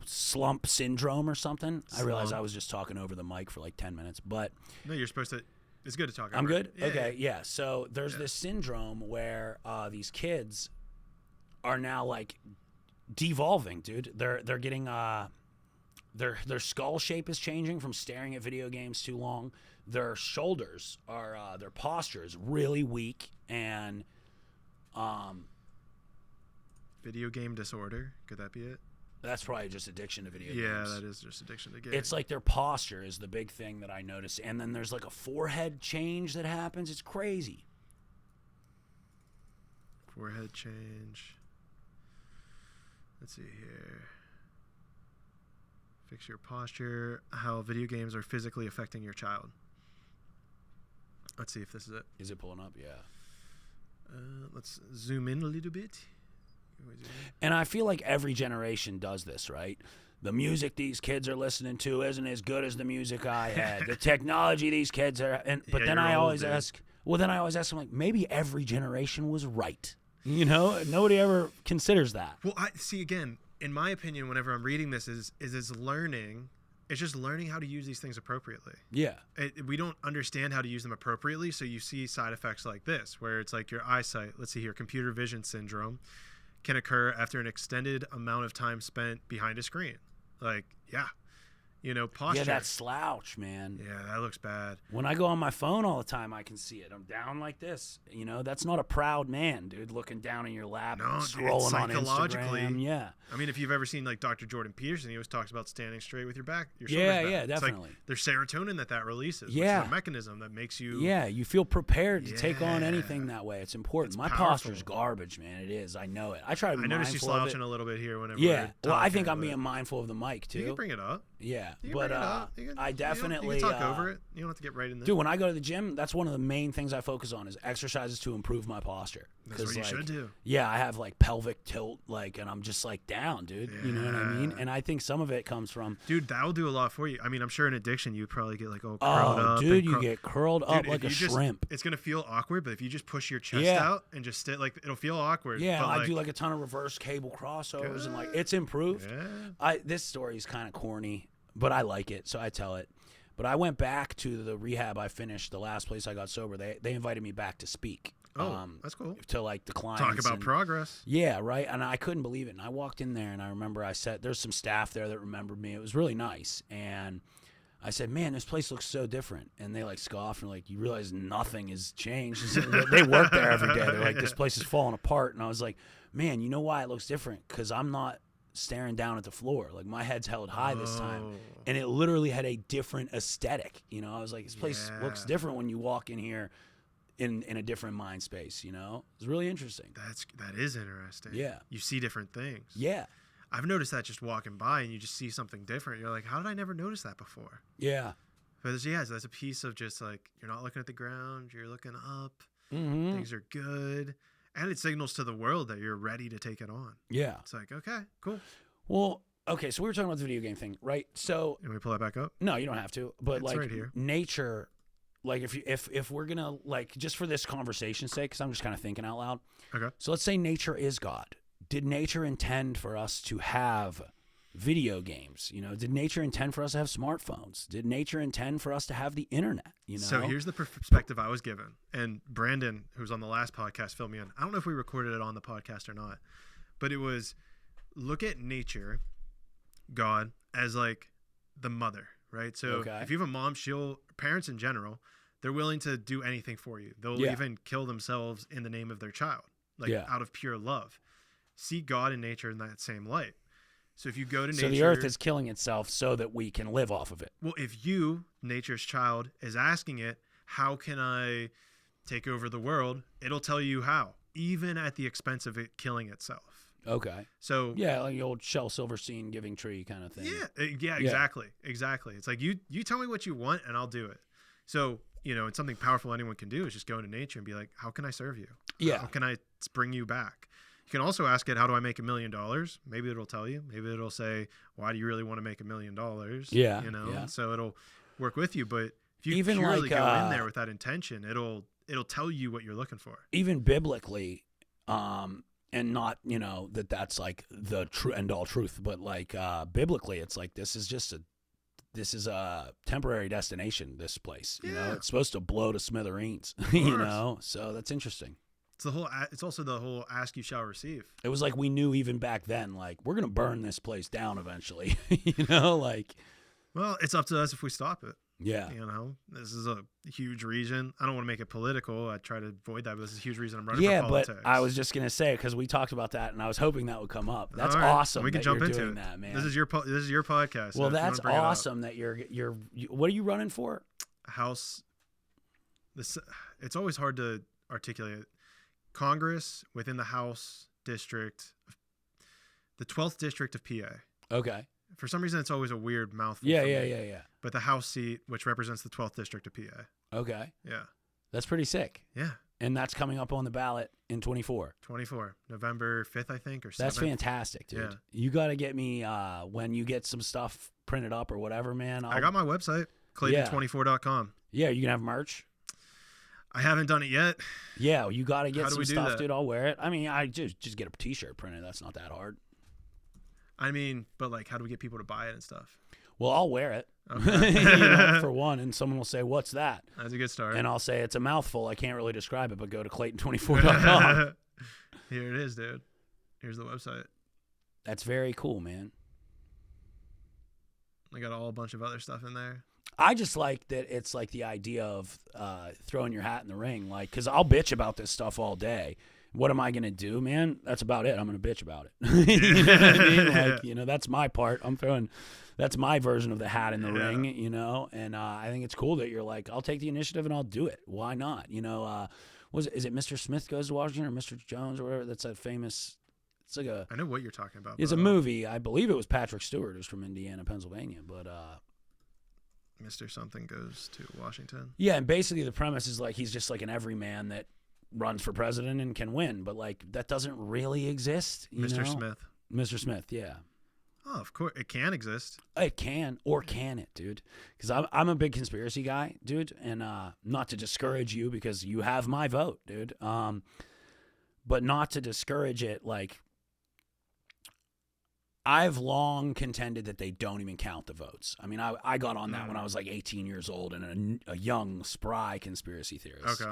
slump syndrome or something. I realized I was just talking over the mic for like 10 minutes, but no, you're supposed to. It's good to talk. I'm good. Yeah, okay, yeah. So there's this syndrome where these kids are now like devolving, dude. They're getting their skull shape is changing from staring at video games too long. Their shoulders are their posture is really weak, and video game disorder. Could that be it? That's probably just addiction to video games. Yeah, that is just addiction to games. It's like their posture is the big thing that I noticed. And then there's like a forehead change that happens. It's crazy. Forehead change. Let's see here. Fix your posture. How video games are physically affecting your child. Let's see if this is it. Is it pulling up? Yeah. Let's zoom in a little bit. And I feel like every generation does this, right? The music these kids are listening to isn't as good as the music I had. The technology these kids are, but then I always ask them, like, maybe every generation was right. You know, nobody ever considers that. Well, I see, again, in my opinion, whenever I'm reading this, is learning. It's just learning how to use these things appropriately. Yeah. We don't understand how to use them appropriately, so you see side effects like this, where it's like your eyesight. Let's see here, computer vision syndrome can occur after an extended amount of time spent behind a screen. Like, yeah. You know, posture. Yeah, that slouch, man. Yeah, that looks bad. When I go on my phone all the time, I can see it. I'm down like this. You know, that's not a proud man, dude, looking down in your lap and scrolling on Instagram. Yeah. I mean, if you've ever seen, like, Dr. Jordan Peterson, he always talks about standing straight with your back, your shoulders back. Yeah, definitely. Like, there's serotonin that releases, which is a mechanism that makes you... Yeah, you feel prepared to take on anything that way. It's important. My posture's garbage, man. It is. I know it. I try to be mindful of it. I noticed you slouching a little bit here whenever well, I think I'm being mindful of the mic, too. You can bring it up. Yeah, but I definitely... You can talk over it. You don't have to get right in there. Dude, when I go to the gym, that's one of the main things I focus on is exercises to improve my posture. That's what you should do. Yeah, I have like pelvic tilt, like, and I'm just like down, dude. Yeah. You know what I mean? And I think some of it comes from... Dude, that'll do a lot for you. I mean, I'm sure in addiction, you'd probably get like, curled up. Oh, dude, you get curled up like a shrimp. It's going to feel awkward, but if you just push your chest out and just stay, like, it'll feel awkward. Yeah, I do like a ton of reverse cable crossovers and like, it's improved. Yeah. This story is kind of corny, but I like it, so I tell it. But I went back to the rehab I finished, the last place I got sober. They invited me back to speak. Oh, that's cool. To like the clients. Talk about progress. Yeah, right. And I couldn't believe it. And I walked in there and I remember I said, there's some staff there that remembered me. It was really nice. And I said, man, this place looks so different. And they like scoffed and like, you realize nothing has changed. They work there every day. They're like, this place is falling apart. And I was like, man, you know why it looks different? Because I'm not staring down at the floor. Like my head's held high this time. And it literally had a different aesthetic. You know, I was like, this place looks different when you walk in here in a different mind space, you know? It's really interesting. That is interesting. Yeah. You see different things. Yeah. I've noticed that just walking by and you just see something different. You're like, how did I never notice that before? Yeah. But so that's a piece of just like, you're not looking at the ground, you're looking up. Mm-hmm. Things are good. And it signals to the world that you're ready to take it on. Yeah. It's like, okay, cool. Well, okay, so we were talking about the video game thing, right? So can we pull that back up? No, you don't have to. But it's like right here. Nature, like if we're gonna like just for this conversation's sake, because I'm just kind of thinking out loud. Okay. So let's say nature is God. Did nature intend for us to have video games? You know, did nature intend for us to have smartphones? Did nature intend for us to have the internet? You know. So here's the perspective I was given, and Brandon, who's on the last podcast, filled me in. I don't know if we recorded it on the podcast or not, but it was look at nature, God, as like the mother, right? So if you have a mom, parents in general, they're willing to do anything for you. They'll even kill themselves in the name of their child, like out of pure love. See God and nature in that same light. So if you go to nature, the earth is killing itself so that we can live off of it. Well, if you, nature's child, is asking it, how can I take over the world? It'll tell you how, even at the expense of it killing itself. Okay. So like the old Shel Silverstein giving tree kind of thing. Yeah, exactly. It's like you tell me what you want and I'll do it. So, it's something powerful anyone can do is just go into nature and be like, how can I serve you? Yeah. How can I bring you back? You can also ask it, how do I make $1 million? Maybe it'll tell you. Maybe it'll say, why do you really want to make $1 million? Yeah. So it'll work with you. But if you even purely go in there with that intention, it'll tell you what you're looking for. Even biblically, and not, that's like the true end all truth, but like biblically, it's like this is a temporary destination, this place. It's supposed to blow to smithereens, so that's interesting. It's also the whole ask you shall receive. It was like we knew even back then, like, we're going to burn this place down eventually, Well, it's up to us if we stop it. Yeah. This is a huge reason. I don't want to make it political. I try to avoid that, but this is a huge reason I'm running for politics. But I was just going to say, because we talked about that, and I was hoping that would come up. That's awesome. We can jump into doing it. that, man. This is your podcast. Well, that's awesome that you're. What are you running for? House. It's always hard to articulate. Congress within the House district, the 12th district of PA. Okay. For some reason, it's always a weird mouthful. Yeah. But the House seat, which represents the 12th district of PA. Okay. Yeah. That's pretty sick. Yeah. And that's coming up on the ballot in 24. November 5th, I think, or 7th. That's fantastic, dude. Yeah. You got to get me when you get some stuff printed up or whatever, man. I got my website, Clayton24.com. Yeah, you can have merch. I haven't done it yet. Yeah, you got to get some stuff, that? dude. I'll wear it. I mean, I just get a T-shirt printed. That's not that hard. I mean, but like, how do we get people to buy it and stuff? Well, I'll wear it, okay. for one, and someone will say, "What's that?" That's a good start. And I'll say, "It's a mouthful. I can't really describe it, but go to Clayton24.com." Here it is, dude. Here's the website. That's very cool, man. I got a bunch of other stuff in there. I just like that it's like the idea of throwing your hat in the ring, like, because I'll bitch about this stuff all day. What am I going to do, man? That's about it. I'm going to bitch about it. You know what I mean? Like, that's my part. That's my version of the hat in the ring, and I think it's cool that you're like, I'll take the initiative and I'll do it. Why not? Is it Mr. Smith Goes to Washington or Mr. Jones or whatever? That's a famous, it's like a. I know what you're talking about. It's a movie. I believe it was Patrick Stewart, who's from Indiana, Pennsylvania, but. Mr. Something Goes to Washington. Yeah, and basically the premise is like he's just like an everyman that runs for president and can win, but like that doesn't really exist. Mr. Smith. Mr. Smith, yeah. Oh, of course, it can exist. It can, or can it, dude? Because I'm a big conspiracy guy, dude, and not to discourage you because you have my vote, dude. But not to discourage it, like. I've long contended that they don't even count the votes. I mean, I got on that when I was like 18 years old and a young, spry conspiracy theorist. Okay.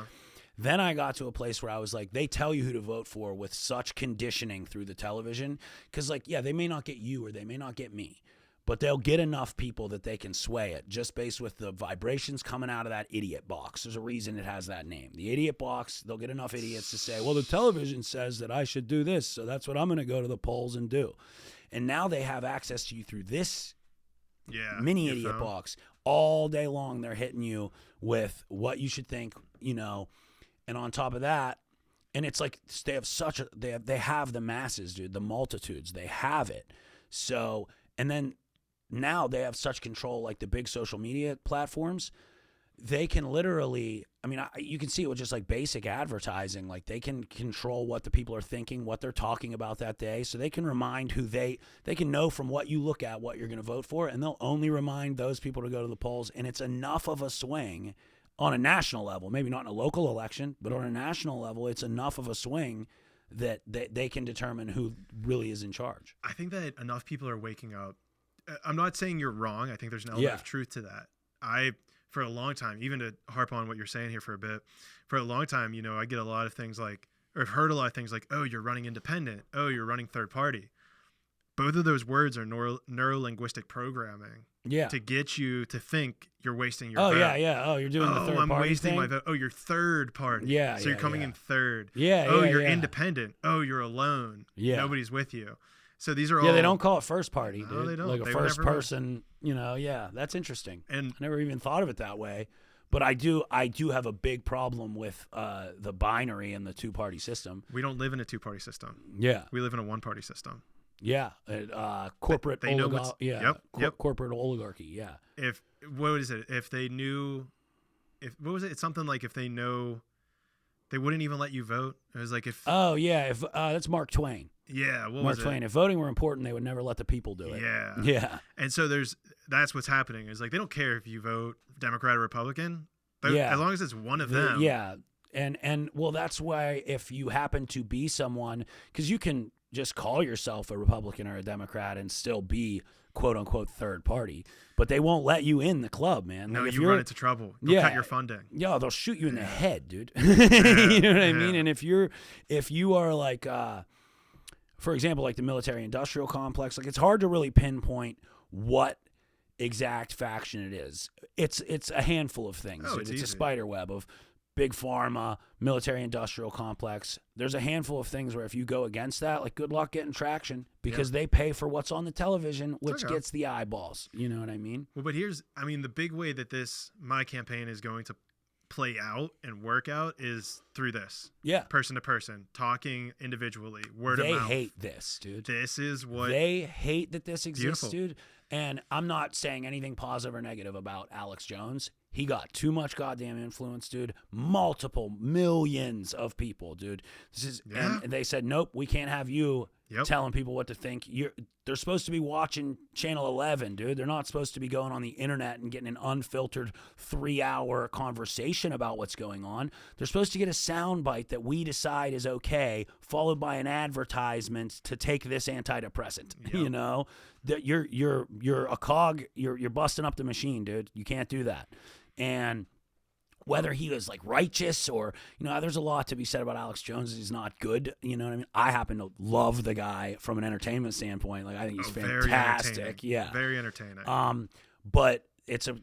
Then I got to a place where I was like, they tell you who to vote for with such conditioning through the television. Because, like, yeah, they may not get you or they may not get me, but they'll get enough people that they can sway it just based with the vibrations coming out of that idiot box. There's a reason it has that name. The idiot box, they'll get enough idiots to say, well, the television says that I should do this, so that's what I'm going to go to the polls and do. And now they have access to you through this mini idiot box. All day long, they're hitting you with what you should think, and on top of that, and it's like they have the masses, dude, the multitudes, they have it. So, and then now they have such control, like the big social media platforms, they can literally, I mean, you can see it with just like basic advertising, like they can control what the people are thinking, what they're talking about that day. So they can remind they can know from what you look at what you're going to vote for, and they'll only remind those people to go to the polls. And it's enough of a swing on a national level, maybe not in a local election, but on a national level, it's enough of a swing that they can determine who really is in charge. I think that enough people are waking up. I'm not saying you're wrong. I think there's an element of truth to that. For a long time, even to harp on what you're saying here for a bit, for a long time, I get a lot of things like, or I've heard a lot of things like, oh, you're running independent. Oh, you're running third party. both of those words are neuro-linguistic programming. Yeah. To get you to think you're wasting your Oh, vote. yeah. Oh, you're doing the third I'm party wasting thing? my vote. Oh, you're third party. Yeah, So you're coming in third. Yeah, Oh, yeah, you're yeah. independent. Oh, you're alone. Yeah. Nobody's with you. So these are all. Yeah, they don't call it first party, dude. No, they don't. Like a They first never will. person, that's interesting. And I never even thought of it that way. But I do have a big problem with the binary and the two-party system. we don't live in a two-party system. Yeah. We live in a one-party system. Yeah. Corporate They know what's- corporate oligarchy, yeah. What is it? If they knew, what was it? It's something like if they know, they wouldn't even let you vote. It was like if. Oh, yeah, if that's Mark Twain. Yeah, what Mark was Twain. it? If voting were important, they would never let the people do it. Yeah. Yeah. And so that's what's happening. Is like they don't care if you vote Democrat or Republican. Yeah. As long as it's one of them. Yeah. And well, that's why if you happen to be someone, because you can just call yourself a Republican or a Democrat and still be quote unquote third party, but they won't let you in the club, man. No, Like, if you you're, run into trouble. They'll cut your funding. Yeah, they'll shoot you in the head, dude. You know what I mean? Yeah. And if you are like, for example, like the military-industrial complex, like it's hard to really pinpoint what exact faction it is. It's a handful of things. Oh, Dude. It's a easy. spider web of big pharma, military-industrial complex. There's a handful of things where if you go against that, like good luck getting traction because they pay for what's on the television, which Okay. gets the eyeballs. You know what I mean? Well, but the big way that my campaign is going to play out and work out is through this. Yeah. Person to person, talking individually, word of They mouth. hate this, dude. This is what They hate that this exists, Beautiful. dude. And I'm not saying anything positive or negative about Alex Jones. He got too much goddamn influence, dude. Multiple millions of people, dude. And they said, nope, we can't have you telling people what to think. They're supposed to be watching Channel 11, dude. They're not supposed to be going on the internet and getting an unfiltered 3-hour conversation about what's going on. They're supposed to get a soundbite that we decide is okay, followed by an advertisement to take this antidepressant. Yep. You know, that you're a cog. You're busting up the machine, dude. You can't do that. And whether he was like righteous or, there's a lot to be said about Alex Jones. He's not good. You know what I mean? I happen to love the guy from an entertainment standpoint. Like I think he's fantastic. Yeah. Very entertaining. But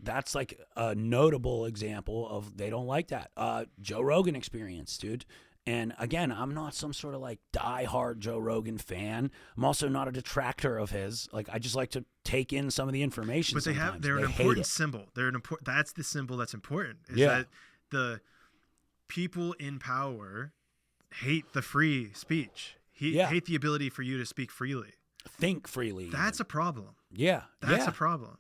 that's like a notable example of they don't like that. Joe Rogan experience, dude. And again, I'm not some sort of like diehard Joe Rogan fan. I'm also not a detractor of his. Like I just like to take in some of the information. But they're an important symbol. That's the symbol that's important. Is that the people in power hate the free speech. Hate the ability for you to speak freely. Think freely. That's a problem. Yeah. That's a problem.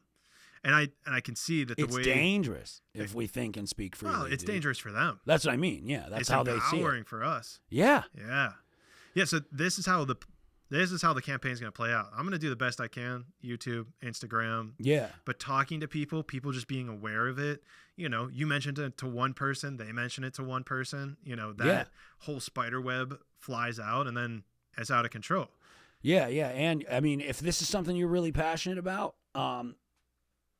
And I can see that it's dangerous if we think and speak freely. Well, it's dangerous for them. That's what I mean. Yeah, that's how they see it. It's empowering for us. Yeah. Yeah. So this is how the campaign's going to play out. I'm going to do the best I can. YouTube, Instagram. Yeah. But talking to people just being aware of it. You mentioned it to one person, they mention it to one person. That whole spider web flies out, and then it's out of control. Yeah. And I mean, if this is something you're really passionate about,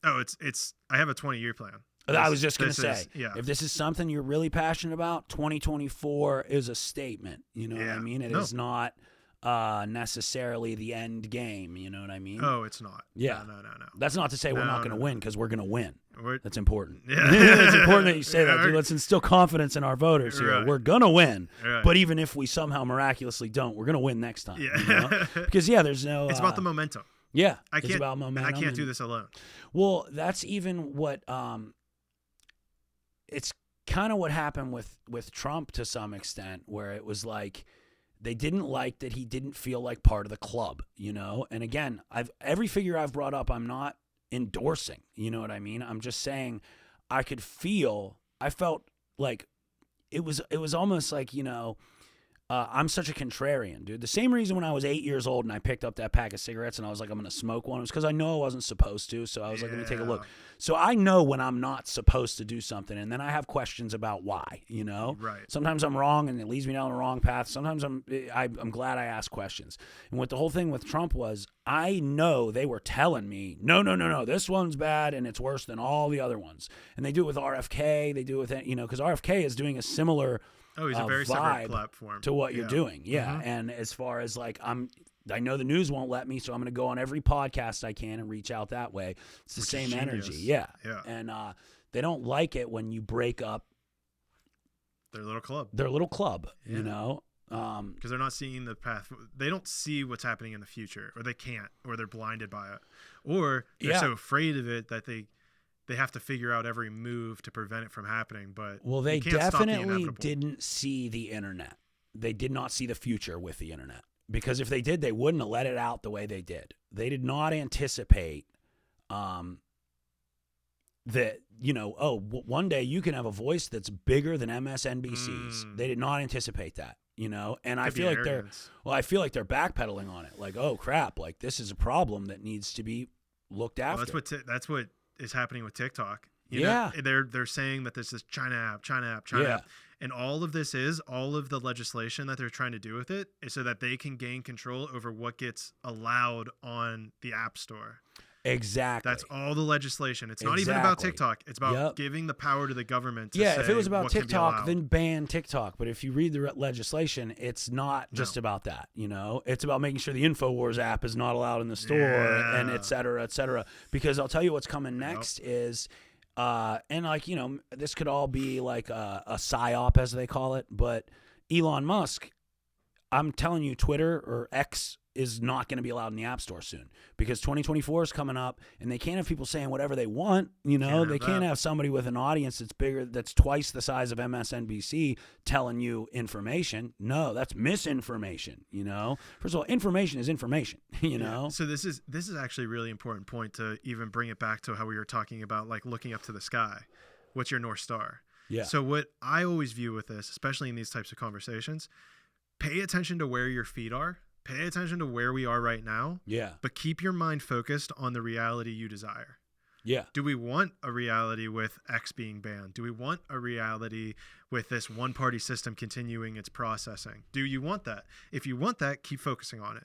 it's I have a 20-year plan. I was just going to say, yeah. If this is something you're really passionate about, 2024 is a statement. You know what I mean? It is not necessarily the end game. You know what I mean? Oh, it's not. Yeah. No. That's not to say we're not going to win, because we're going to win. That's important. Yeah. It's important that you say that, dude. Let's instill confidence in our voters here. Right. We're going to win. Right. But even if we somehow miraculously don't, we're going to win next time. Yeah. Because, there's no... It's about the momentum. Yeah. It's about momentum. I can't do this alone. Well, that's even what... it's kind of what happened with Trump to some extent, where it was like they didn't like that he didn't feel like part of the club, And again, every figure I've brought up, I'm not endorsing, you know what I mean? I'm just saying I felt like it was almost like, I'm such a contrarian, dude. The same reason when I was 8 years old and I picked up that pack of cigarettes and I was like, I'm going to smoke one. It was because I know I wasn't supposed to. So I was like, let me take a look. So I know when I'm not supposed to do something, and then I have questions about why, Right. Sometimes I'm wrong and it leads me down the wrong path. Sometimes I'm glad I ask questions. And what the whole thing with Trump was, I know they were telling me, no, this one's bad and it's worse than all the other ones. And they do it with RFK. They do it with, because RFK is doing a similar Oh, he's a very separate platform to what you're doing. Yeah. Mm-hmm. And as far as like, I know the news won't let me, so I'm going to go on every podcast I can and reach out that way. It's the same energy. Yeah. And they don't like it when you break up their little club. You know? Because they're not seeing the path. They don't see what's happening in the future, or they can't, or they're blinded by it, or they're so afraid of it that they have to figure out every move to prevent it from happening. But they definitely didn't see the internet. They did not see the future with the internet, because if they did, they wouldn't have let it out the way they did. They did not anticipate that, you know, one day you can have a voice that's bigger than MSNBC's. They did not anticipate that. You know, and I feel like they're backpedaling on it. Like, oh crap, like this is a problem that needs to be looked after. Well, that's what is happening with TikTok. You know, they're saying that this is China app, and all of the legislation that they're trying to do with it is so that they can gain control over what gets allowed on the App Store. Exactly. That's all the legislation. It's not even about TikTok. It's about giving the power to the government to say if it was about TikTok, then ban TikTok. But if you read the legislation, it's not just about that. You know, it's about making sure the InfoWars app is not allowed in the store and et cetera, et cetera. Because I'll tell you what's coming next is, and like, you know, this could all be like a psyop, as they call it. But Elon Musk, I'm telling you, Twitter or X is not going to be allowed in the App Store soon, because 2024 is coming up and they can't have people saying whatever they want. You know, they can't have somebody with an audience that's bigger, that's twice the size of MSNBC telling you information. No, that's misinformation. You know, first of all, information is information, you know? So this is actually a really important point to even bring it back to how we were talking about, like looking up to the sky. What's your North Star? Yeah. So what I always view with this, especially in these types of conversations, pay attention to where your feet are. Pay attention to where we are right now. Yeah. But keep your mind focused on the reality you desire. Yeah. Do we want a reality with X being banned? Do we want a reality with this one-party system continuing its processing? Do you want that? If you want that, keep focusing on it.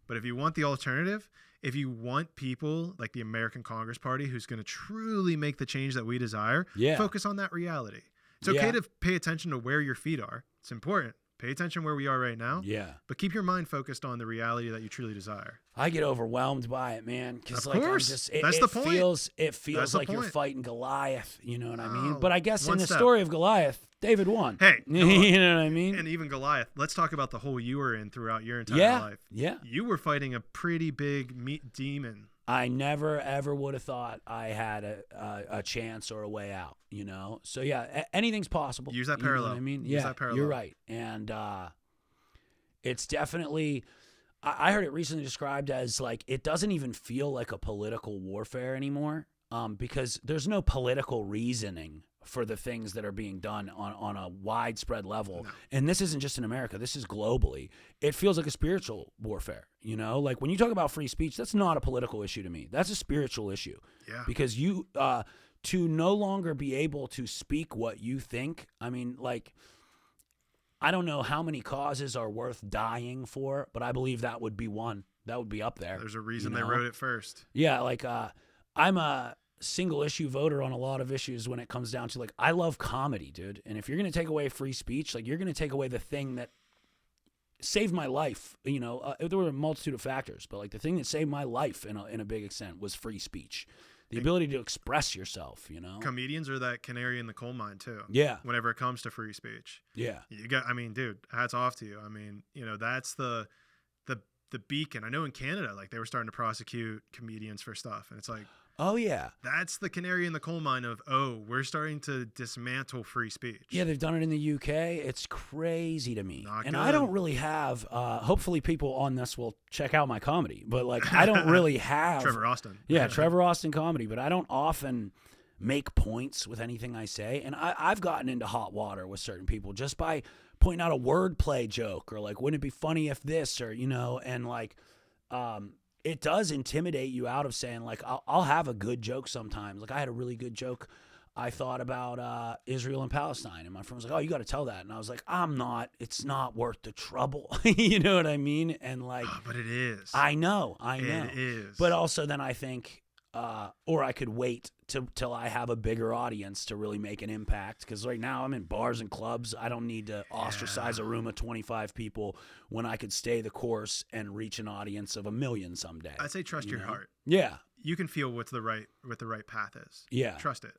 But if you want the alternative, if you want people like the American Congress Party who's going to truly make the change that we desire, focus on that reality. It's okay to pay attention to where your feet are. It's important. Pay attention where we are right now. Yeah. But keep your mind focused on the reality that you truly desire. I get overwhelmed by it, man. Because like, I'm just, that's the point. It feels like you're fighting Goliath. You know what I mean? But I guess in the story of Goliath, David won. Hey, you know what I mean? And even Goliath. Let's talk about the hole you were in throughout your entire life. Yeah. You were fighting a pretty big meat demon. I never, ever would have thought I had a chance or a way out, you know? So, yeah, anything's possible. Use that parallel. You know what I mean? Use that parallel. You're right. And it's definitely, I heard it recently described as, like, it doesn't even feel like a political warfare anymore, because there's no political reasoning for the things that are being done on a widespread level. No. And this isn't just in America. This is globally. It feels like a spiritual warfare, you know? Like, when you talk about free speech, that's not a political issue to me. That's a spiritual issue. Yeah. Because you, to no longer be able to speak what you think, I mean, like, I don't know how many causes are worth dying for, but I believe that would be one. That would be up there. There's a reason they wrote it first. Yeah, like, I'm a single issue voter on a lot of issues when it comes down to, like, I love comedy, dude. And if you're going to take away free speech, like, you're going to take away the thing that saved my life. You know, there were a multitude of factors, but like the thing that saved my life in a big extent was free speech. The ability to express yourself, you know? Comedians are that canary in the coal mine too. Yeah. Whenever it comes to free speech. Yeah. I mean, dude, hats off to you. I mean, you know, that's the beacon. I know in Canada, like, they were starting to prosecute comedians for stuff, and it's like, oh yeah, that's the canary in the coal mine of, we're starting to dismantle free speech. Yeah, they've done it in the UK. It's crazy to me. I don't really have, hopefully people on this will check out my comedy, but like, I don't really have Trevor Austin. Yeah, Trevor Austin comedy, but I don't often make points with anything I say. And I've gotten into hot water with certain people just by pointing out a wordplay joke, or like, wouldn't it be funny if this, or, you know, and like, it does intimidate you out of saying, like, I'll have a good joke sometimes. Like, I had a really good joke I thought about Israel and Palestine, and my friend was like, oh, you got to tell that. And I was like, it's not worth the trouble. You know what I mean? And like, but it is. I know. It is. But also then I think, or I could wait till I have a bigger audience to really make an impact. Because right now I'm in bars and clubs. I don't need to ostracize a room of 25 people when I could stay the course and reach an audience of 1 million someday. I'd say trust your heart. Yeah. You can feel what the right path is. Yeah. Trust it.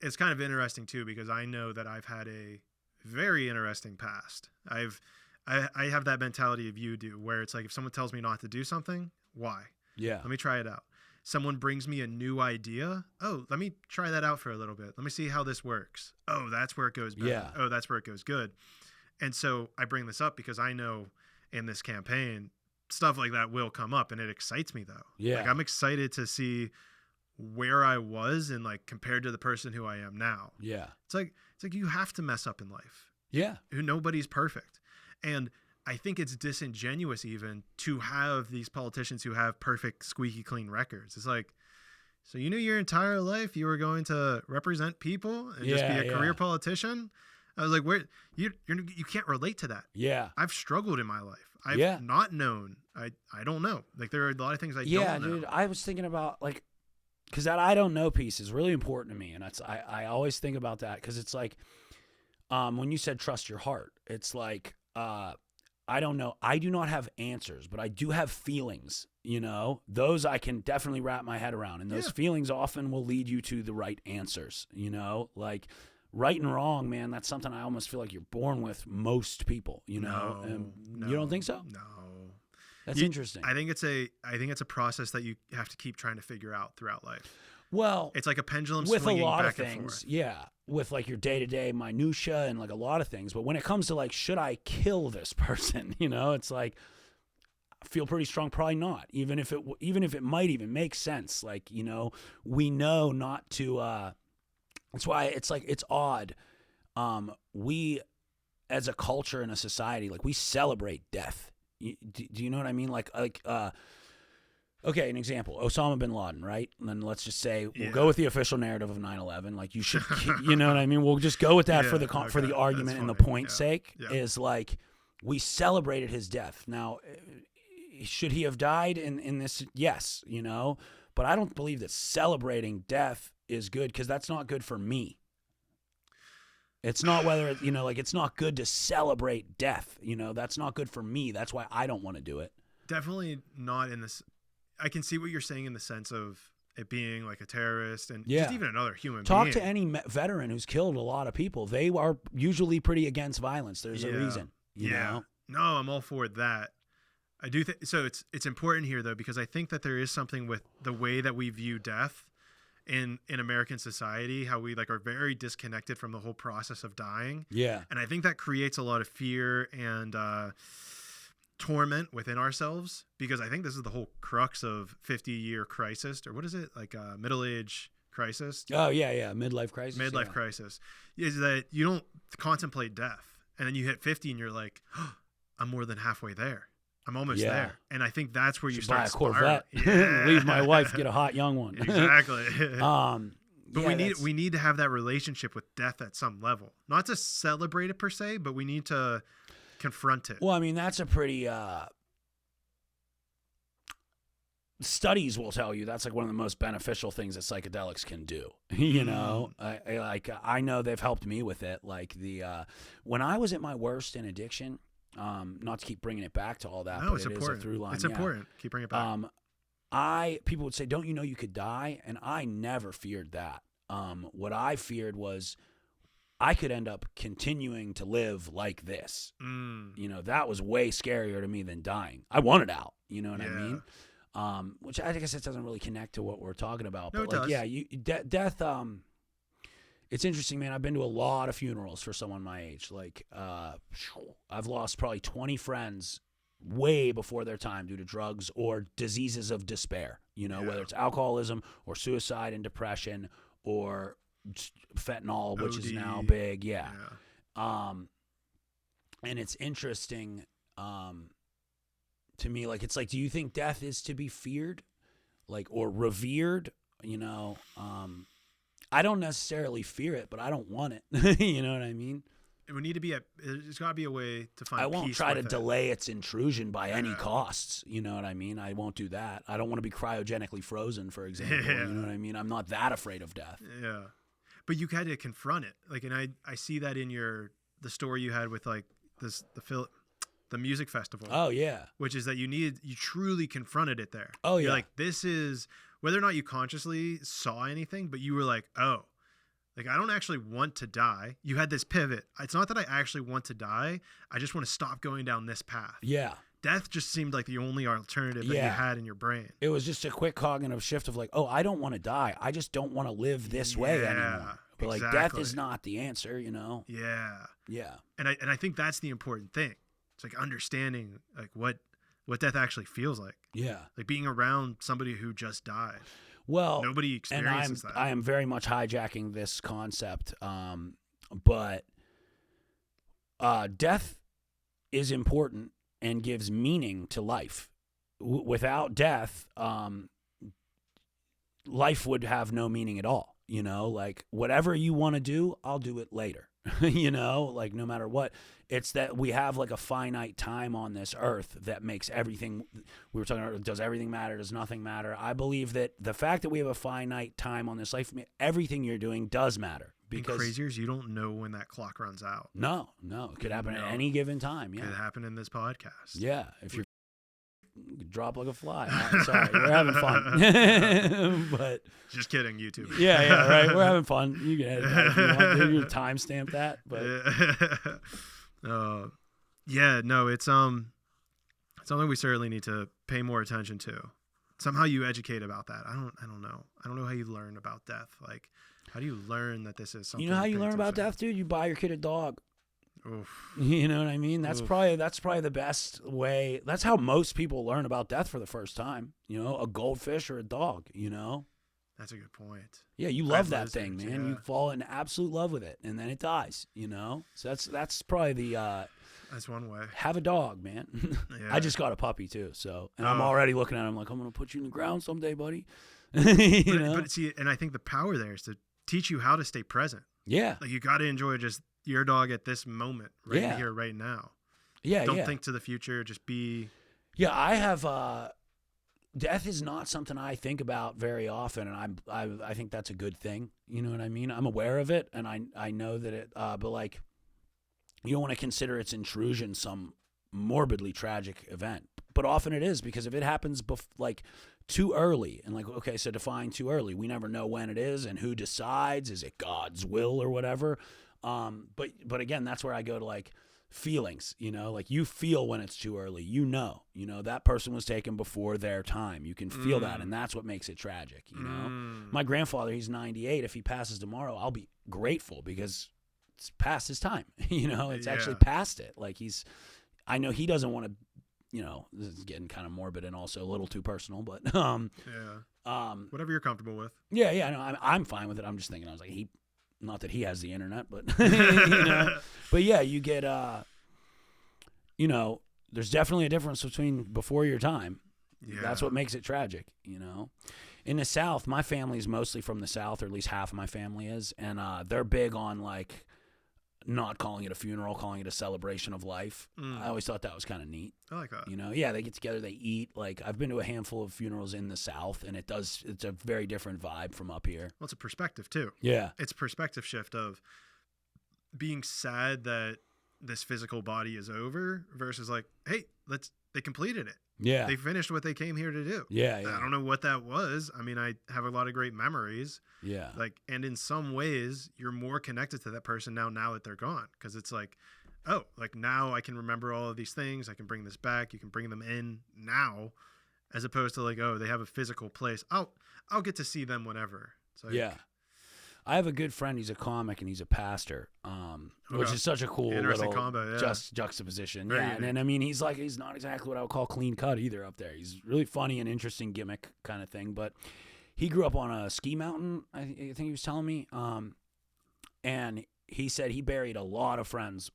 It's kind of interesting too, because I know that I've had a very interesting past. I have that mentality of you do, where it's like, if someone tells me not to do something, why? Yeah. Let me try it out. Someone brings me a new idea. Oh, let me try that out for a little bit. Let me see how this works. Oh, that's where it goes bad. Yeah. Oh, that's where it goes good. And so I bring this up because I know in this campaign, stuff like that will come up, and it excites me though. Yeah. Like, I'm excited to see where I was and like compared to the person who I am now. Yeah. It's like you have to mess up in life. Yeah. Nobody's perfect. And I think it's disingenuous even to have these politicians who have perfect, squeaky clean records. It's like, so you knew your entire life you were going to represent people and just be a career politician? I was like, where you can't relate to that. Yeah. I've struggled in my life. I've not known. I don't know. Like, there are a lot of things I don't know. Yeah, dude. I was thinking about, like, because that I don't know piece is really important to me. And I always think about that, because it's like, when you said trust your heart, it's like, I don't know. I do not have answers, but I do have feelings, those I can definitely wrap my head around. And those feelings often will lead you to the right answers, like right and wrong, man. That's something I almost feel like you're born with, most people, No, you don't think so? No. That's interesting. I think it's a process that you have to keep trying to figure out throughout life. Well, it's like a pendulum with swinging a lot back of and things, forth. with like your day-to-day minutia and like a lot of things. But when it comes to like, should I kill this person? It's like, I feel pretty strong, probably not. Even if it might even make sense. Like, we know not to. That's why it's like, it's odd. We, as a culture and a society, like, we celebrate death. Do you know what I mean? Like. Okay, an example, Osama bin Laden, right? And then let's just say we'll go with the official narrative of 9/11. Like, you should, you know what I mean? We'll just go with that for the argument and the point's sake. Is like, we celebrated his death. Now, should he have died in this? Yes, but I don't believe that celebrating death is good, because that's not good for me. It's not whether it's not good to celebrate death. That's not good for me. That's why I don't want to do it. Definitely not in this. I can see what you're saying in the sense of it being like a terrorist and just even another human being. Talk to any veteran who's killed a lot of people. They are usually pretty against violence. There's a reason. You know? No, I'm all for that. I do think so. It's important here though, because I think that there is something with the way that we view death in American society, how we like are very disconnected from the whole process of dying. Yeah. And I think that creates a lot of fear and torment within ourselves, because I think this is the whole crux of 50-year crisis, or what is it, like middle-age crisis? Oh yeah, midlife crisis. Midlife crisis is that you don't contemplate death, and then you hit 50 and you're like, oh, I'm more than halfway there. I'm almost there. And I think that's where you start buy a Corvette. Leave my wife, get a hot young one. Exactly. But yeah, we need to have that relationship with death at some level, not to celebrate it per se, but we need to confront it. Well, I mean, that's a pretty studies will tell you that's like one of the most beneficial things that psychedelics can do. I know they've helped me with it. Like when I was at my worst in addiction, not to keep bringing it back to all that, but it's important. Is a through line. It's important. Keep bringing it back. People would say, don't you know you could die? And I never feared that. What I feared was I could end up continuing to live like this. That was way scarier to me than dying. I wanted out. You know what I mean? Which I guess it doesn't really connect to what we're talking about. No, but death. It's interesting, man. I've been to a lot of funerals for someone my age. Like, I've lost probably 20 friends way before their time due to drugs or diseases of despair, you know, whether it's alcoholism or suicide and depression or fentanyl, which is now big. Yeah. And it's interesting to me, like, it's like, do you think death is to be feared, like, or revered? You know, I don't necessarily fear it, but I don't want it. You know what I mean? it would need to be there's got to be a way to find I won't peace try to with it. delay its intrusion by any costs. You know what I mean? I won't do that. I don't want to be cryogenically frozen, for example. Yeah. You know what I mean? I'm not that afraid of death. Yeah. But you had to confront it. Like, and I see that in the story you had with like the music festival. Oh yeah. Which is that you truly confronted it there. Oh You're yeah. like, this is, whether or not you consciously saw anything, but you were like, oh, like, I don't actually want to die. You had this pivot. It's not that I actually want to die. I just want to stop going down this path. Yeah. Death just seemed like the only alternative that you had in your brain. It was just a quick cognitive shift of like, oh, I don't want to die. I just don't want to live this way anymore. But like, death is not the answer, you know? Yeah. Yeah. And I think that's the important thing. It's like understanding like what death actually feels like. Yeah. Like being around somebody who just died. Well, nobody experiences and that. I am very much hijacking this concept, but death is important and gives meaning to life. Without death, life would have no meaning at all. You know, like whatever you want to do, I'll do it later. You know, like no matter what. It's that we have like a finite time on this earth that makes everything, we were talking about, does everything matter? Does nothing matter? I believe that the fact that we have a finite time on this life, everything you're doing does matter. Because crazier is you don't know when that clock runs out. No. It could happen at any given time. Yeah. It could happen in this podcast. Yeah. If you're drop like a fly. Sorry, we're having fun. But just kidding, YouTube. Yeah, right. We're having fun. You can edit that if you want. You timestamp that, but yeah, no, it's something we certainly need to pay more attention to. Somehow you educate about that. I don't know. I don't know how you learn about death. Like, how do you learn that this is something? You know how you learn about death, dude? You buy your kid a dog. Oof. You know what I mean? That's Oof. probably the best way. That's how most people learn about death for the first time. You know, a goldfish or a dog. You know. That's a good point. Yeah, you love that thing, man. Yeah. You fall in absolute love with it, and then it dies. You know, so that's probably the. That's one way. Have a dog, man. Yeah. I just got a puppy too, so and I'm already looking at him like I'm gonna put you in the ground someday, buddy. But see, and I think the power there is to teach you how to stay present. Yeah, like you got to enjoy just your dog at this moment, right here, right now. Yeah, don't think to the future. Just be. Yeah, I have. Death is not something I think about very often, and I think that's a good thing. You know what I mean? I'm aware of it, and I know that it. But like, you don't want to consider its intrusion some morbidly tragic event, but often it is, because if it happens like too early, and like, okay, so define too early. We never know when it is and who decides. Is it God's will or whatever? But again, that's where I go to like feelings, you know, like you feel when it's too early, you know, that person was taken before their time. You can feel that. And that's what makes it tragic. You know, my grandfather, he's 98. If he passes tomorrow, I'll be grateful because it's past his time. You know, it's actually past it. Like I know he doesn't want to, you know, this is getting kind of morbid and also a little too personal, but, whatever you're comfortable with. Yeah. No, I'm fine with it. I'm just thinking, I was like, not that he has the internet, but you know, but yeah, you get, you know, there's definitely a difference between before your time. Yeah. That's what makes it tragic, you know. In the South, my family's mostly from the South, or at least half of my family is, and they're big on like not calling it a funeral, calling it a celebration of life. I always thought that was kind of neat. I like that. You know, yeah, they get together, they eat. Like, I've been to a handful of funerals in the South, and it's a very different vibe from up here. Well, it's a perspective too. Yeah. It's a perspective shift of being sad that this physical body is over versus like, hey, they completed it. Yeah. They finished what they came here to do. Yeah. I don't know what that was. I mean, I have a lot of great memories. Yeah. Like, and in some ways, you're more connected to that person now that they're gone. Because it's like, oh, like now I can remember all of these things. I can bring this back. You can bring them in now, as opposed to like, oh, they have a physical place. I'll get to see them whenever. It's like, yeah. I have a good friend. He's a comic and he's a pastor, which is such a cool little combo, juxtaposition. Very yeah, and I mean, he's not exactly what I would call clean cut either up there. He's really funny and interesting gimmick kind of thing. But he grew up on a ski mountain, I think he was telling me, and he said he buried a lot of friends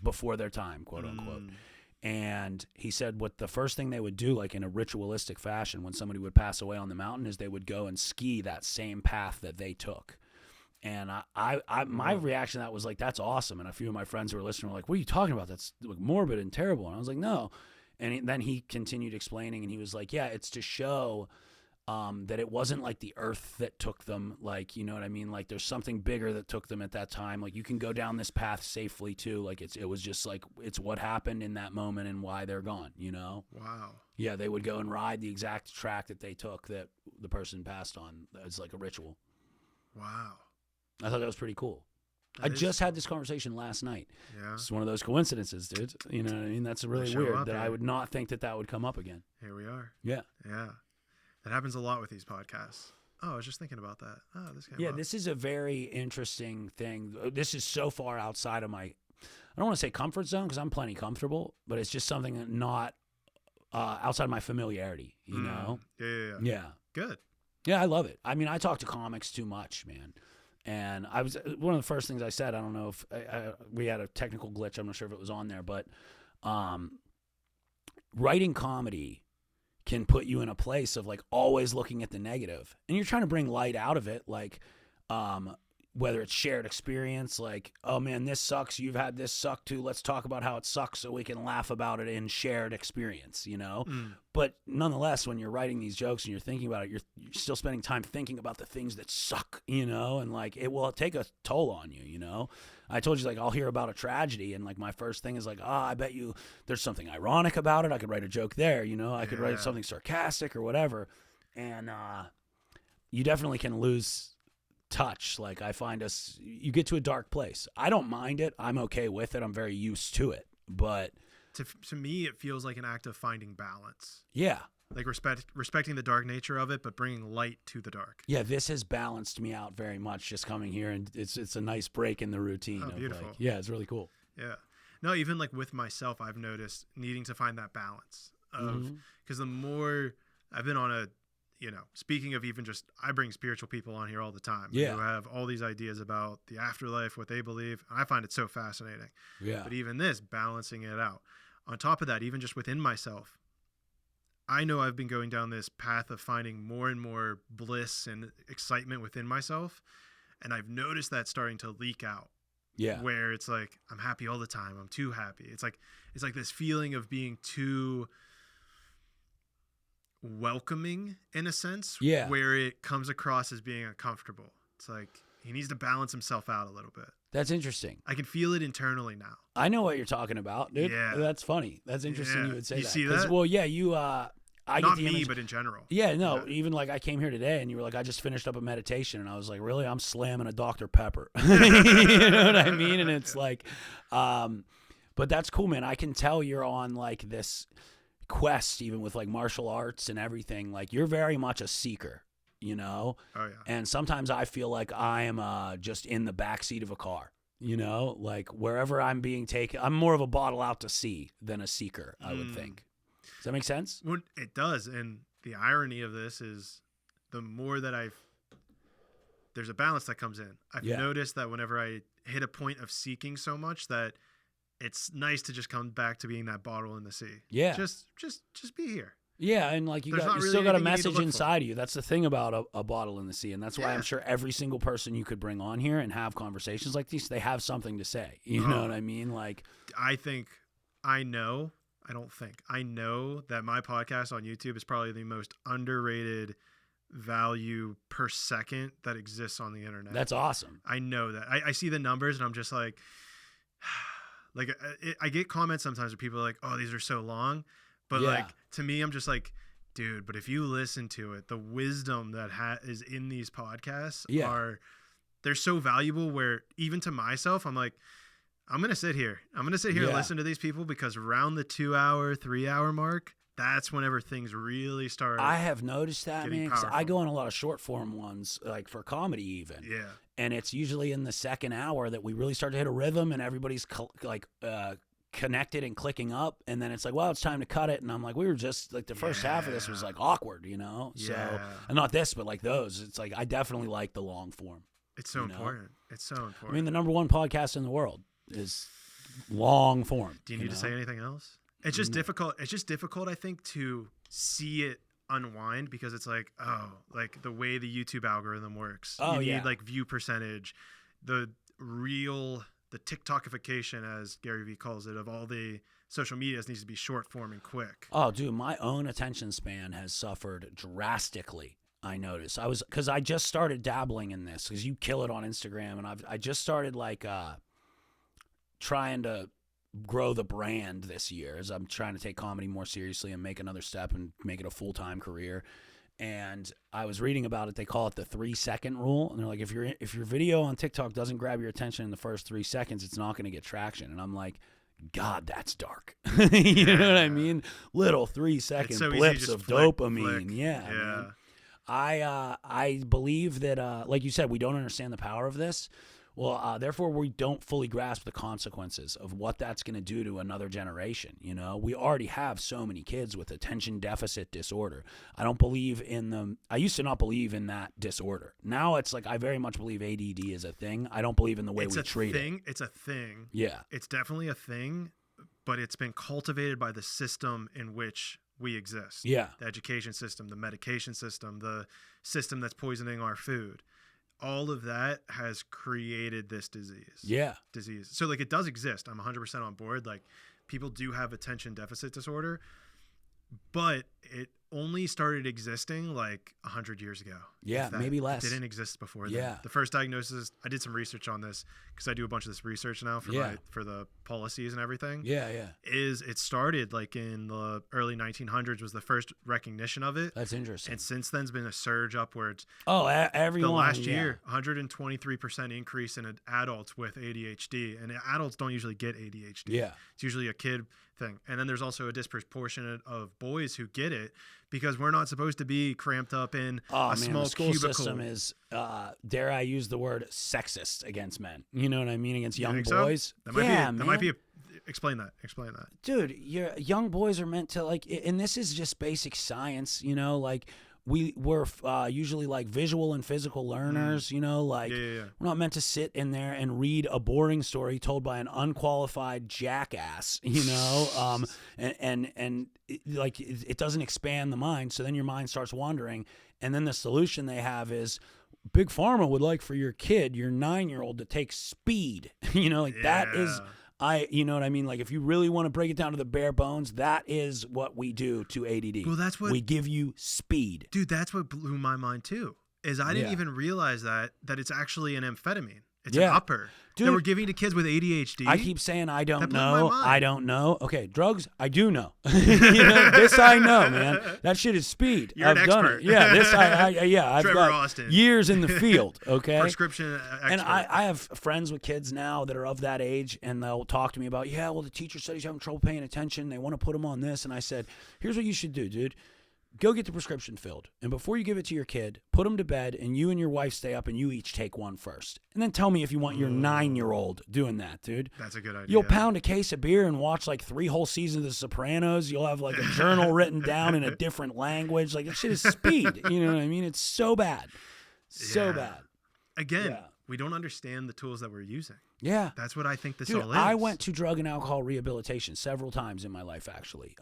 before their time, quote unquote. And he said what the first thing they would do, like in a ritualistic fashion, when somebody would pass away on the mountain, is they would go and ski that same path that they took. And my reaction to that was like, that's awesome. And a few of my friends who were listening were like, what are you talking about? That's like morbid and terrible. And I was like, no. And then he continued explaining, and he was like, yeah, it's to show that it wasn't like the earth that took them. Like, you know what I mean? Like, there's something bigger that took them at that time. Like, you can go down this path safely too. Like, it was just like, it's what happened in that moment and why they're gone, you know? Wow. Yeah, they would go and ride the exact track that they took that the person passed on as like a ritual. Wow. I thought that was pretty cool. I just had this conversation last night. Yeah. It's one of those coincidences, dude. You know what I mean? That's really weird that I would not think that would come up again. Here we are. Yeah. Yeah. That happens a lot with these podcasts. Oh, I was just thinking about that. Oh, this came Yeah, up. this is a very interesting thing. This is so far outside of my, I don't want to say comfort zone because I'm plenty comfortable, but it's just something that not outside of my familiarity, you know? Yeah. Yeah. Good. Yeah, I love it. I mean, I talk to comics too much, man. And I was one of the first things I said. I don't know if we had a technical glitch. I'm not sure if it was on there, but writing comedy can put you in a place of like always looking at the negative, and you're trying to bring light out of it, like whether it's shared experience, like, oh man, this sucks, you've had this suck too, let's talk about how it sucks so we can laugh about it in shared experience, you know? But nonetheless, when you're writing these jokes and you're thinking about it, you're still spending time thinking about the things that suck, you know? And like, it will take a toll on you, you know? I told you, like, I'll hear about a tragedy, and like my first thing is like, I bet you there's something ironic about it, I could write a joke there, you know? I could write something sarcastic or whatever. And you definitely can lose touch. Like, I find you get to a dark place. I don't mind it. I'm okay with it. I'm very used to it. But to me, it feels like an act of finding balance. Yeah. Like respecting the dark nature of it, but bringing light to the dark. Yeah, this has balanced me out very much, just coming here, and it's a nice break in the routine. Oh, beautiful. Like, yeah, it's really cool. Yeah. No, even like with myself, I've noticed needing to find that balance of, because the more I've been on a, you know, speaking of even just, I bring spiritual people on here all the time. Yeah. Who have all these ideas about the afterlife, what they believe. And I find it so fascinating. Yeah. But even this, balancing it out. On top of that, even just within myself, I know I've been going down this path of finding more and more bliss and excitement within myself. And I've noticed that starting to leak out. Yeah. Where it's like, I'm happy all the time. I'm too happy. It's like this feeling of being too welcoming in a sense. Yeah. Where it comes across as being uncomfortable. It's like he needs to balance himself out a little bit. That's interesting. I can feel it internally now. I know what you're talking about, dude. Yeah. That's funny. That's interesting. Yeah. You would say You that. see 'Cause, that? well, yeah, you, I Not get the me, image. but in general. Yeah, no, Yeah. even like I came here today and you were like, I just finished up a meditation, and I was like, really? I'm slamming a Dr. Pepper. You know what I mean? And it's like, but that's cool, man. I can tell you're on like this quest, even with like martial arts and everything. Like, you're very much a seeker, you know? Oh, yeah. And sometimes I feel like I am just in the backseat of a car, you know? Like, wherever I'm being taken, I'm more of a bottle out to sea than a seeker, I would think. Does that make sense? Well, it does. And the irony of this is the more that there's a balance that comes in. I've noticed that whenever I hit a point of seeking so much, that it's nice to just come back to being that bottle in the sea. Yeah. Just be here. Yeah, and like you There's not really still got a anything you need to message look for. inside of you. That's the thing about a bottle in the sea, and that's why Yeah. I'm sure every single person you could bring on here and have conversations like these, they have something to say. You know what I mean? Like, I know that my podcast on YouTube is probably the most underrated value per second that exists on the internet. that's awesome. I know that. I see the numbers and I'm just like I get comments sometimes where people are like, oh, these are so long. But like, to me, I'm just like, dude, but if you listen to it, the wisdom that is in these podcasts they're so valuable, where even to myself, I'm like, I'm going to sit here and listen to these people, because around the 2 hour, 3 hour mark, that's whenever things really start. I have noticed that, man, 'cause I powerful. go on a lot of short form ones, like for comedy even. Yeah. And it's usually in the second hour that we really start to hit a rhythm and everybody's connected and clicking up. And then it's like, well, it's time to cut it. And I'm like, we were just like, the first half of this was like awkward, you know? So, and not this, but like those. It's like, I definitely like the long form. It's so important. It's so important. I mean, the number one podcast in the world is long form. Do you need to say anything else? It's just difficult. It's just difficult, I think, to see it unwind because it's like, oh, like the way the YouTube algorithm works. Oh, you yeah. need like view percentage, the TikTokification, as Gary Vee calls it, of all the social medias needs to be short form and quick. Oh, dude, my own attention span has suffered drastically. I noticed. Because I just started dabbling in this because you kill it on Instagram, and I just started like trying to grow the brand this year as I'm trying to take comedy more seriously and make another step and make it a full-time career. And I was reading about it. They call it the 3-second rule, and they're like, if your video on TikTok doesn't grab your attention in the first 3 seconds, it's not going to get traction. And I'm like, God, that's dark. You know what I mean? Little 3-second so blips of dopamine. flick. Yeah. Man. I believe that, like you said, we don't understand the power of this. Well, therefore, we don't fully grasp the consequences of what that's going to do to another generation. You know, we already have so many kids with attention deficit disorder. I don't believe in them. I used to not believe in that disorder. Now it's like I very much believe ADD is a thing. I don't believe in the way we treat it. It's a thing. Yeah. It's definitely a thing, but it's been cultivated by the system in which we exist. Yeah. The education system, the medication system, the system that's poisoning our food. All of that has created this disease. Yeah. So like it does exist. I'm 100% on board. Like people do have attention deficit disorder, but it only started existing like 100 years ago. Yeah, maybe less. It didn't exist before then. Yeah. The first diagnosis, I did some research on this because I do a bunch of this research now for the policies and everything. Yeah, yeah. It started like in the early 1900s was the first recognition of it. That's interesting. And since then's been a surge upwards. Oh, everyone. The last year, 123% increase in adults with ADHD. And adults don't usually get ADHD. Yeah. It's usually a kid thing. And then there's also a disproportionate of boys who get it because we're not supposed to be cramped up in a small the school cubicle. System is, dare I use the word, sexist against men. You know what I mean? Against young so? boys. Explain that. Dude, young boys are meant to like, and this is just basic science, you know, like we're usually like visual and physical learners, you know, like we're not meant to sit in there and read a boring story told by an unqualified jackass, you know, and like it doesn't expand the mind. So then your mind starts wandering. And then the solution they have is Big Pharma would like for your kid, your 9-year-old, to take speed, you know, like that is... you know what I mean? Like, if you really want to break it down to the bare bones, that is what we do to ADD. Well, that's what we give you speed. Dude, that's what blew my mind too. Is I didn't even realize that it's actually an amphetamine. It's an upper. Dude, that we're giving to kids with ADHD. I keep saying I don't know. I don't know. Okay, drugs, I do know. You know, this I know, man. That shit is speed. You're I've done expert. it. Yeah, this I've Trevor got Austin. years in the field, okay? Prescription expert. And I have friends with kids now that are of that age, and they'll talk to me about, well, the teacher said he's having trouble paying attention. They want to put him on this. And I said, here's what you should do, dude. Go get the prescription filled. And before you give it to your kid, put him to bed, and you and your wife stay up, and you each take one first. And then tell me if you want your 9-year-old doing that, dude. That's a good idea. You'll pound a case of beer and watch like 3 whole seasons of The Sopranos. You'll have like a journal written down in a different language. Like, that shit is speed. You know what I mean? It's so bad. So bad. Again, we don't understand the tools that we're using. Yeah. That's what I think this Dude, all is. I went to drug and alcohol rehabilitation several times in my life, actually.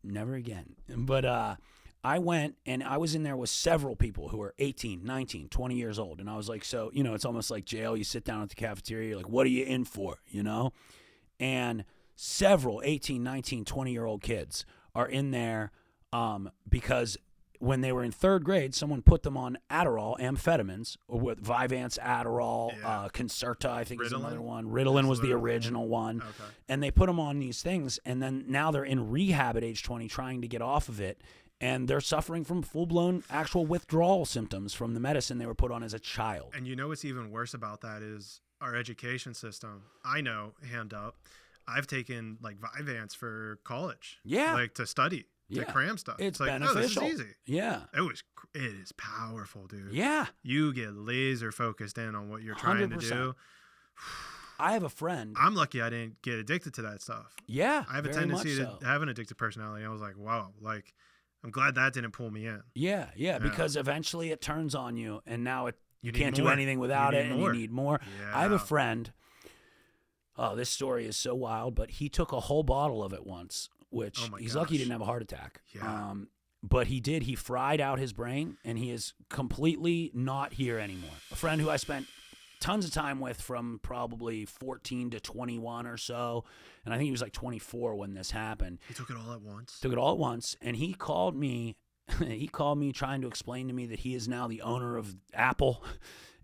Never again. But I went, and I was in there with several people who were 18, 19, 20 years old. And I was like, so, you know, it's almost like jail. You sit down at the cafeteria, you're like, what are you in for, you know? And several 18, 19, 20-year-old kids are in there because when they were in 3rd grade, someone put them on Adderall, amphetamines, or with Vyvanse, Adderall, Concerta, I think is another one. Ritalin was the original one. Okay. And they put them on these things, and then now they're in rehab at age 20 trying to get off of it, and they're suffering from full-blown actual withdrawal symptoms from the medicine they were put on as a child. And you know what's even worse about that is our education system. I know, hand up, I've taken like Vyvanse for college. Yeah. Like to study. To cram stuff. It's like, beneficial. Oh, this is easy. Yeah. It is powerful, dude. Yeah. You get laser focused in on what you're trying 100%. To do. I have a friend. I'm lucky I didn't get addicted to that stuff. Yeah. I have a tendency to have an addictive personality. I was like, wow, like I'm glad that didn't pull me in. Yeah, because eventually it turns on you, and now you can't do anything without it, and you need more. Yeah. I have a friend. Oh, this story is so wild, but he took a whole bottle of it once, which he's lucky he didn't have a heart attack. Yeah. But he fried out his brain, and he is completely not here anymore. A friend who I spent tons of time with from probably 14 to 21 or so, and I think he was like 24 when this happened. He took it all at once. Took it all at once, and he called me. He called me trying to explain to me that he is now the owner of Apple,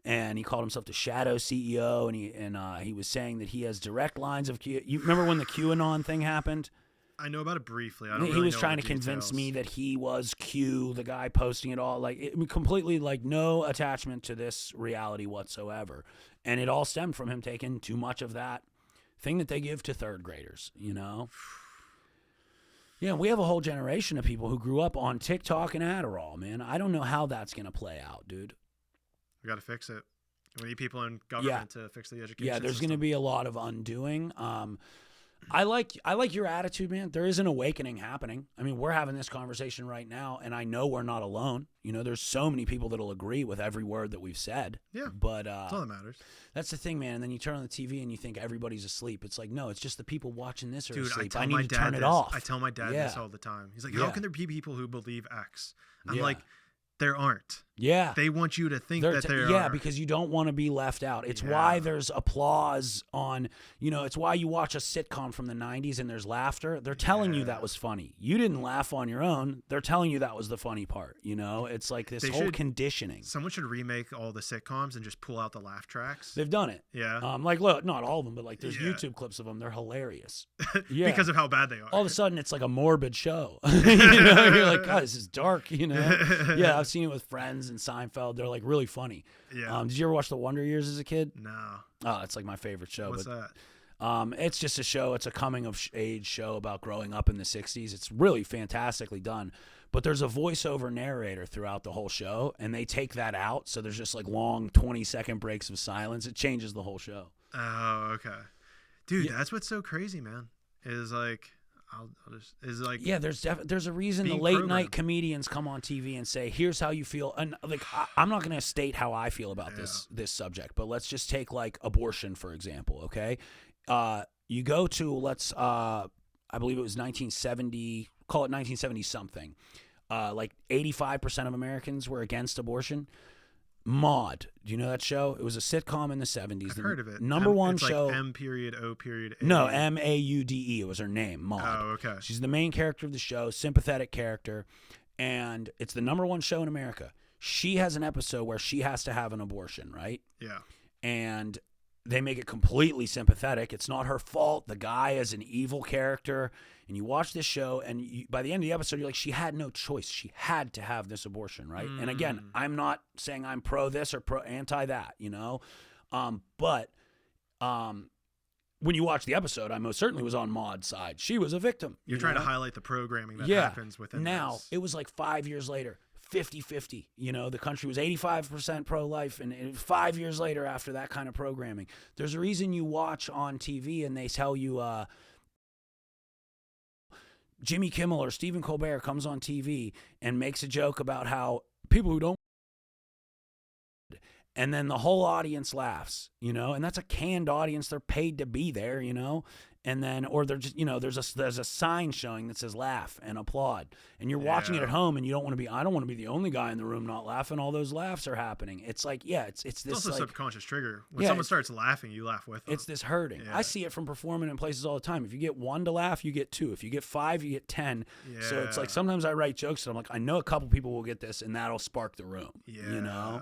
and he called himself the Shadow CEO, and he was saying that he has direct lines of Q. You remember when the QAnon thing happened? I know about it briefly. I don't He really was know trying all to the convince details. me that he was Q, the guy posting it all, completely no attachment to this reality whatsoever. And it all stemmed from him taking too much of that thing that they give to third graders, you know? Yeah, we have a whole generation of people who grew up on TikTok and Adderall, man. I don't know how that's going to play out, dude. We got to fix it. We need people in government to fix the education Yeah, there's going to system. be a lot of undoing. I like your attitude, man. There is an awakening happening. I mean, we're having this conversation right now, and I know we're not alone. You know, there's so many people that'll agree with every word that we've said. Yeah, but that's all that matters. That's the thing, man. And then you turn on the TV and you think everybody's asleep. It's like, no, it's just the people watching this are Dude, asleep. I I tell need my to dad turn it this. off. I tell my dad Yeah. this all the time. He's like, Yeah. how can there be people who believe X? I'm Yeah. like, there aren't. Yeah. They want you to think that there yeah, are. because you don't want to be left out. It's Yeah. why there's applause on, it's why you watch a sitcom from the 90s and there's laughter. They're telling you that was funny. You didn't laugh on your own. They're telling you that was the funny part. It's like this whole conditioning. Someone should remake all the sitcoms and just pull out the laugh tracks. They've done it. Yeah. Look, not all of them, but there's Yeah. YouTube clips of them. They're hilarious. Yeah. Because of how bad they are. All of a sudden, it's like a morbid show. You're like, God, this is dark. Yeah, I've seen it with Friends and Seinfeld. They're like really funny. Yeah. Did you ever watch The Wonder Years as a kid? No. Oh, it's like my favorite show. What's that? It's just a show. It's a coming of age show about growing up in the 60s. It's really fantastically done. But there's a voiceover narrator throughout the whole show, and they take that out. So there's just like long 20-second breaks of silence. It changes the whole show. Oh, okay. Dude, that's what's so crazy, man. Is like, yeah, there's a reason the late night comedians come on TV and say, here's how you feel. And I'm not going to state how I feel about this subject, but let's just take like abortion, for example. Okay. You go to, I believe it was 1970, call it 1970 something. Like 85% of Americans were against abortion. Maude, do you know that show? It was a sitcom in the 70s. I've heard of it. Number one it's show. Like M.O.A. No, M-A-U-D-E. It was her name, Maude. Oh, okay. She's the main character of the show, sympathetic character, and it's the number one show in America. She has an episode where she has to have an abortion, right? Yeah. And they make it completely sympathetic. It's not her fault. The guy is an evil character. And you watch this show, and by the end of the episode, you're like, she had no choice. She had to have this abortion, right? And again, I'm not saying I'm pro this or pro anti that, but when you watch the episode, I most certainly was on Maude's side. She was a victim. You're trying to highlight the programming that Yeah. happens within Now, this. it was like 5 years later, 50-50. The country was 85% pro-life, and 5 years later after that kind of programming. There's a reason you watch on TV and they tell you Jimmy Kimmel or Stephen Colbert comes on TV and makes a joke about how people who don't, and then the whole audience laughs, and that's a canned audience. They're paid to be there, and then, or they're just, there's a sign showing that says laugh and applaud, and you're watching it at home, and you don't want to be, I don't want to be the only guy in the room not laughing. All those laughs are happening. It's like, it's this It's also like, subconscious trigger. When someone starts laughing, you laugh with them. it's this hurting. Yeah. I see it from performing in places all the time. If you get one to laugh, you get two. If you get five, you get 10. So it's like sometimes I write jokes and I'm like, I know a couple people will get this, and that'll spark the room. Yeah.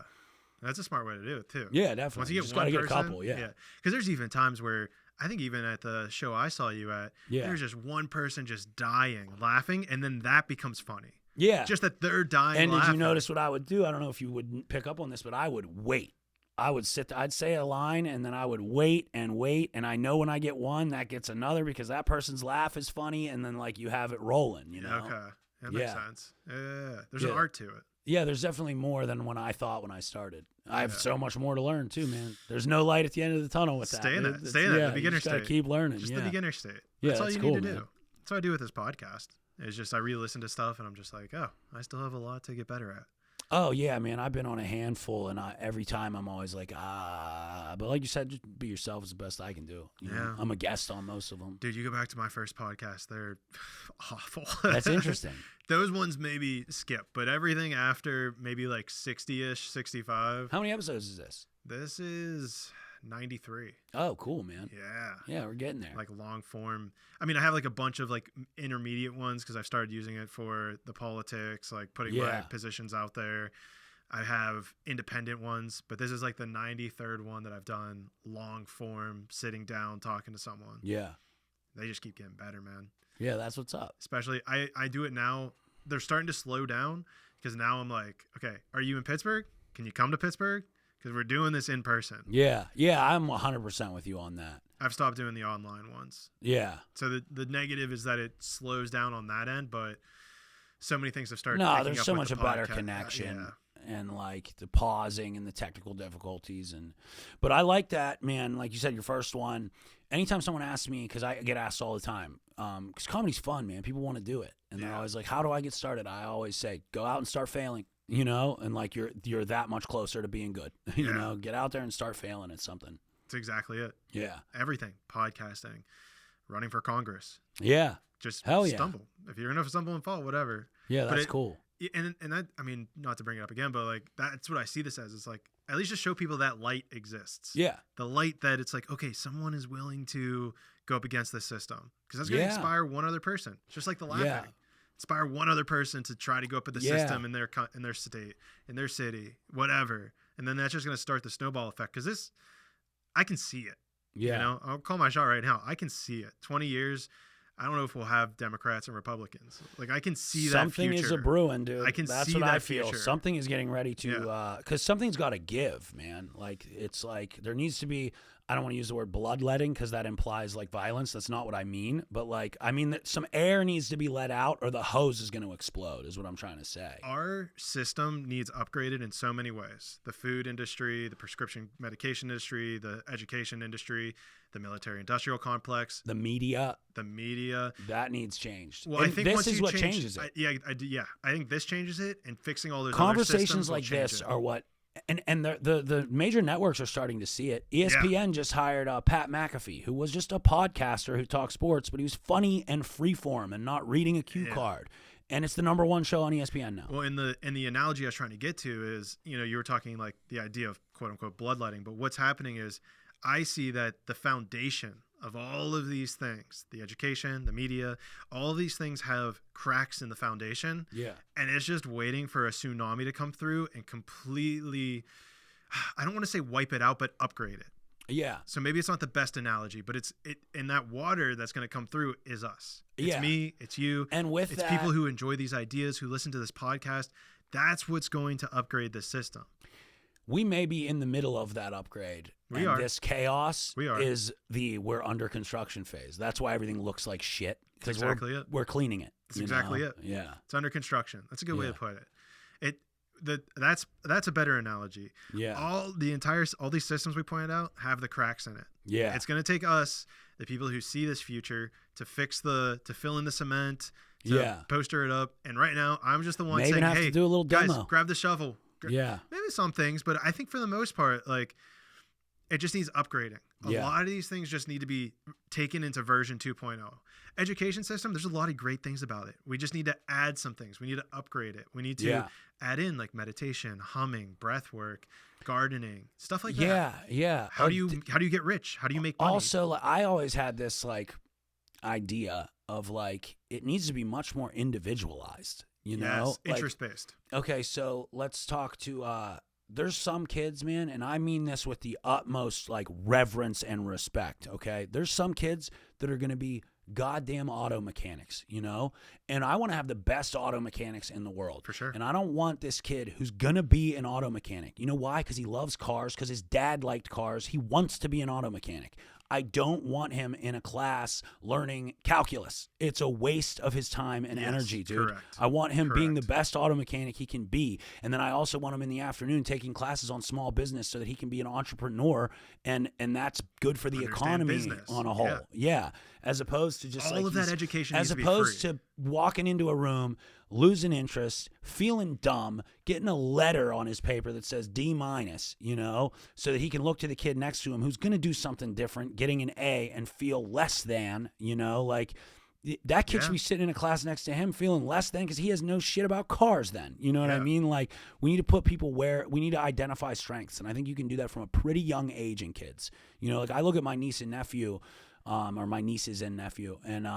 That's a smart way to do it too. Yeah, definitely. Once you just get one gotta person, get a couple. Yeah. Because there's even times where I think even at the show I saw you at, Yeah. there's just one person just dying, laughing, and then that becomes funny. Yeah. Just that they're dying. And laughing. did you notice what I would do? I don't know if you would pick up on this, but I would wait. I would I'd say a line, and then I would wait, and I know when I get one, that gets another, because that person's laugh is funny, and then like you have it rolling, Okay. That makes sense. Yeah. There's an art to it. Yeah, there's definitely more than when I thought when I started. I have so much more to learn too, man. There's no light at the end of the tunnel with that. Stay in dude. that. Stay in that. The You beginner just gotta state. keep learning. Just yeah. the beginner state. Yeah, That's all that's you cool, need to man. do. That's what I do with this podcast. It's just I re-listen to stuff and I'm just like, oh, I still have a lot to get better at. Oh yeah, man. I've been on a handful, and every time I'm always like, But like you said, just be yourself is the best I can do. You know? I'm a guest on most of them. Dude, you go back to my first podcast; they're awful. That's interesting. Those ones maybe skip, but everything after maybe like 60-ish, 65. How many episodes is this? This is 93. Oh, cool, man. Yeah. Yeah, we're getting there. Like long form. I mean, I have like a bunch of like intermediate ones because I've started using it for the politics, like putting my positions out there. I have independent ones, but this is like the 93rd one that I've done long form, sitting down, talking to someone. Yeah. They just keep getting better, man. Yeah, that's what's up. Especially, I do it now. They're starting to slow down because now I'm like, okay, are you in Pittsburgh? Can you come to Pittsburgh? Because we're doing this in person. Yeah. Yeah, I'm 100% with you on that. I've stopped doing the online ones. Yeah. So the negative is that it slows down on that end, but so many things have started. No, there's so much a better connection. And like the pausing and the technical difficulties but I like that, man. Like you said, your first one, anytime someone asks me, because I get asked all the time, because comedy's fun, man. People want to do it, and they're always like, how do I get started? I always say, go out and start failing, you know, and like you're that much closer to being good. You know, get out there and start failing at something. That's exactly it. Yeah. Everything. Podcasting, running for Congress. Yeah. Just Hell stumble. If you're going to stumble and fall, whatever. Yeah, that's cool. And that, I mean, not to bring it up again, but like that's what I see this as. It's like, at least just show people that light exists. Yeah. The light that it's like, okay, someone is willing to go up against this system. Because that's going to inspire one other person. It's just like the laughing. Yeah. Inspire one other person to try to go up at the system in their state, in their city, whatever. And then that's just going to start the snowball effect. Because this, I can see it. Yeah. You know, I'll call my shot right now. I can see it. 20 years. I don't know if we'll have Democrats and Republicans. Like, I can see that future. Something is a brewing, dude. I can That's see what that I feel. future. Something is getting ready to, because something's got to give, man. Like, it's like there needs to be, I don't want to use the word bloodletting because that implies like violence. That's not what I mean. But like, I mean that some air needs to be let out or the hose is going to explode is what I'm trying to say. Our system needs upgraded in so many ways. The food industry, the prescription medication industry, the education industry, the military industrial complex, the media. That needs changed. Well, I think this is what changes it. I think this changes it, and fixing all those conversations other like this are what. And the major networks are starting to see it. ESPN just hired Pat McAfee, who was just a podcaster who talks sports, but he was funny and freeform and not reading a cue card. And it's the #1 show on ESPN now. Well, in the analogy I was trying to get to is, you know, you were talking like the idea of quote unquote bloodletting, but what's happening is I see that the foundation of all of these things, the education, the media, all of these things have cracks in the foundation. Yeah. And it's just waiting for a tsunami to come through and completely, I don't want to say wipe it out, but upgrade it. Yeah. So maybe it's not the best analogy, but it's in that water that's going to come through is us. It's me, it's you. And with it's people who enjoy these ideas, who listen to this podcast. That's what's going to upgrade the system. We may be in the middle of that upgrade. This chaos is we're under construction phase. That's why everything looks like shit. Because we're cleaning it. That's exactly it. Yeah. It's under construction. That's a good way to put it. That's a better analogy. Yeah. All these systems we pointed out have the cracks in it. Yeah. It's going to take us, the people who see this future, to fill in the cement, to poster it up. And right now, I'm just the one saying, hey, to do a little demo. Guys, grab the shovel. Maybe some things, but I think for the most part, like, it just needs upgrading. A lot of these things just need to be taken into version 2.0. Education system, there's a lot of great things about it. We just need to add some things. We need to upgrade it. We need to add in like meditation, humming, breath work, gardening, stuff like that. Yeah, yeah. How do you get rich? How do you make money? Also, I always had this like idea of like it needs to be much more individualized. You know, interest-based. Okay, so let's talk to there's some kids, man, and I mean this with the utmost like reverence and respect, okay? There's some kids that are going to be goddamn auto mechanics, you know? And I want to have the best auto mechanics in the world. For sure. And I don't want this kid who's going to be an auto mechanic. You know why? Because he loves cars, because his dad liked cars. He wants to be an auto mechanic. I don't want him in a class learning calculus. It's a waste of his time and energy, dude. Correct. I want him being the best auto mechanic he can be. And then I also want him in the afternoon taking classes on small business so that he can be an entrepreneur. And that's good for the economy on a whole. Yeah. As opposed to just all of that education as needs opposed to be free. to walking into a room, losing interest, feeling dumb, getting a letter on his paper that says D-, you know, so that he can look to the kid next to him who's going to do something different, getting an A and feel less than, you know, like that kid should be sitting in a class next to him feeling less than because he has no shit about cars then. You know what I mean? Like, we need to put people where we need to identify strengths. And I think you can do that from a pretty young age in kids. You know, like I look at my niece and nephew, or my nieces and nephew, and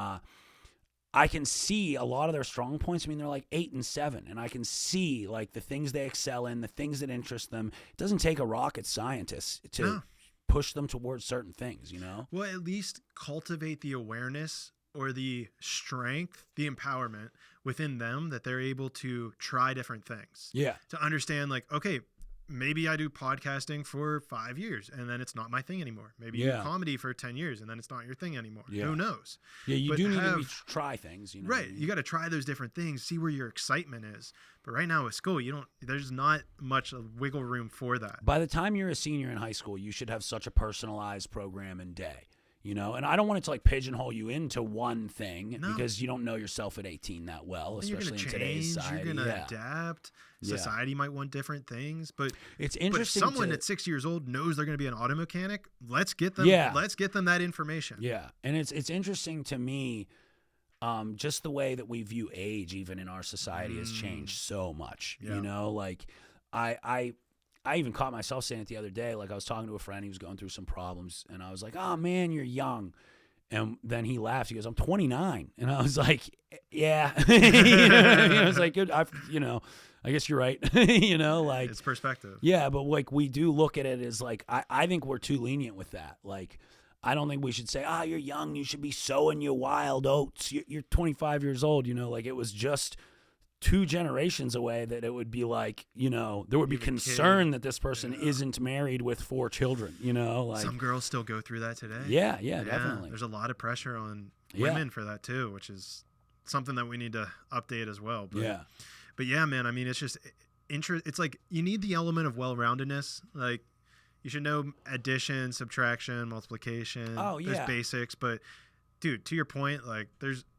I can see a lot of their strong points. I mean, they're like 8 and 7, and I can see like the things they excel in, the things that interest them. It doesn't take a rocket scientist to push them towards certain things, you know? Well, at least cultivate the awareness or the strength, the empowerment within them that they're able to try different things. Yeah. To understand, like, okay, maybe I do podcasting for 5 years and then it's not my thing anymore. Maybe you do comedy for 10 years and then it's not your thing anymore. Yeah. Who knows? Yeah, you do need to try things. You know right. You got to try those different things, see where your excitement is. But right now with school, there's not much wiggle room for that. By the time you're a senior in high school, you should have such a personalized program and day. You know, and I don't want it to like pigeonhole you into one thing because you don't know yourself at 18 that well, especially in today's society. You're going to adapt. Society might want different things, but it's interesting. But if someone at 6 years old knows they're going to be an auto mechanic, let's get them. Let's get them that information. Yeah, and it's interesting to me, just the way that we view age, even in our society, has changed so much. Yeah. You know, like I even caught myself saying it the other day. Like I was talking to a friend, he was going through some problems, and I was like, "Oh man, you're young." And then he laughed. He goes, "I'm 29," and I was like, "Yeah." You know what I mean? I was like, "Good, I guess you're right." You know, like it's perspective. Yeah, but like we do look at it as like I think we're too lenient with that. Like I don't think we should say, "You're young, you should be sowing your wild oats. You're 25 years old." You know, like it was just 2 generations away that it would be like, you know, there would be concern that this person isn't married with 4 children, you know, like some girls still go through that today. Yeah, definitely. There's a lot of pressure on women for that too, which is something that we need to update as well. But yeah, man, I mean, it's just it's like you need the element of well-roundedness. Like you should know addition, subtraction, multiplication. There's basics, but dude, to your point, like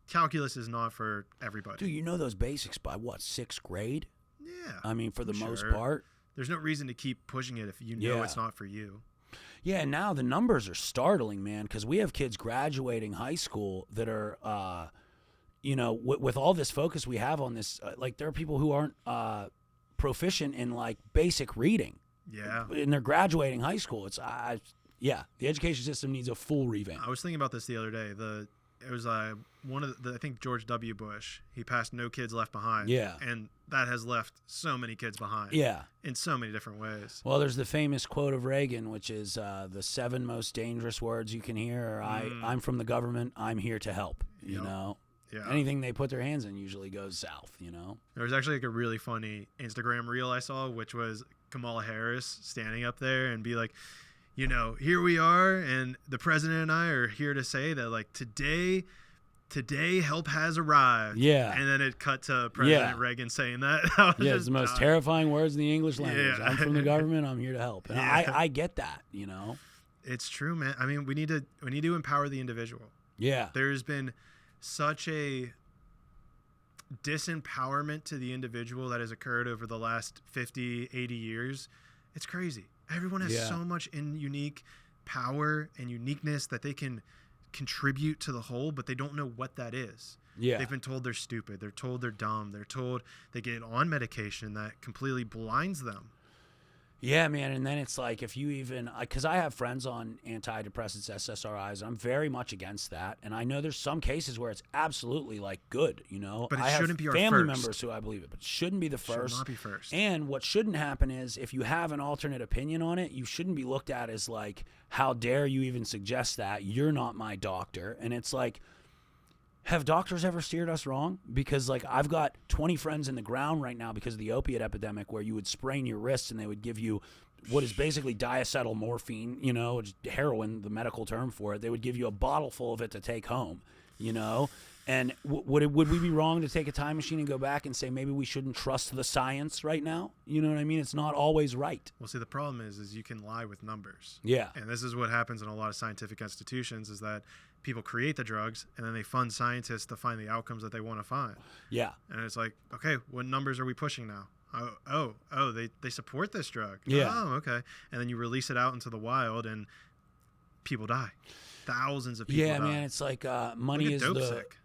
calculus is not for everybody. Dude, you know those basics by what, 6th grade? Yeah. I mean, for the most part. There's no reason to keep pushing it if you know it's not for you. Yeah, and now the numbers are startling, man, because we have kids graduating high school that are, you know, with all this focus we have on this, like there are people who aren't proficient in like basic reading. Yeah. And they're graduating high school. It's, the education system needs a full revamp. I was thinking about this the other day. It was one of I think George W. Bush. He passed No Kids Left Behind. Yeah. And that has left so many kids behind. Yeah. In so many different ways. Well, there's the famous quote of Reagan, which is the 7 most dangerous words you can hear are, I'm from the government, I'm here to help. You know? Yeah. Anything they put their hands in usually goes south, you know? There was actually like a really funny Instagram reel I saw, which was Kamala Harris standing up there and be like, you know, here we are, and the president and I are here to say that, like, today help has arrived. Yeah. And then it cut to President Reagan saying that. It's the most terrifying words in the English language. I'm from the government, I'm here to help. And I get that, you know? It's true, man. I mean, we need to empower the individual. Yeah. There's been such a disempowerment to the individual that has occurred over the last 50, 80 years. It's crazy. Everyone has so much unique power and uniqueness that they can contribute to the whole, but they don't know what that is. Yeah. They've been told they're stupid. They're told they're dumb. They're told they get on medication that completely blinds them. Yeah, man. And then it's like, if you even, because I have friends on antidepressants, SSRIs, and I'm very much against that. And I know there's some cases where it's absolutely like good, you know. But it shouldn't be our family first. Members who I believe it, but it shouldn't be the first. Should not be first. And what shouldn't happen is, if you have an alternate opinion on it, you shouldn't be looked at as like, how dare you even suggest that? You're not my doctor. And it's like, have doctors ever steered us wrong? Because like I've got 20 friends in the ground right now because of the opiate epidemic, where you would sprain your wrists and they would give you what is basically diacetylmorphine, you know, heroin, the medical term for it. They would give you a bottle full of it to take home, you know, And would we be wrong to take a time machine and go back and say maybe we shouldn't trust the science right now? You know what I mean? It's not always right. Well, see, the problem is you can lie with numbers. Yeah. And this is what happens in a lot of scientific institutions is that people create the drugs and then they fund scientists to find the outcomes that they want to find. Yeah. And it's like, okay, what numbers are we pushing now? They support this drug. Yeah. Oh, okay. And then you release it out into the wild and people die. Thousands of people die. Man, it's like money is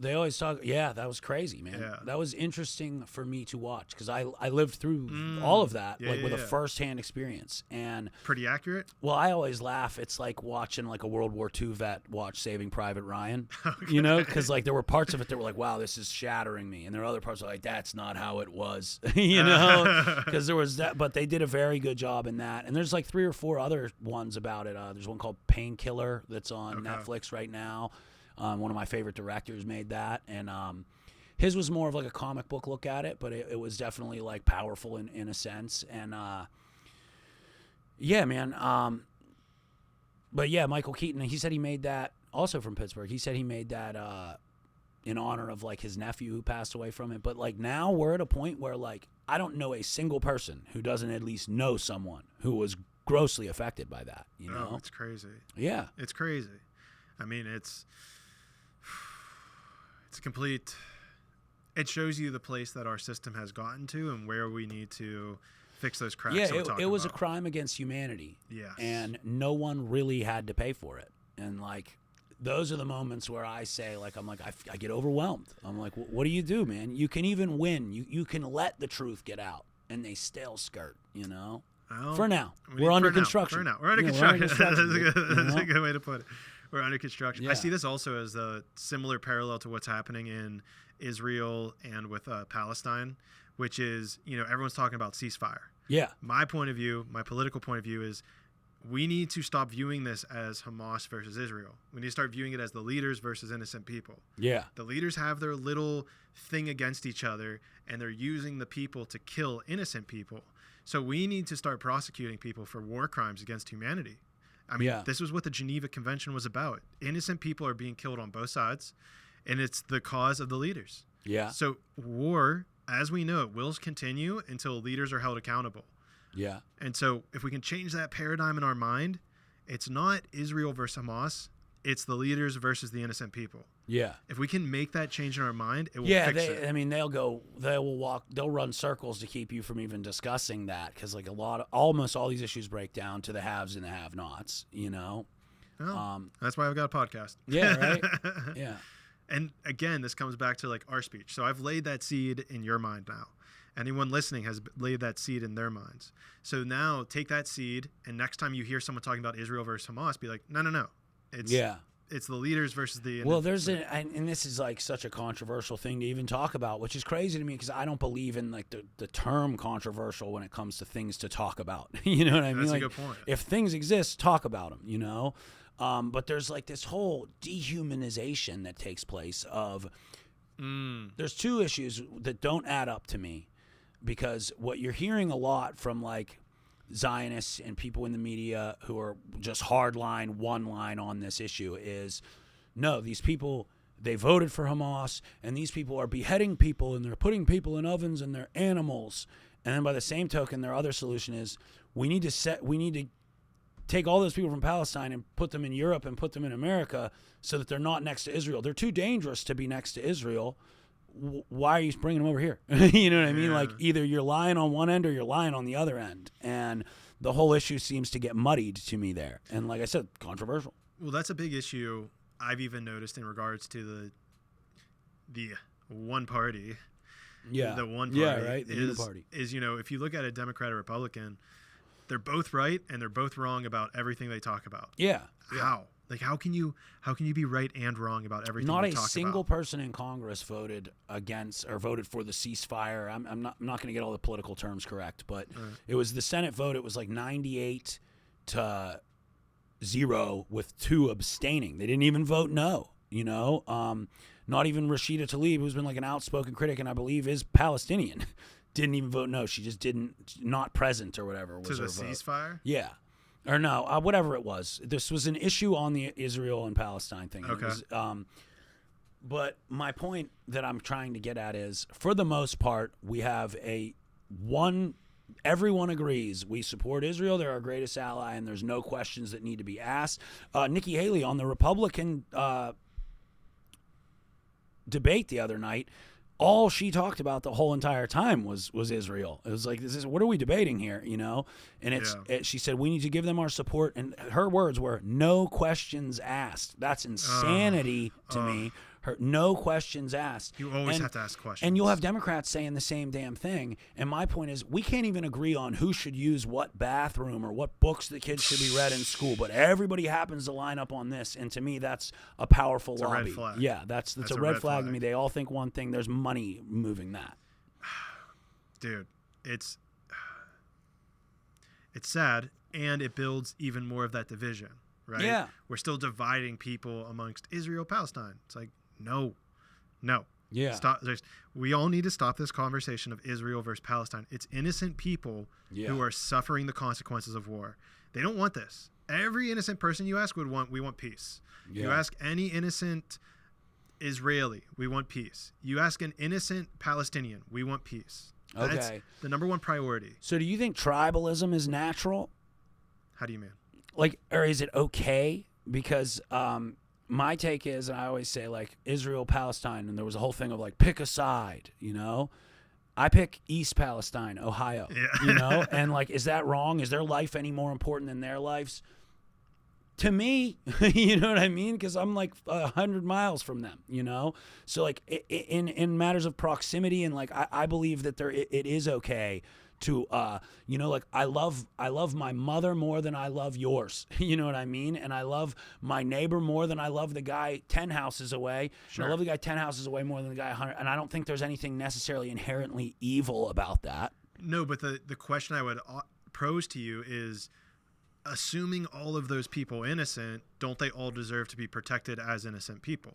they always talk. Yeah, that was crazy, man. Yeah. That was interesting for me to watch because I lived through all of that with a firsthand experience. And pretty accurate. Well, I always laugh. It's like watching like a World War II vet watch Saving Private Ryan. Okay. You know, because like there were parts of it that were like, wow, this is shattering me, and there were other parts that were like, that's not how it was. You know, because there was that, but they did a very good job in that. And there's like 3 or 4 other ones about it. There's one called Painkiller that's on Netflix right now. One of my favorite directors made that, and his was more of like a comic book look at it, but it was definitely like powerful in a sense. And yeah, man. But yeah, Michael Keaton, he said he made that also from Pittsburgh. He said he made that in honor of like his nephew who passed away from it. But like now we're at a point where like I don't know a single person who doesn't at least know someone who was grossly affected by that. You know, it's crazy. Yeah, it's crazy. I mean, it's a complete. It shows you the place that our system has gotten to and where we need to fix those cracks. Yeah, it was a crime against humanity. Yes. And no one really had to pay for it. And like, those are the moments where I say, like, I'm like, I get overwhelmed. I'm like, what do you do, man? You can even win. You can let the truth get out, and they still skirt. You know. Well, for now, we're under construction. For now, we're under construction. That's a good way to put it. We're under construction. Yeah. I see this also as a similar parallel to what's happening in Israel and with Palestine, which is, you know, everyone's talking about ceasefire. Yeah. My point of view, my political point of view is we need to stop viewing this as Hamas versus Israel. We need to start viewing it as the leaders versus innocent people. Yeah. The leaders have their little thing against each other, and they're using the people to kill innocent people. So we need to start prosecuting people for war crimes against humanity. I mean, This was what the Geneva Convention was about. Innocent people are being killed on both sides, and it's the cause of the leaders. Yeah. So war, as we know it, will continue until leaders are held accountable. Yeah. And so if we can change that paradigm in our mind, it's not Israel versus Hamas. It's the leaders versus the innocent people. Yeah. If we can make that change in our mind, it will fix it. I mean, they'll run circles to keep you from even discussing that, because like almost all these issues break down to the haves and the have-nots, you know? Well, that's why I've got a podcast. Yeah, right? Yeah. And again, this comes back to like our speech. So I've laid that seed in your mind now. Anyone listening has laid that seed in their minds. So now take that seed, and next time you hear someone talking about Israel versus Hamas, be like, no. It's the leaders versus the. Well, and this is like such a controversial thing to even talk about, which is crazy to me because I don't believe in like the term controversial when it comes to things to talk about. You know what I mean? That's like, a good point. If things exist, talk about them. You know, but there's like this whole dehumanization that takes place of. There's 2 issues that don't add up to me, because what you're hearing a lot from like Zionists and people in the media who are just hardline, one line on this issue is, no, these people, they voted for Hamas, and these people are beheading people, and they're putting people in ovens, and they're animals. And then by the same token, their other solution is we need to take all those people from Palestine and put them in Europe and put them in America so that they're not next to Israel. They're too dangerous to be next to Israel. Why are you bringing them over here? You know what I mean? Like, either you're lying on one end or you're lying on the other end. And the whole issue seems to get muddied to me there. And like I said, controversial. Well, that's a big issue I've even noticed in regards to the one party. Yeah. The one party. Yeah, right. The party. Is, you know, if you look at a Democrat or Republican, they're both right and they're both wrong about everything they talk about. Yeah. How? Like, how can you be right and wrong about everything? Not we a talk single about? person in Congress voted against or voted for the ceasefire. I'm not going to get all the political terms correct, but it was the Senate vote. It was like 98-0 with 2 abstaining. They didn't even vote no. You know, not even Rashida Tlaib, who's been like an outspoken critic and I believe is Palestinian, didn't even vote no. She just not present or whatever was to the her vote. ceasefire. Yeah. Or no, whatever it was. This was an issue on the Israel and Palestine thing. Okay. It was, But my point that I'm trying to get at is, for the most part, we have everyone agrees we support Israel. They're our greatest ally, and there's no questions that need to be asked. Nikki Haley on the Republican debate the other night, all she talked about the whole entire time was Israel. It was like, what are we debating here, you know? And she said, we need to give them our support. And her words were, no questions asked. That's insanity to me. No questions asked. You always have to ask questions. And you'll have Democrats saying the same damn thing. And my point is, we can't even agree on who should use what bathroom or what books the kids should be read in school. But everybody happens to line up on this. And to me, that's a powerful lobby. A red flag. Yeah, that's a red flag to me. They all think one thing. There's money moving that. Dude, it's sad, and it builds even more of that division, right? Yeah. We're still dividing people amongst Israel, Palestine. It's like, no. Yeah. Stop. We all need to stop this conversation of Israel versus Palestine. It's innocent people who are suffering the consequences of war. They don't want we want peace. Yeah. You ask any innocent Israeli, we want peace. You ask an innocent Palestinian, we want peace. That's the number one priority. So do you think tribalism is natural? How do you mean? Like, or is it okay? Because my take is, and I always say, like, Israel, Palestine, and there was a whole thing of like, pick a side, you know? I pick East Palestine, Ohio, you know? And like, is that wrong? Is their life any more important than their lives? To me, you know what I mean? Because I'm like 100 miles from them, you know? So like in matters of proximity, and like I believe that it is okay to you know, like I love my mother more than I love yours. You know what I mean? And I love my neighbor more than I love the guy 10 houses away. Sure. And I love the guy 10 houses away more than the guy 100. And I don't think there's anything necessarily inherently evil about that. No, but the question I would pose to you is, assuming all of those people innocent, don't they all deserve to be protected as innocent people?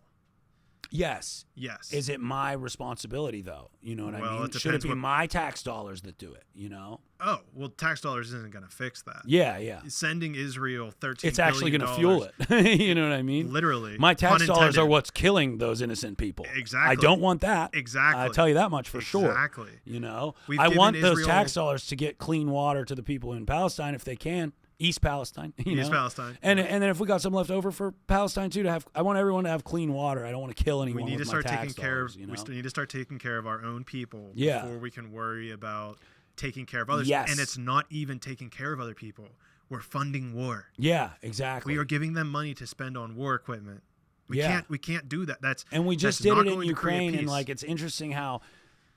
Yes. Is it my responsibility, though? You know what I mean? Should it be my tax dollars that do it, you know? Oh, well, tax dollars isn't going to fix that. Yeah. Sending Israel $13 It's actually going to fuel it. You know what I mean? Literally. My tax dollars are what's killing those innocent people. Exactly. I don't want that. Exactly. I'll tell you that much for sure. Exactly. You know? I want those tax dollars to get clean water to the people in Palestine if they can. East Palestine, East Palestine, and then if we got some left over for Palestine too, I want everyone to have clean water. I don't want to kill anyone. We need to start taking care of. You know? We need to start taking care of our own people before we can worry about taking care of others. Yes. And it's not even taking care of other people. We're funding war. Yeah, exactly. We are giving them money to spend on war equipment. We can't do that. We just did it in Ukraine, and like it's interesting how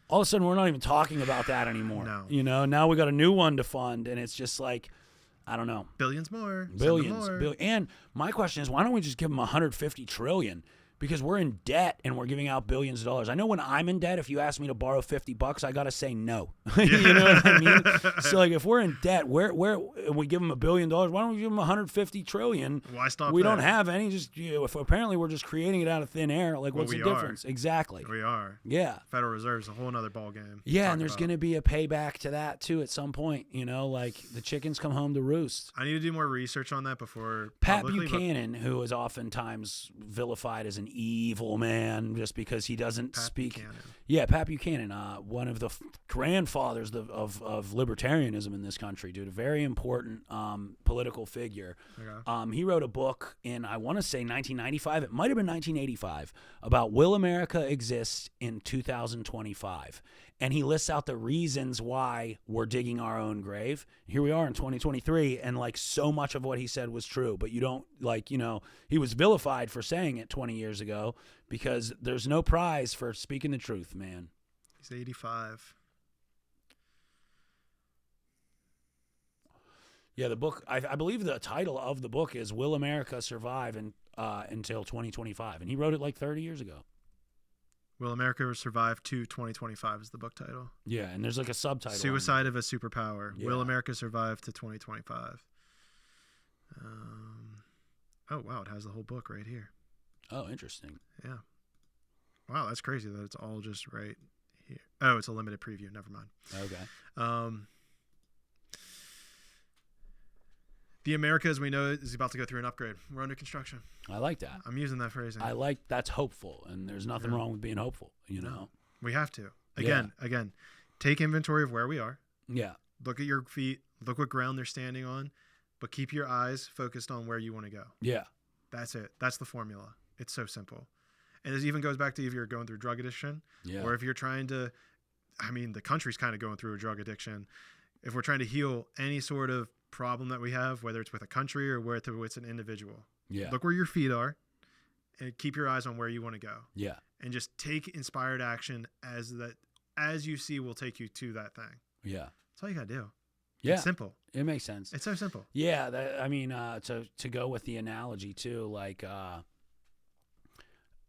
all of a sudden we're not even talking about that anymore. No. You know, now we got a new one to fund, and it's just like, I don't know. Billions more. And my question is, why don't we just give them 150 trillion? Because we're in debt and we're giving out billions of dollars. I know when I'm in debt, if you ask me to borrow $50, I got to say no. You know what I mean? So like if we're in debt, where we give them $1 billion, why don't we give them 150 trillion? Why stop We there? don't have any. Just if apparently we're just creating it out of thin air. Like what's the difference? Exactly. We are. Yeah. Federal Reserve's a whole other ball game. Yeah, and there's going to be a payback to that too at some point. You know, like the chickens come home to roost. I need to do more research on that before. Pat Buchanan, who is oftentimes vilified as an evil man just because he doesn't speak. Buchanan. Yeah, Pat Buchanan, one of the grandfathers of libertarianism in this country, dude, a very important political figure. Okay. He wrote a book in, I want to say 1995, it might have been 1985, about will America exist in 2025? And he lists out the reasons why we're digging our own grave. Here we are in 2023, and like so much of what he said was true, but you don't he was vilified for saying it 20 years ago because there's no prize for speaking the truth, man. He's 85. Yeah, the book, I believe the title of the book is Will America Survive until 2025? And he wrote it like 30 years ago. Will America Survive to 2025 is the book title. Yeah, and there's like a subtitle. Suicide of a Superpower. Yeah. Will America Survive to 2025? Oh, wow, it has the whole book right here. Oh, interesting. Yeah. Wow, that's crazy that it's all just right here. Oh, it's a limited preview. Never mind. Okay. The America, as we know, is about to go through an upgrade. We're under construction. I like that. I'm using that phrasing. That's hopeful, and there's nothing wrong with being hopeful. You know, we have to. Again, take inventory of where we are. Yeah. Look at your feet. Look what ground they're standing on, but keep your eyes focused on where you want to go. Yeah. That's it. That's the formula. It's so simple. And this even goes back to if you're going through drug addiction, or if you're trying to, I mean, the country's kind of going through a drug addiction. If we're trying to heal any sort of problem that we have, whether it's with a country or whether it's an individual, look where your feet are and keep your eyes on where you want to go. Yeah. And just take inspired action as you see will take you to that thing. Yeah. That's all you got to do. Yeah. It's simple. It makes sense. It's so simple. Yeah. To go with the analogy too, like,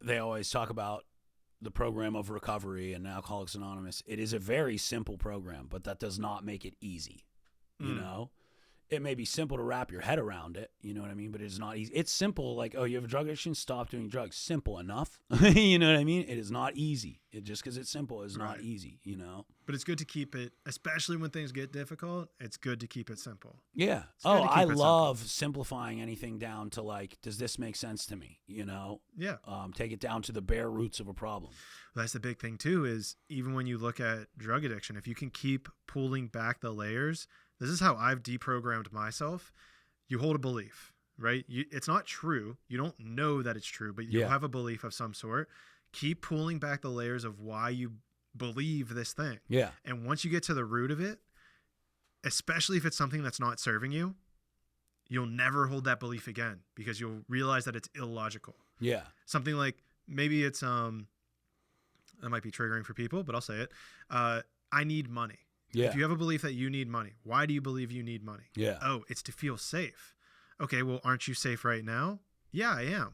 they always talk about the program of recovery and Alcoholics Anonymous. It is a very simple program, but that does not make it easy. You know, it may be simple to wrap your head around it. You know what I mean? But it's not easy. It's simple. Like, oh, you have a drug addiction, stop doing drugs. Simple enough. You know what I mean? It is not easy. Just because it's simple is not easy, you know? But it's good to keep it, especially when things get difficult, it's good to keep it simple. Yeah. Oh, I love simplifying anything down to like, does this make sense to me? You know? Yeah. Take it down to the bare roots of a problem. Well, that's the big thing too, is even when you look at drug addiction, if you can keep pulling back the layers, this is how I've deprogrammed myself. You hold a belief, right? It's not true. You don't know that it's true, but you have a belief of some sort. Keep pulling back the layers of why you believe this thing. Yeah. And once you get to the root of it, especially if it's something that's not serving you, you'll never hold that belief again because you'll realize that it's illogical. Yeah. Something like maybe it's that might be triggering for people, but I'll say it. I need money. Yeah. If you have a belief that you need money, why do you believe you need money? Yeah. Oh, it's to feel safe. Okay, well, aren't you safe right now? Yeah, I am.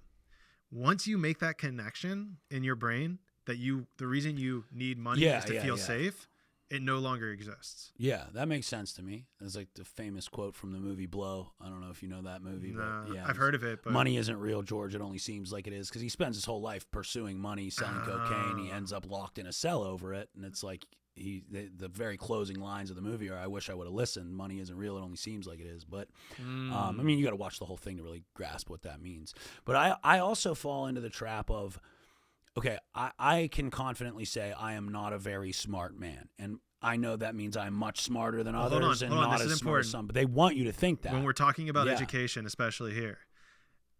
Once you make that connection in your brain that the reason you need money is to feel safe, it no longer exists. Yeah, that makes sense to me. It's like the famous quote from the movie Blow. I don't know if you know that movie. Nah, but yeah, I've heard of it. But money isn't real, George. It only seems like it is, because he spends his whole life pursuing money, selling cocaine. He ends up locked in a cell over it, and it's like the very closing lines of the movie are, "I wish I would have listened. Money isn't real. It only seems like it is." But I mean, you got to watch the whole thing to really grasp what that means. But I also fall into the trap of, okay, I can confidently say I am not a very smart man, and I know that means I'm much smarter than others and not as smart as some. But they want you to think that. When we're talking about education, especially here,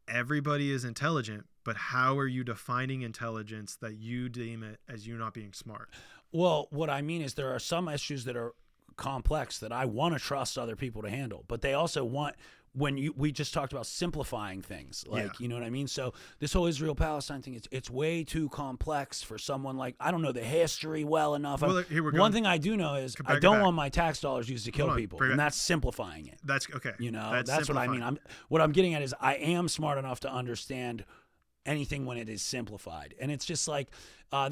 everybody is intelligent, but how are you defining intelligence that you deem it as you not being smart? Well, what I mean is there are some issues that are complex that I want to trust other people to handle, but they also want, we just talked about simplifying things, like, you know what I mean? So this whole Israel-Palestine thing, it's way too complex for someone like, I don't know the history well enough. Well, here we're One thing I do know is I don't want my tax dollars used to kill people, and that's simplifying it. That's okay. You know, that's what I mean. What I'm getting at is I am smart enough to understand anything when it is simplified. And it's just like,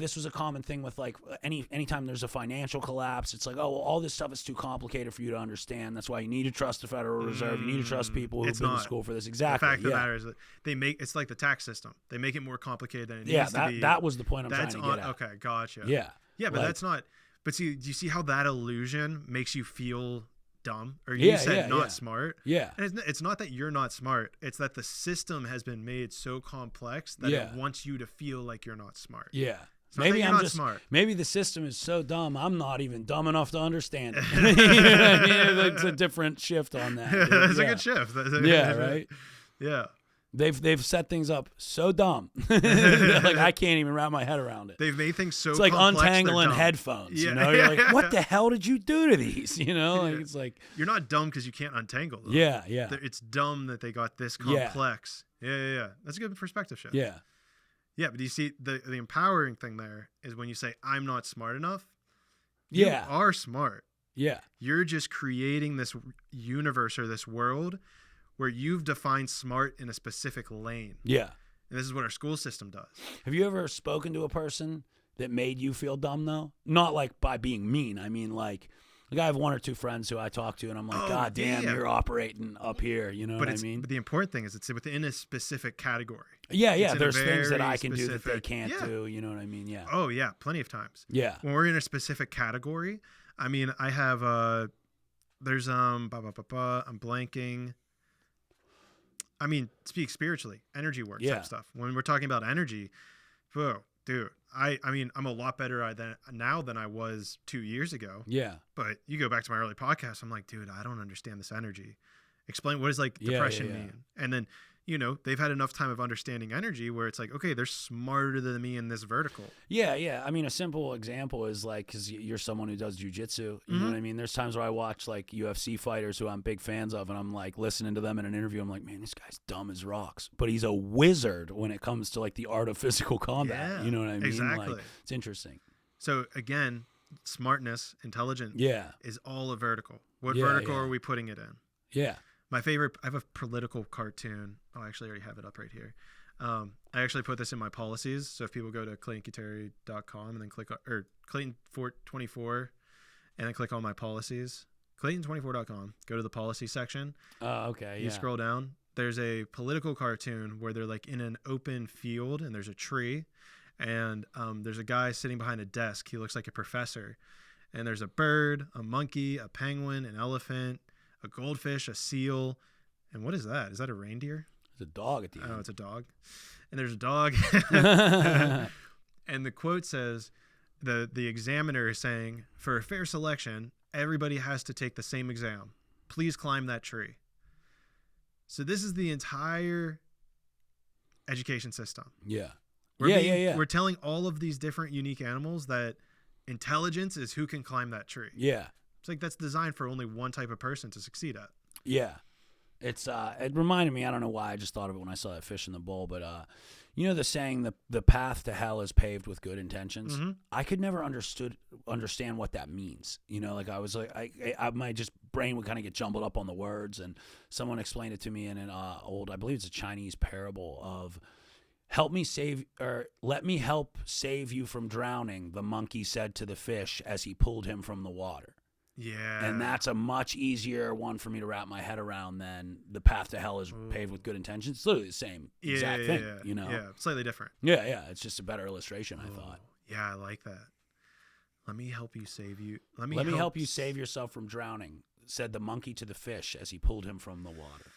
this was a common thing with like anytime there's a financial collapse, it's like, oh, well, all this stuff is too complicated for you to understand. That's why you need to trust the Federal Reserve. You need to trust people who've been to school for this. Exactly. The fact of the matter is that it's like the tax system. They make it more complicated than it needs to be. That was the point I'm trying to get at. Okay, gotcha. Yeah. Yeah, but that's not, but see, do you see how that illusion makes you feel dumb, or you said not smart? Yeah. And it's not that you're not smart. It's that the system has been made so complex that it wants you to feel like you're not smart. Yeah. Maybe I'm just smart. Maybe the system is so dumb I'm not even dumb enough to understand it. You know what I mean? It's a different shift on that. That's a good shift. Right? Yeah. They've set things up so dumb. Like I can't even wrap my head around it. They've made things so it's like complex, untangling headphones. You know, you're like, what the hell did you do to these? You know, like it's like you're not dumb because you can't untangle them. Yeah. It's dumb that they got this complex. Yeah. That's a good perspective shift. Yeah. Yeah, but you see, the empowering thing there is when you say, I'm not smart enough, you are smart. Yeah. You're just creating this universe or this world where you've defined smart in a specific lane. Yeah. And this is what our school system does. Have you ever spoken to a person that made you feel dumb, though? Not like by being mean. I mean, like I have one or two friends who I talk to, and I'm like, God damn, you're operating up here. You know what I mean? But the important thing is it's within a specific category. Yeah. There's things that I can do that they can't do. You know what I mean? Yeah. Oh, yeah. Plenty of times. Yeah. When we're in a specific category, I mean, I have, there's, I'm blanking. I mean, speak spiritually, energy work Yeah. type stuff. When we're talking about energy, whoa, dude, I mean, I'm a lot better now than I was 2 years ago. Yeah. But you go back to my early podcast, I'm like, dude, I don't understand this energy. Explain what does like Yeah, depression yeah, yeah. mean? And then, you know, they've had enough time of understanding energy where it's like, okay, they're smarter than me in this vertical. Yeah, yeah. I mean, a simple example is like, because you're someone who does jujitsu, you know what I mean? There's times where I watch like UFC fighters who I'm big fans of, and I'm like listening to them in an interview. I'm like, man, this guy's dumb as rocks, but he's a wizard when it comes to like the art of physical combat. Yeah, You know what I mean? exactly. Like, it's interesting. So again, smartness, intelligence Yeah, is all a vertical. What Yeah, vertical yeah. are we putting it in? yeah. My favorite, I have a political cartoon. Oh, I actually already have it up right here. I actually put this in my policies. So if people go to ClaytonCuteri.com and then click or Clayton424 and then click on my policies, Clayton24.com, go to the policy section. Okay, You yeah. scroll down. There's a political cartoon where they're like in an open field and there's a tree and there's a guy sitting behind a desk. He looks like a professor. And there's a bird, a monkey, a penguin, an elephant, a goldfish, a seal, and what is that? Is that a reindeer? There's a dog at the end. Oh, it's a dog. And there's a dog. And the quote says, the examiner is saying, for a fair selection, everybody has to take the same exam. Please climb that tree. So this is the entire education system. Yeah. We're telling all of these different unique animals that intelligence is who can climb that tree. Yeah. It's like that's designed for only one type of person to succeed at. Yeah. It's it reminded me, I don't know why, I just thought of it when I saw that fish in the bowl, but you know the saying, the path to hell is paved with good intentions. Mm-hmm. I could never understand what that means. You know, like I was like, I my just brain would kind of get jumbled up on the words, and someone explained it to me in an old, I believe it's a Chinese parable of, let me help save you from drowning, the monkey said to the fish as he pulled him from the water. Yeah. And that's a much easier one for me to wrap my head around than the path to hell is paved with good intentions. It's literally the same exact thing, you know? Yeah, slightly different. Yeah, yeah. It's just a better illustration, I thought. Yeah, I like that. Let me help you save you. Let me help you save yourself from drowning, said the monkey to the fish as he pulled him from the water.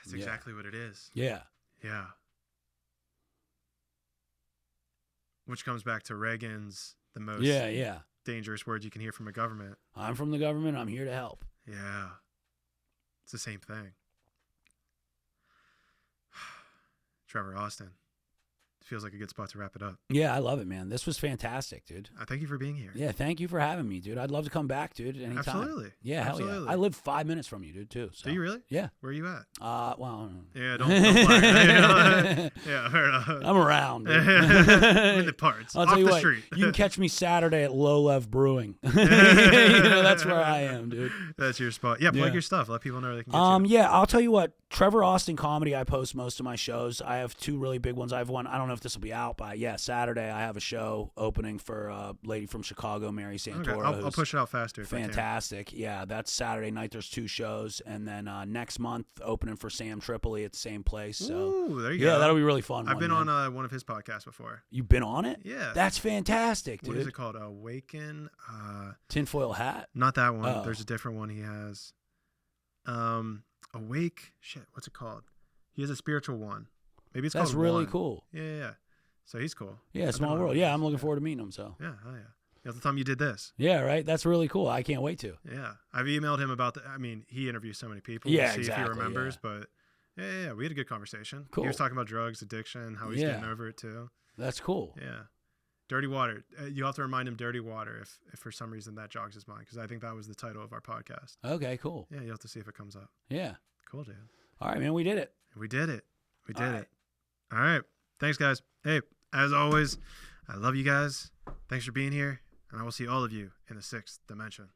That's exactly what it is. Yeah. Yeah. Which comes back to Reagan's the most dangerous words you can hear from a government. I'm from the government. I'm here to help. Yeah. It's the same thing. Trevor Austin. Feels like a good spot to wrap it up. Yeah, I love it, man. This was fantastic, dude. Thank you for being here. Yeah, thank you for having me, dude. I'd love to come back, dude, anytime. Absolutely. Yeah, hell Absolutely. yeah. I live 5 minutes from you, dude, too. So. Do you really? Yeah. Where are you at? Well, Yeah, don't fly. Yeah, fair enough. I'm around. Dude. In the parts. I'll off tell you the what, street. you can catch me Saturday at Low Lev Brewing. You know, that's where I am, dude. That's your spot. Yeah, plug Yeah. your stuff. Let people know where they can get you. Yeah, I'll tell you what. Trevor Austin Comedy, I post most of my shows. I have two really big ones. I have one, I don't know if this will be out, but yeah, Saturday I have a show opening for a lady from Chicago, Mary Santora. Okay. I'll push it out faster. If I can. Fantastic. Yeah, that's Saturday night. There's 2 shows. And then next month, opening for Sam Tripoli at the same place. So, Ooh, there you go. Yeah, that'll be really fun. I've been on one of his podcasts before. You've been on it? Yeah. That's fantastic, dude. What is it called? Awaken? Tinfoil Hat? Not that one. Oh. There's a different one he has. Awake? Shit, what's it called? He has a spiritual one. Maybe it's That's called really One. cool. Yeah. So he's cool. Yeah, I've small been on world. it. Yeah, I'm looking forward to meeting him. So. Yeah, hell yeah. The other time you did this. Yeah, right. That's really cool. I can't wait to. Yeah. I've emailed him about I mean, he interviews so many people. Yeah, We'll see exactly, if he remembers, but yeah. We had a good conversation. Cool. He was talking about drugs, addiction, how he's getting over it too. That's cool. Yeah. Dirty Water. You have to remind him Dirty Water if for some reason that jogs his mind, because I think that was the title of our podcast. Okay, cool. Yeah, you'll have to see if it comes up. Yeah. Cool, dude. All right, man. We did it. We did it. We did All it. All right. Thanks, guys. Hey, as always, I love you guys. Thanks for being here, and I will see all of you in the 6th dimension.